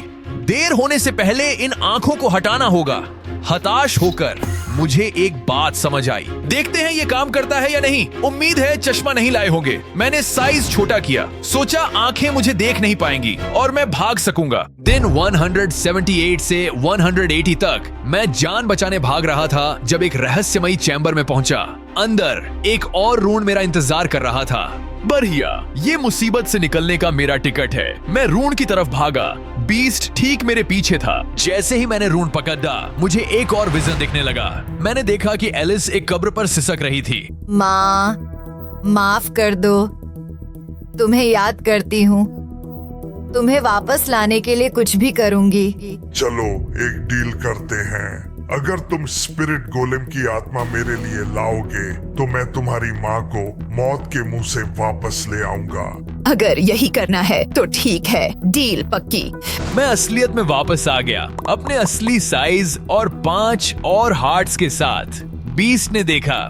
देर होने से पहले इन आंखों को हटाना होगा। हताश होकर मुझे एक बात समझ आई। देखते हैं ये काम करता है या नहीं। उम्मीद है चश्मा नहीं लाए होंगे। मैंने साइज छोटा किया, सोचा आंखें मुझे देख नहीं पाएंगी और मैं भाग सकूंगा। दिन 178 से 180 तक मैं जान बचाने भाग रहा था जब एक रहस्यमयी चैम्बर में पहुंचा। अंदर एक और रून मेरा इंतजार कर रहा था। बढ़िया, ये मुसीबत से निकलने का मेरा टिकट है। मैं रून की तरफ भागा। बीस्ट ठीक मेरे पीछे था। जैसे ही मैंने रून पकड़ा, मुझे एक और विजन दिखने लगा। मैंने देखा कि एलिस एक कब्र पर सिसक रही थी। माँ, माफ कर दो, तुम्हें याद करती हूँ। तुम्हें वापस लाने के लिए कुछ भी करूँगी। चलो एक डील करते हैं। अगर तुम स्पिरिट गोलेम की आत्मा मेरे लिए लाओगे तो मैं तुम्हारी माँ को मौत के मुंह से वापस ले आऊंगा। अगर यही करना है तो ठीक है, डील पक्की। मैं असलियत में वापस आ गया, अपने असली साइज और 5 और हार्ट्स के साथ। बीस्ट ने देखा,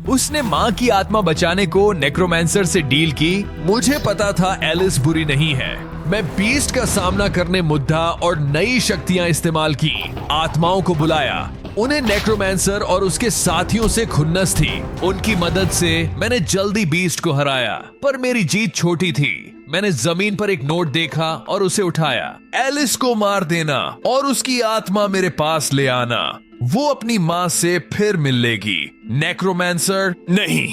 उसने माँ की आत्मा बचाने को नेक्रोमैंसर से डील की। मुझे पता था एलिस बुरी नहीं है। मैं बीस्ट का सामना करने मुद्दा और नई शक्तियां इस्तेमाल की। आत्माओं को बुलाया। उन्हें नेक्रोमैंसर और उसके साथियों से खुन्नस थी। उनकी मदद से मैंने जल्दी बीस्ट को हराया, पर मेरी जीत छोटी थी। मैंने जमीन पर एक नोट देखा और उसे उठाया। एलिस को मार देना और उसकी आत्मा मेरे पास ले आना। वो अपनी माँ से फिर मिल लेगी। नेक्रोमैंसर नहीं,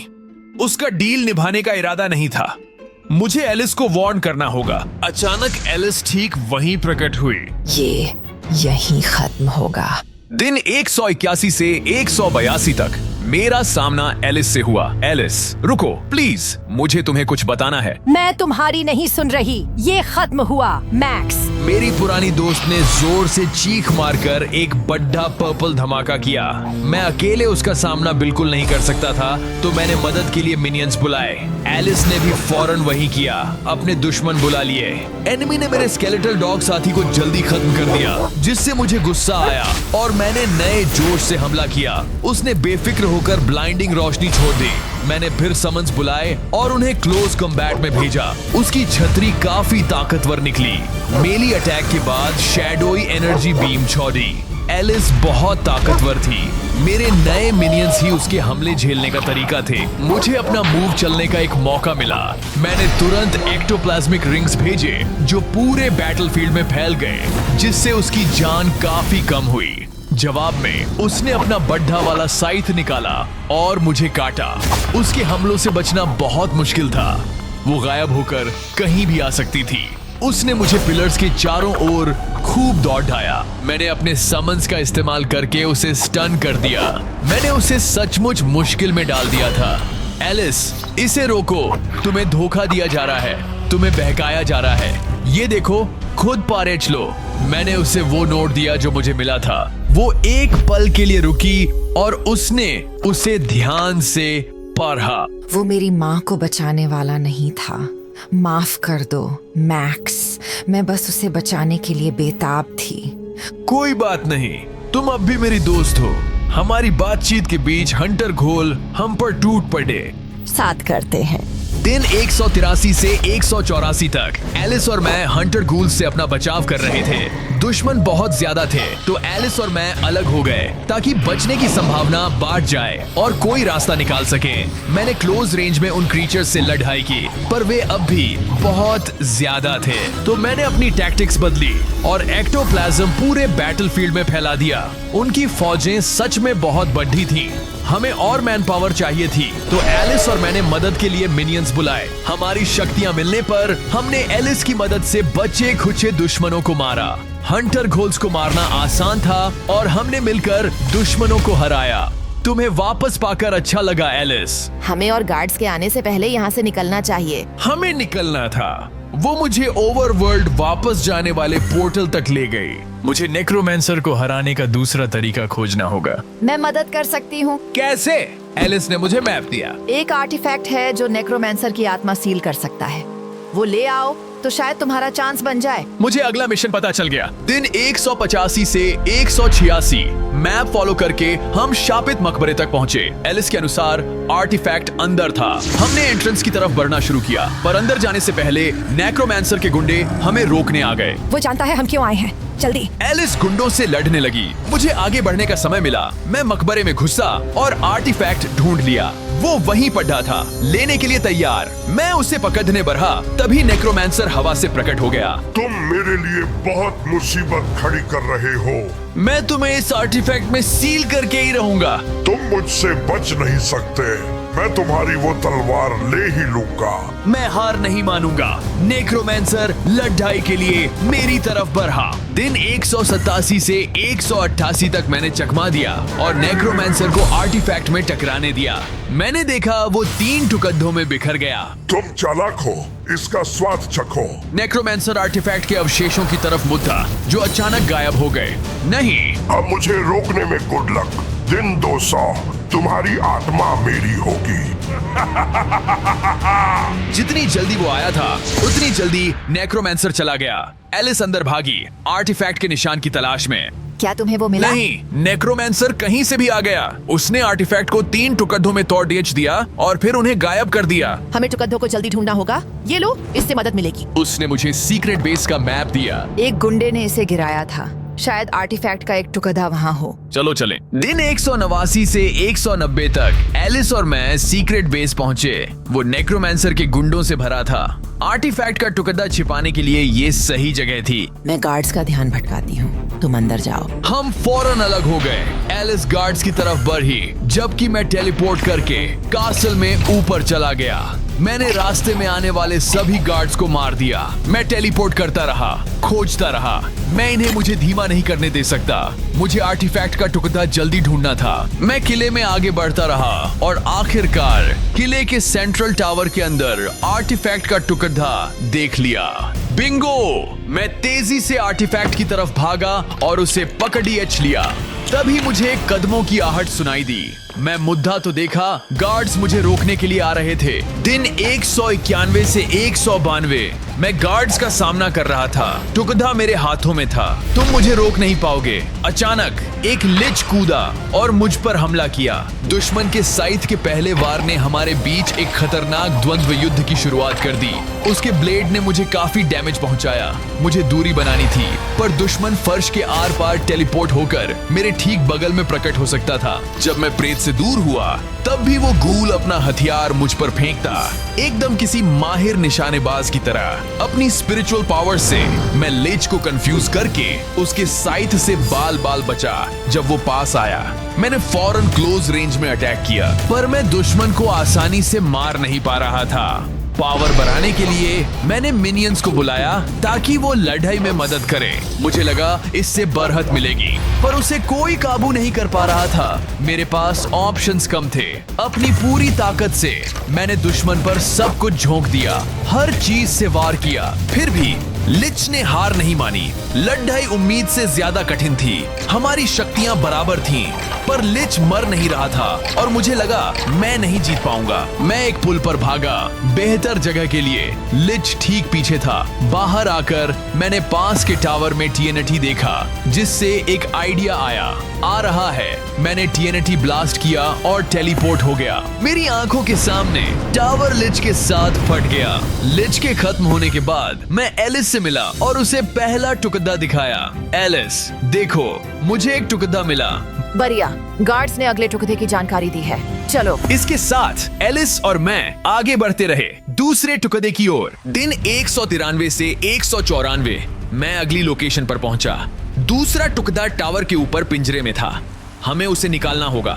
उसका डील निभाने का इरादा नहीं था। मुझे एलिस को वार्न करना होगा। अचानक एलिस ठीक वहीं प्रकट हुई। ये यहीं खत्म होगा। दिन 181 से 182 तक मेरा सामना एलिस से हुआ। एलिस, रुको प्लीज, मुझे तुम्हें कुछ बताना है। मैं तुम्हारी नहीं सुन रही, ये खत्म हुआ। मैक्स, मेरी पुरानी दोस्त ने जोर से चीख मारकर एक बड़ा पर्पल धमाका किया। मैं अकेले उसका सामना बिल्कुल नहीं कर सकता था, तो मैंने मदद के लिए मिनियंस बुलाए। एलिस ने भी फौरन वही किया, अपने दुश्मन बुला लिए। एनिमी ने मेरे स्केलेटल डॉग साथी को जल्दी खत्म कर दिया, जिससे मुझे गुस्सा आया और मैंने नए जोश से हमला किया। उसने बेफिक्र होकर ब्लाइंडिंग रोशनी छोड़ दी। मैंने फिर समन्स बुलाए और उन्हें क्लोज कॉम्बैट में भेजा। उसकी छतरी काफी ताकतवर निकली। मेली अटैक के बाद शैडोई एनर्जी बीम छोड़ी। एलिस बहुत ताकतवर थी। मेरे नए मिनियंस ही उसके हमले झेलने का तरीका थे। मुझे अपना मूव चलने का एक मौका मिला। मैंने तुरंत एक्टोप्लाज्मिक रिंग्स भेजे जो पूरे बैटलफील्ड में फैल गए, जिससे उसकी जान काफी कम हुई। जवाब में उसने अपना बड्ढा वाला साइथ निकाला और मुझे काटा। उसके हमलों से बचना बहुत मुश्किल था। वो गायब होकर कहीं भी आ सकती थी। उसने मुझे पिलर्स के चारों ओर खूब दौड़ाया। मैंने अपने समन्स का इस्तेमाल करके उसे स्टन कर दिया। मैंने उसे सचमुच मुश्किल में डाल दिया था। एलिस, इसे रोको, तुम्हें धोखा दिया जा रहा है, तुम्हें बहकाया जा रहा है। ये देखो, खुद पारेच लो। मैंने उसे वो नोट दिया जो मुझे मिला था। वो एक पल के लिए रुकी और उसने उसे ध्यान से पढ़ा। वो मेरी माँ को बचाने वाला नहीं था। माफ कर दो मैक्स, मैं बस उसे बचाने के लिए बेताब थी। कोई बात नहीं, तुम अब भी मेरी दोस्त हो। हमारी बातचीत के बीच हंटर घोल हम पर टूट पड़े। साथ करते हैं। दिन 183 से 184 तक एलिस और मैं हंटर घूल से अपना बचाव कर रहे थे। दुश्मन बहुत ज्यादा थे, तो एलिस और मैं अलग हो गए ताकि बचने की संभावना बांट जाए और कोई रास्ता निकाल सके। मैंने क्लोज रेंज में उन क्रीचर्स से लड़ाई की, पर वे अब भी बहुत ज्यादा थे। तो मैंने अपनी टैक्टिक्स बदली और एक्टोप्लाज्म पूरे बैटलफील्ड में फैला दिया। उनकी फौजें सच में बहुत बड़ी थी। हमें और मैन पावर चाहिए थी, तो एलिस और मैंने मदद के लिए मिनियंस बुलाए। हमारी शक्तियां मिलने पर हमने एलिस की मदद से बचे खुचे दुश्मनों को मारा। हंटर घोल्स को मारना आसान था और हमने मिलकर दुश्मनों को हराया। तुम्हें वापस पाकर अच्छा लगा एलिस? हमें और गार्ड्स के आने से पहले यहाँ से निकलना चाहिए। हमें निकलना था। वो मुझे ओवरवर्ल्ड वापस जाने वाले पोर्टल तक ले गई। मुझे नेक्रोमैंसर को हराने का दूसरा तरीका खोजना होगा। मैं मदद कर सकती हूँ। कैसे? एलिस ने मुझे मैप दिया। एक आर्टिफैक्ट है जो नेक्रोमैंसर की आत्मा सील कर सकता है, वो ले आओ तो शायद तुम्हारा चांस बन जाए। मुझे अगला मिशन पता चल गया। दिन 185 से 186 मैप फॉलो करके हम शापित मकबरे तक पहुंचे। एलिस के अनुसार आर्टिफैक्ट अंदर था। हमने एंट्रेंस की तरफ बढ़ना शुरू किया, पर अंदर जाने से पहले नेक्रोमैंसर के गुंडे हमें रोकने आ गए। वो जानता है हम क्यों आए हैं, जल्दी। एलिस गुंडों से लड़ने लगी। मुझे आगे बढ़ने का समय मिला। मैं मकबरे में घुसा और आर्टिफैक्ट ढूंढ लिया। वो वहीं पड़ा था, लेने के लिए तैयार। मैं उसे पकड़ने बढ़ा, तभी नेक्रोमैंसर हवा से प्रकट हो गया। तुम मेरे लिए बहुत मुसीबत खड़ी कर रहे हो। मैं तुम्हें इस आर्टिफैक्ट में सील करके ही रहूंगा। तुम मुझसे बच नहीं सकते। मैं तुम्हारी वो तलवार ले ही लूंगा। मैं हार नहीं मानूंगा। नेक्रोमैंसर लड़ाई के लिए मेरी तरफ बढ़ा। दिन 187 से 188 तक मैंने चकमा दिया और नेक्रोमैंसर को आर्टिफैक्ट में टकराने दिया। मैंने देखा वो 3 टुकड़ों में बिखर गया। तुम चालाक हो, इसका स्वाद चखो। नेक्रोमैंसर आर्टिफैक्ट के अवशेषों की तरफ मुद्दा, जो अचानक गायब हो गए। नहीं, अब मुझे रोकने में गुड लक। दिन 200 तुम्हारी आत्मा मेरी होगी। जितनी जल्दी वो आया था उतनी जल्दी नेक्रोमैंसर चला गया। एलिस अंदर भागी, आर्टिफैक्ट के निशान की तलाश में। क्या तुम्हें वो मिला? नहीं, नेक्रोमैंसर कहीं से भी आ गया। उसने आर्टिफैक्ट को 3 टुकड़ों में तोड़ दिया और फिर उन्हें गायब कर दिया। हमें टुकड़ों को जल्दी ढूंढना होगा। ये लो, इससे मदद मिलेगी। उसने मुझे सीक्रेट बेस का मैप दिया। एक गुंडे ने इसे गिराया था, शायद आर्टिफैक्ट का एक टुकड़ा वहाँ हो। चलो चलें। दिन 189 से 190 तक एलिस और मैं सीक्रेट बेस पहुंचे। वो नेक्रोमैंसर के गुंडों से भरा था। आर्टिफैक्ट का टुकड़ा छिपाने के लिए ये सही जगह थी। मैं गार्ड्स का ध्यान भटकाती हूँ, तुम अंदर जाओ। हम फौरन अलग हो गए। एलिस गार्ड्स की तरफ बढ़ी, जबकि मैं टेलीपोर्ट करके कासल में ऊपर चला गया। मैंने रास्ते में आने वाले सभी गार्ड्स को मार दिया। मैं टेलीपोर्ट करता रहा, खोजता रहा। मैं इन्हें मुझे धीमा नहीं करने दे सकता। मुझे आर्टिफैक्ट का टुकड़ा जल्दी ढूंढना था। मैं किले में आगे बढ़ता रहा और आखिरकार किले के सेंट्रल टावर के अंदर आर्टिफैक्ट का टुकड़ा देख लिया। बिंगो! मैं तेजी से आर्टिफैक्ट की तरफ भागा और उसे पकड़ लिया। तभी मुझे कदमों की आहट सुनाई दी। मैं मुद्दा तो देखा, गार्ड्स मुझे रोकने के लिए आ रहे थे। दिन 191 से 192 मैं गार्ड्स का सामना कर रहा था। टुकड़ा मेरे हाथों में था। तुम मुझे रोक नहीं पाओगे। अचानक एक लिच कूदा और मुझ पर हमला किया। दुश्मन के साइथ के पहले वार ने हमारे बीच एक खतरनाक द्वंद्व युद्ध की शुरुआत कर दी। उसके ब्लेड ने मुझे काफी डैमेज पहुंचाया। मुझे दूरी बनानी थी, पर दुश्मन फर्श के आर पार टेलीपोर्ट होकर मेरे ठीक बगल में प्रकट हो सकता था। जब मैं प्रेत से दूर हुआ, तब भी वो गूल अपना हथियार मुझ पर फेंकता, एकदम किसी माहिर निशानेबाज की तरह। अपनी स्पिरिचुअल पावर से मैं लिच को कंफ्यूज करके उसके साइथ से बाल बाल बचा। जब वो पास आया, मैंने फौरन क्लोज रेंज में अटैक किया, पर मैं दुश्मन को आसानी से मार नहीं पा रहा था। पावर बढ़ाने के लिए मैंने मिनियंस को बुलाया ताकि वो लड़ाई में मदद करे। मुझे लगा इससे बरहत मिलेगी, पर उसे कोई काबू नहीं कर पा रहा था। मेरे पास ऑप्शंस कम थे। अपनी पूरी ताकत से मैंने दुश्मन पर सब कुछ झोंक दिया, हर चीज से वार किया। फिर भी लिच ने हार नहीं मानी। लड़ाई उम्मीद से ज्यादा कठिन थी। हमारी शक्तियां बराबर थीं, पर लिच मर नहीं रहा था और मुझे लगा मैं नहीं जीत पाऊंगा। मैं एक पुल पर भागा, बेहतर जगह के लिए। लिच ठीक पीछे था। बाहर आकर मैंने पास के टावर में टीएनटी देखा, जिससे एक आइडिया आया। आ रहा है। मैंने टीएनटी ब्लास्ट किया और टेलीपोर्ट हो गया। मेरी आंखों के सामने टावर लिच के साथ फट गया। लिच के खत्म होने के बाद मैं एलिस से मिला और उसे पहला टुकड़ा दिखाया। एलिस, देखो, मुझे एक टुकड़ा मिला। बढ़िया, गार्ड्स ने अगले टुकड़े की जानकारी दी है। चलो। इसके साथ एलिस और मैं आगे बढ़ते रहे दूसरे टुकड़े की ओर। दिन 193 से 194 मैं अगली लोकेशन पर पहुंचा। दूसरा टुकड़ा टावर के ऊपर पिंजरे में था। हमें उसे निकालना होगा,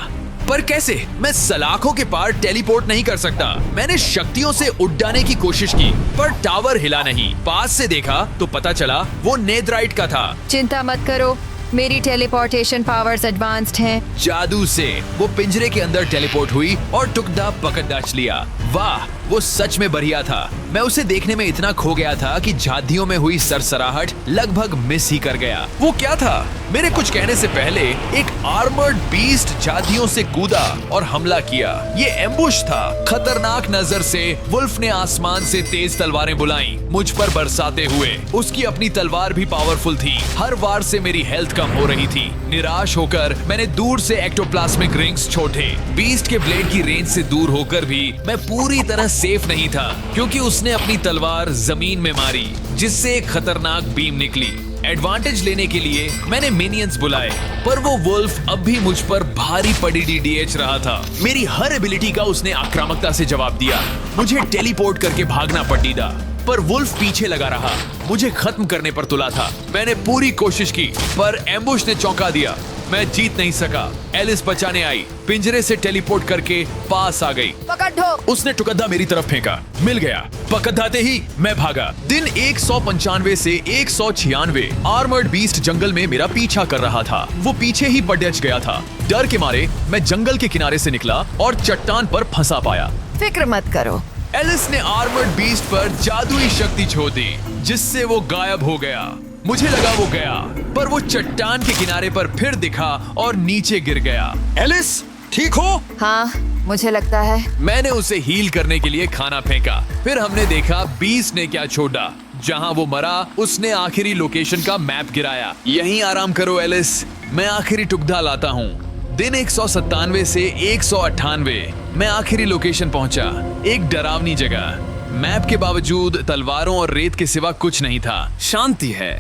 पर कैसे? मैं सलाखों के पार टेलीपोर्ट नहीं कर सकता। मैंने शक्तियों से उड़ाने की कोशिश की, पर टावर हिला नहीं। पास से देखा तो पता चला वो नेदराइट का था। चिंता मत करो, मेरी टेलीपोर्टेशन पावर्स एडवांस्ड हैं। जादू से वो पिंजरे के अंदर टेलीपोर्ट हुई और टुकड़ा पकड़ डाच लिया। वाह, वो सच में बढ़िया था। मैं उसे देखने में इतना खो गया था कि झांधियों में हुई सरसराहट लगभग मिस ही कर गया। वो क्या था? मेरे कुछ कहने से पहले एक आर्मर्ड बीस्ट झांधियों से कूदा और हमला किया। ये एम्बुश था। खतरनाक नजर से वुल्फ ने आसमान से तेज तलवारें बुलाई, मुझ पर बरसाते हुए। उसकी अपनी तलवार भी पावरफुल थी। हर वार से मेरी हेल्थ कम हो रही थी। निराश होकर मैंने दूर से एक्टोप्लाज्मिक रिंग्स छोड़े। बीस्ट के ब्लेड की रेंज से दूर होकर भी मैं पूरी तरह सेफ नहीं था, क्योंकि उसने अपनी तलवार जमीन में मारी, जिससे एक खतरनाक बीम निकली। एडवांटेज लेने के लिए मैंने मिनियंस बुलाए, पर वो वुल्फ अब भी मुझ पर भारी पड़ी डीडीएच रहा था। मेरी हर एबिलिटी का उसने आक्रामकता से जवाब दिया। मुझे टेलीपोर्ट करके भागना पड़ीदा, पर वुल्फ पीछे लगा रहा, मुझे खत्म करने पर तुला था। मैंने पूरी कोशिश की, पर एम्बुश ने चौंका दिया। मैं जीत नहीं सका। एलिस बचाने आई, पिंजरे से टेलीपोर्ट करके पास आ गई। पकड़ो। उसने टुकड़ा मेरी तरफ फेंका, मिल गया। पकड़ाते ही मैं भागा। दिन 195 से 196 आर्मर्ड बीस्ट जंगल में मेरा पीछा कर रहा था। वो पीछे ही पड़च गया था। डर के मारे मैं जंगल के किनारे से निकला और चट्टान पर फंसा पाया। फिक्र मत करो। एलिस ने आर्मर्ड बीस्ट पर जादुई शक्ति छोड़ दी, जिससे वो गायब हो गया। मुझे लगा वो गया, पर वो चट्टान के किनारे पर फिर दिखा और नीचे गिर गया। एलिस, ठीक हो? हाँ, मुझे लगता है। मैंने उसे हील करने के लिए खाना फेंका। फिर हमने देखा बीस्ट ने क्या छोड़ा। जहां वो मरा, उसने आखिरी लोकेशन का मैप गिराया। यहीं आराम करो एलिस, मैं आखिरी टुकड़ा लाता हूँ। दिन 197 से 198 मैं आखिरी लोकेशन पहुंचा, एक डरावनी जगह। मैप के बावजूद तलवारों और रेत के सिवा कुछ नहीं था। शांति है,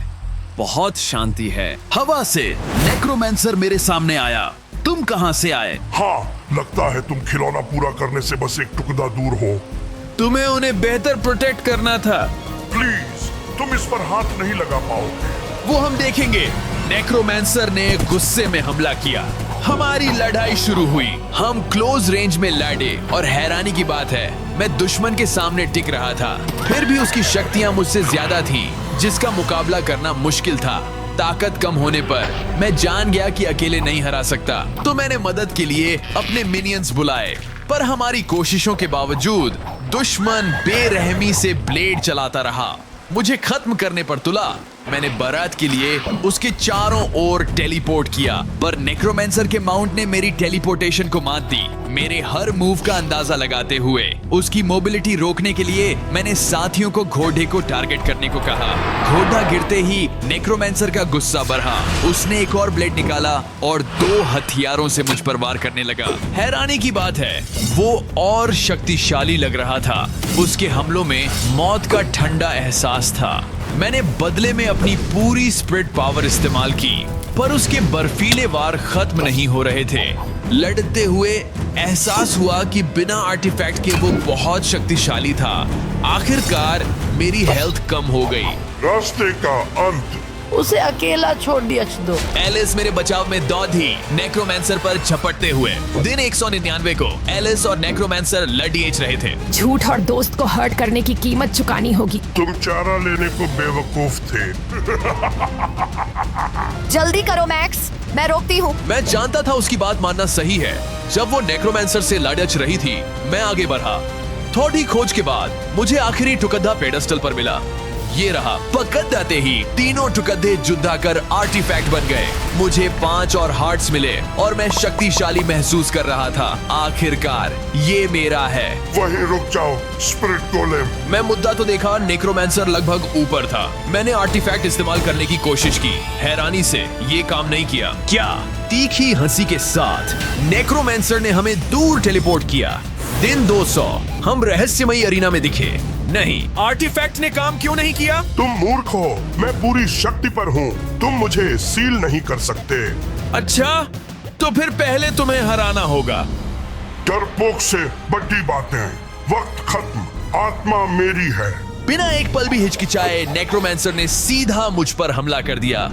बहुत शांति है। हवा से नेक्रोमैंसर मेरे सामने आया। तुम कहां से आए? हाँ, लगता है तुम खिलौना पूरा करने से बस एक टुकड़ा दूर हो। तुम्हें उन्हें बेहतर प्रोटेक्ट करना था। प्लीज, तुम इस पर हाथ नहीं लगा पाओगे। वो हम देखेंगे। नेक्रोमैंसर ने गुस्से में हमला किया। हमारी लड़ाई शुरू हुई। हम क्लोज रेंज में लड़े और हैरानी की बात है, मैं दुश्मन के सामने टिक रहा था। फिर भी उसकी शक्तियां मुझसे ज्यादा थीं, जिसका मुकाबला करना मुश्किल था। ताकत कम होने पर मैं जान गया कि अकेले नहीं हरा सकता, तो मैंने मदद के लिए अपने मिनियंस बुलाए। पर हमारी कोशिशों के बावजूद दुश्मन बेरहमी से ब्लेड चलाता रहा। मुझे खत्म करने पर तुला। मैंने बारात के लिए उसके चारों ओर टेलीपोर्ट किया, पर नेक्रोमैंसर के माउंट ने मेरी टेलीपोर्टेशन को मात दी। मेरे हर मूव का अंदाजा लगाते हुए उसकी मोबिलिटी रोकने के लिए मैंने साथियों को घोड़े को टारगेट करने को कहा। घोड़ा गिरते ही नेक्रोमैंसर का गुस्सा बढ़ा। उसने एक और ब्लेड निकाला और 2 हथियारों से मुझ पर वार करने लगा। हैरानी की बात है, वो और शक्तिशाली लग रहा था। उसके हमलों में मौत का ठंडा एहसास था। मैंने बदले में अपनी पूरी स्पिरिट पावर इस्तेमाल की, पर उसके बर्फीले वार खत्म नहीं हो रहे थे। लड़ते हुए एहसास हुआ कि बिना आर्टिफैक्ट के वो बहुत शक्तिशाली था। आखिरकार मेरी हेल्थ कम हो गई। रास्ते का अंत। उसे अकेला छोड़ दिया दो। एलिस मेरे बचाव में दौड़ी, नेक्रोमैंसर पर झपटते हुए। दिन 199 को एलिस और नेक्रोमैंसर लड़ीच रहे थे। झूठ और दोस्त को हर्ट करने की कीमत चुकानी होगी। तुम चारा लेने को बेवकूफ थे। जल्दी करो मैक्स, मैं रोकती हूँ। मैं जानता था उसकी बात मानना सही है। जब वो नेक्रोमैंसर से लड़च रही थी, मैं आगे बढ़ा। थोड़ी खोज के बाद मुझे आखिरी टुकड़ा पेडेस्टल पर मिला। ये रहा। पकड़ते ही तीनों टुकड़े जुदा कर आर्टिफैक्ट बन गए। मुझे 5 और हार्ट्स मिले और मैं शक्तिशाली महसूस कर रहा था। आखिरकार ये मेरा है। वहीं रुक जाओ स्पिरिट गोलेम। मैं मुद्दा तो देखा, नेक्रोमैंसर लगभग ऊपर था। मैंने आर्टिफैक्ट इस्तेमाल करने की कोशिश की। हैरानी से ये काम नहीं किया। क्या? तीखी हंसी के साथ नेक्रोमैंसर ने हमें दूर टेलीपोर्ट किया। दिन 200 हम रहस्यमयी अरीना में दिखे। नहीं, आर्टिफैक्ट ने काम क्यों नहीं किया? तुम मूर्ख हो। मैं पूरी शक्ति पर हूँ। तुम मुझे सील नहीं कर सकते। अच्छा, तो फिर पहले तुम्हें हराना होगा। डरपोक से बड़ी बातें। वक्त खत्म। आत्मा मेरी है। बिना एक पल भी हिचकिचाए नेक्रोमैंसर ने सीधा मुझ पर हमला कर दिया।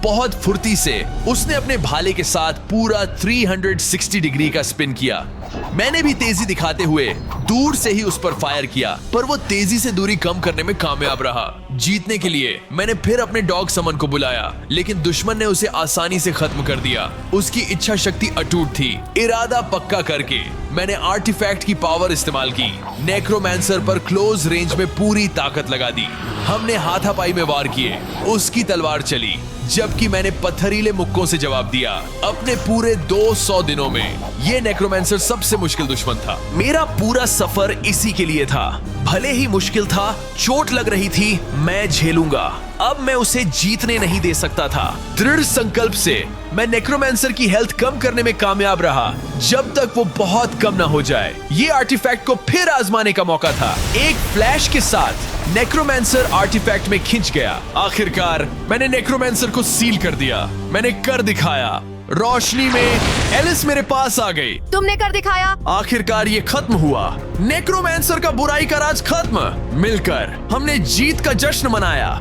बहुत फुर्ती से उसने अपने भाले के साथ पूरा 360 डिग्री का स्पिन किया। मैंने भी तेजी दिखाते हुए दूर से ही उस पर फायर किया, पर वो तेजी से दूरी कम करने में कामयाब रहा। जीतने के लिए मैंने फिर अपने डॉग समन को बुलाया, लेकिन दुश्मन ने उसे आसानी से खत्म कर दिया। उसकी इच्छा शक्ति अटूट थी। इरादा पक्का करके मैंने आर्टिफैक्ट की पावर इस्तेमाल की। नेक्रोमैंसर पर क्लोज रेंज में पूरी ताकत लगा दी। हमने हाथापाई में वार किए। उसकी तलवार चली, जबकि मैंने पत्थरीले मुक्कों से जवाब दिया। अपने पूरे 200 दिनों में ये नेक्रोमैंसर सबसे मुश्किल दुश्मन था। मेरा पूरा सफर इसी के लिए था। भले ही मुश्किल था, चोट लग रही थी, मैं झेलूंगा। अब मैं उसे जीतने नहीं दे सकता था। दृढ़ संकल्प से मैं नेक्रोमैंसर की हेल्थ कम करने में कामयाब रहा, जब तक वो बहुत कम ना हो जाए। ये आर्टिफैक्ट को फिर आजमाने का मौका था। एक फ्लैश के साथ नेक्रोमैंसर आर्टिफैक्ट में खिंच गया। आखिरकार मैंने नेक्रोमैंसर को सील कर दिया। मैंने कर दिखाया। रोशनी में एलिस मेरे पास आ गई। तुमने कर दिखाया। आखिरकार ये खत्म हुआ। नेक्रोमैंसर का बुराई का राज खत्म। मिलकर हमने जीत का जश्न मनाया।